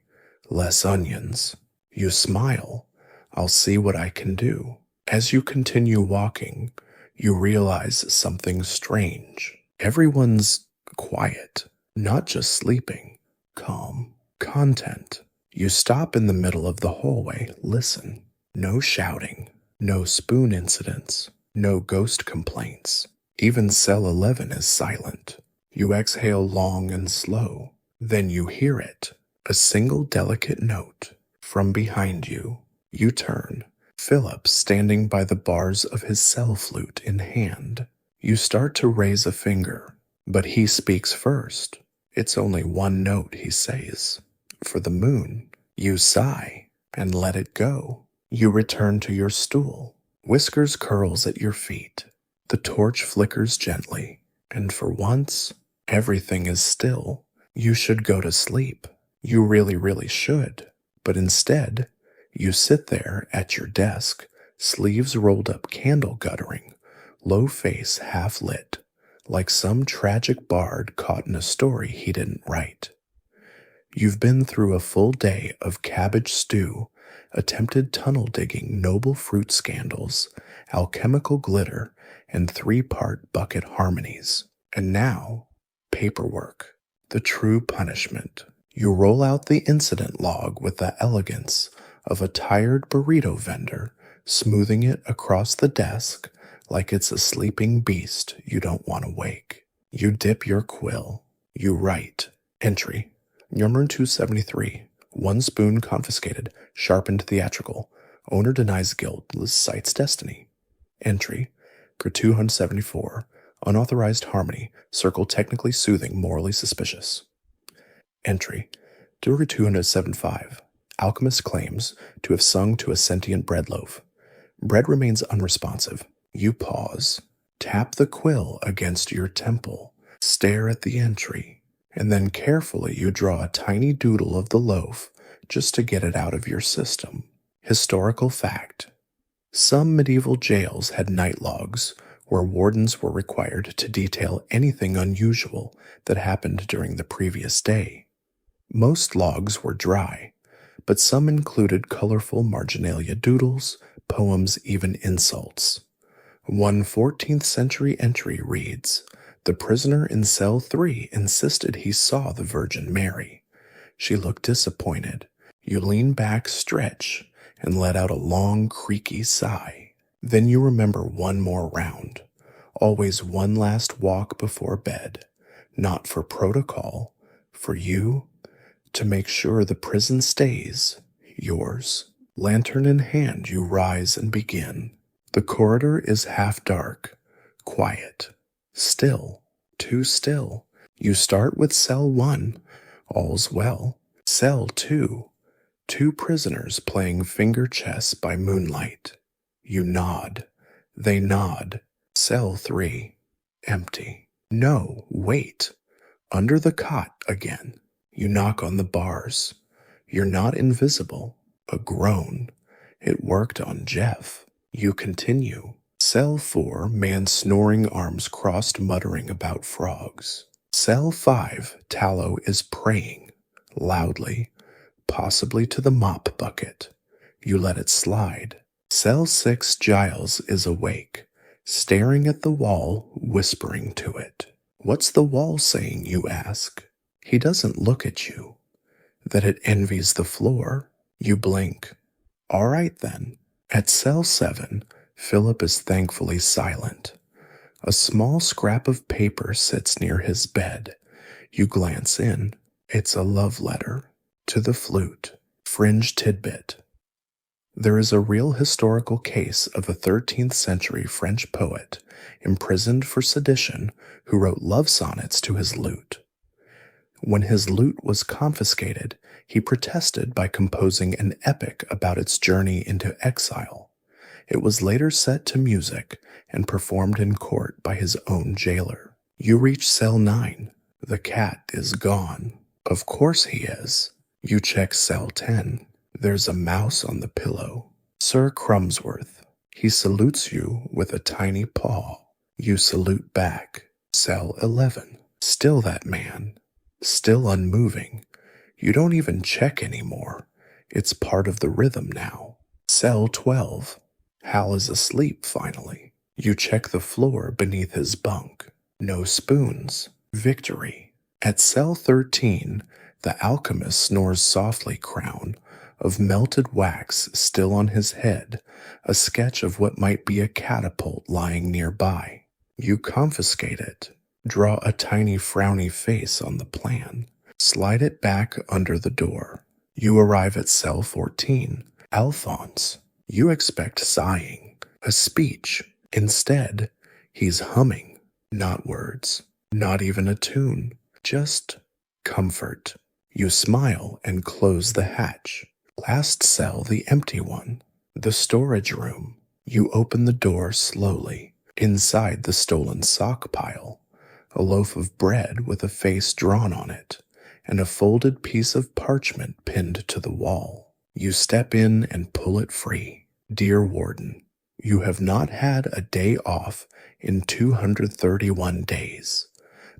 Speaker 1: less onions. You smile. I'll see what I can do. As you continue walking, you realize something strange. Everyone's quiet, not just sleeping, calm, content. You stop in the middle of the hallway, listen. No shouting, no spoon incidents, no ghost complaints. Even cell 11 is silent. You exhale long and slow. Then you hear it, a single delicate note. From behind you, you turn. Philip standing by the bars of his cell flute in hand. You start to raise a finger, but he speaks first. It's only one note, he says. For the moon, you sigh and let it go. You return to your stool. Whiskers curls at your feet. The torch flickers gently, and for once, everything is still. You should go to sleep. You really, really should. But instead, you sit there at your desk, sleeves rolled up, candle guttering, low face half lit, like some tragic bard caught in a story he didn't write. You've been through a full day of cabbage stew, attempted tunnel digging, noble fruit scandals, alchemical glitter, and 3-part bucket harmonies. And now, paperwork, the true punishment. You roll out the incident log with the elegance of a tired burrito vendor, smoothing it across the desk like it's a sleeping beast you don't want to wake. You dip your quill. You write. Entry. Number 273. 1 spoon confiscated. Sharpened theatrical. Owner denies guilt. Cites destiny. Entry. For 274. Unauthorized harmony. Circle technically soothing, morally suspicious. Entry. Durga 275. Alchemist claims to have sung to a sentient bread loaf. Bread remains unresponsive. You pause. Tap the quill against your temple. Stare at the entry, and then carefully you draw a tiny doodle of the loaf just to get it out of your system. Historical fact: some medieval jails had night logs where wardens were required to detail anything unusual that happened during the previous day. Most logs were dry, but some included colorful marginalia doodles, poems, even insults. One 14th century entry reads, "The prisoner in cell 3 insisted he saw the Virgin Mary. She looked disappointed. You lean back, stretch, and let out a long, creaky sigh. Then you remember one more round. Always one last walk before bed. Not for protocol, for you, to make sure the prison stays yours." Lantern in hand, you rise and begin. The corridor is half dark, quiet, still, too still. You start with cell 1, all's well. Cell 2, 2 prisoners playing finger chess by moonlight. You nod. They nod. Cell 3, empty. No, wait. Under the cot again. You knock on the bars. You're not invisible. A groan. It worked on Jeff. You continue. Cell 4, man snoring, arms crossed, muttering about frogs. Cell 5, Tallow is praying, loudly, possibly to the mop bucket. You let it slide. Cell 6, Giles is awake, staring at the wall, whispering to it. What's the wall saying, you ask? He doesn't look at you. That it envies the floor. You blink. All right then. At cell 7, Philip is thankfully silent. A small scrap of paper sits near his bed. You glance in. It's a love letter. To the flute. Fringe tidbit. There is a real historical case of a 13th century French poet imprisoned for sedition who wrote love sonnets to his lute. When his lute was confiscated, he protested by composing an epic about its journey into exile. It was later set to music and performed in court by his own jailer. You reach cell 9. The cat is gone. Of course he is. You check cell 10. There's a mouse on the pillow. Sir Crumsworth. He salutes you with a tiny paw. You salute back. Cell 11. Still that man. Still unmoving. You don't even check anymore. It's part of the rhythm now. Cell 12. Hal is asleep finally. You check the floor beneath his bunk. No spoons. Victory. At cell 13, the alchemist snores softly, crown of melted wax still on his head, a sketch of what might be a catapult lying nearby. You confiscate it. Draw a tiny frowny face on the plan. Slide it back under the door. You arrive at cell 14. Alphonse. You expect sighing, a speech. Instead, he's humming. Not words, not even a tune. Just comfort. You smile and close the hatch. Last cell, the empty one. The storage room. You open the door slowly. Inside the stolen sock pile. A loaf of bread with a face drawn on it, and a folded piece of parchment pinned to the wall. You step in and pull it free. Dear Warden, you have not had a day off in 231 days.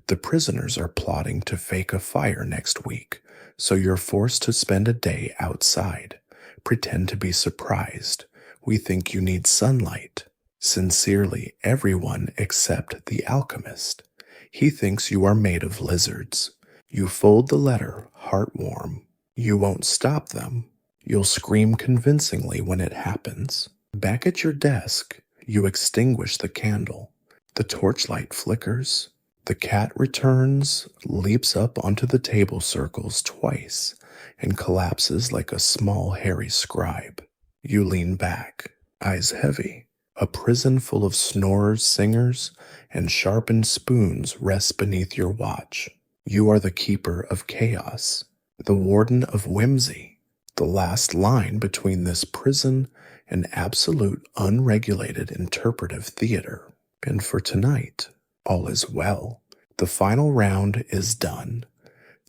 Speaker 1: The prisoners are plotting to fake a fire next week, so you're forced to spend a day outside. Pretend to be surprised. We think you need sunlight. Sincerely, everyone except the alchemist. He thinks you are made of lizards. You fold the letter, heart warm. You won't stop them. You'll scream convincingly when it happens. Back at your desk, you extinguish the candle. The torchlight flickers. The cat returns, leaps up onto the table circles twice, and collapses like a small hairy scribe. You lean back, eyes heavy. A prison full of snorers, singers, and sharpened spoons rests beneath your watch. You are the keeper of chaos, the warden of whimsy, the last line between this prison and absolute unregulated interpretive theater. And for tonight, all is well. The final round is done.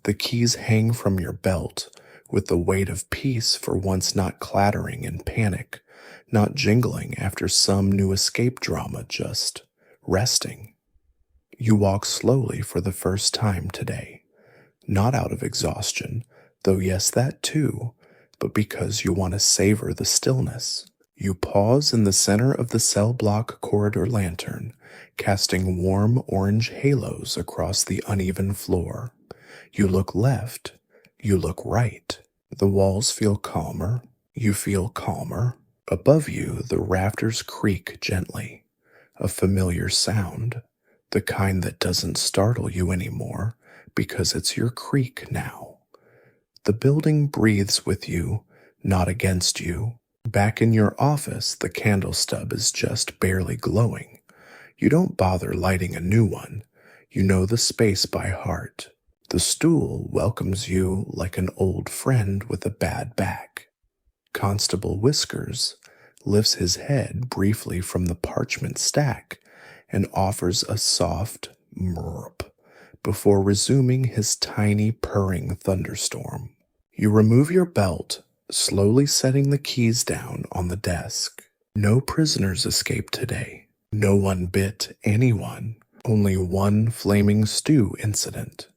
Speaker 1: The keys hang from your belt with the weight of peace for once not clattering in panic, not jingling after some new escape drama, just resting. You walk slowly for the first time today, not out of exhaustion, though yes, that too, but because you want to savor the stillness. You pause in the center of the cell block corridor lantern, casting warm orange halos across the uneven floor. You look left, you look right. The walls feel calmer, you feel calmer. Above you, the rafters creak gently, a familiar sound, the kind that doesn't startle you anymore because it's your creak now. The building breathes with you, not against you. Back in your office, the candle stub is just barely glowing. You don't bother lighting a new one. You know the space by heart. The stool welcomes you like an old friend with a bad back. Constable Whiskers lifts his head briefly from the parchment stack and offers a soft murp before resuming his tiny purring thunderstorm. You remove your belt, slowly setting the keys down on the desk. No prisoners escaped today. No one bit anyone. Only one flaming stew incident,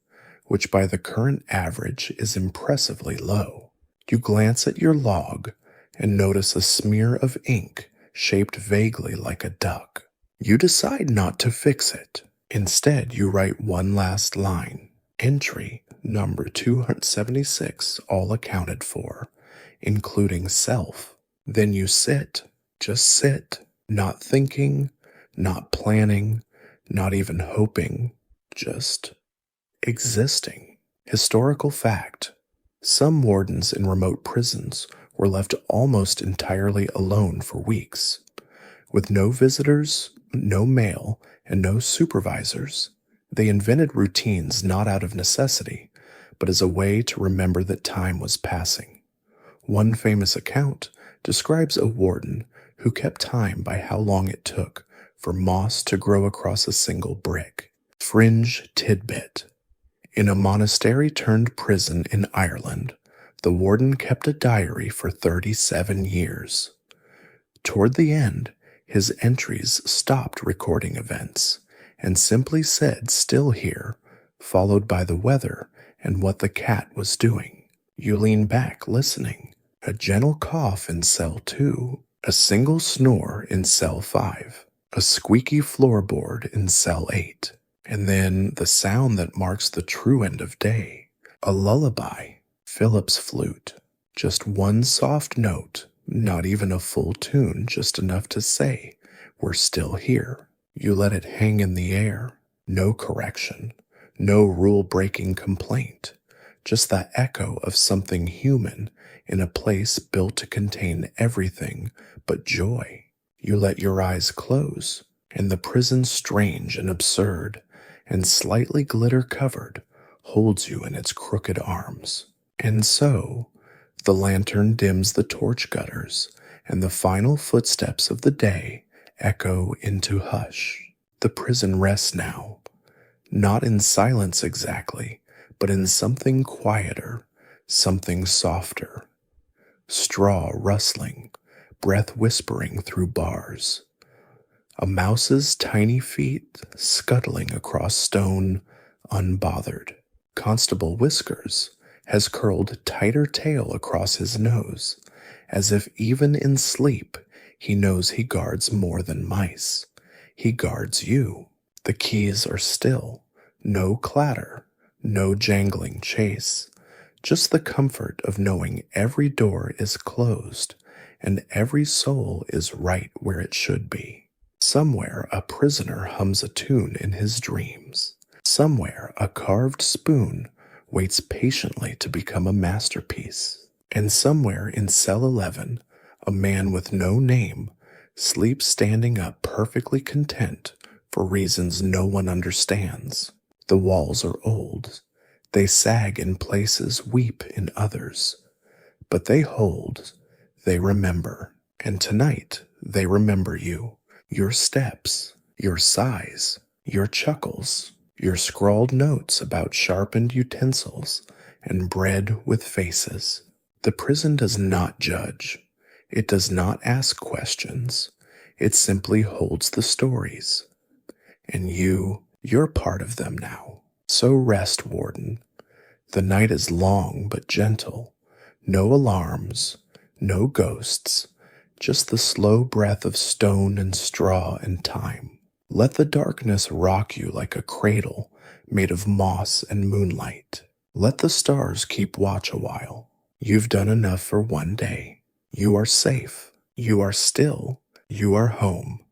Speaker 1: which by the current average is impressively low. You glance at your log and notice a smear of ink shaped vaguely like a duck. You decide not to fix it. Instead, you write one last line. Entry number 276, all accounted for, including self. Then you sit, just sit, not thinking, not planning, not even hoping, just existing. Historical fact. Some wardens in remote prisons were left almost entirely alone for weeks. With no visitors, no mail, and no supervisors, they invented routines not out of necessity, but as a way to remember that time was passing. One famous account describes a warden who kept time by how long it took for moss to grow across a single brick. Fringe tidbit. In a monastery-turned-prison in Ireland, the warden kept a diary for 37 years. Toward the end, his entries stopped recording events and simply said, "Still here," followed by the weather and what the cat was doing. You lean back, listening. A gentle cough in cell 2, a single snore in cell 5, a squeaky floorboard in cell 8, and then the sound that marks the true end of day, a lullaby, Philip's flute, just one soft note, not even a full tune, just enough to say, "We're still here." You let it hang in the air, no correction, no rule-breaking complaint, just the echo of something human in a place built to contain everything but joy. You let your eyes close, and the prison strange and absurd and slightly glitter-covered holds you in its crooked arms. And so, the lantern dims the torch gutters, and the final footsteps of the day echo into hush. The prison rests now, not in silence exactly, but in something quieter, something softer. Straw rustling, breath whispering through bars. A mouse's tiny feet scuttling across stone, unbothered. Constable Whiskers has curled tighter tail across his nose, as if even in sleep he knows he guards more than mice. He guards you. The keys are still. No clatter, no jangling chase. Just the comfort of knowing every door is closed and every soul is right where it should be. Somewhere a prisoner hums a tune in his dreams. Somewhere a carved spoon waits patiently to become a masterpiece. And somewhere in cell 11, a man with no name sleeps standing up perfectly content for reasons no one understands. The walls are old. They sag in places, weep in others. But they hold, they remember. And tonight, they remember you, your steps, your sighs, your chuckles, Your scrawled notes about sharpened utensils and bread with faces. The prison does not judge. It does not ask questions. It simply holds the stories. And you're part of them now. So rest, Warden. The night is long but gentle. No alarms, no ghosts, just the slow breath of stone and straw and time. Let the darkness rock you like a cradle made of moss and moonlight. Let the stars keep watch a while. You've done enough for one day. You are safe. You are still. You are home.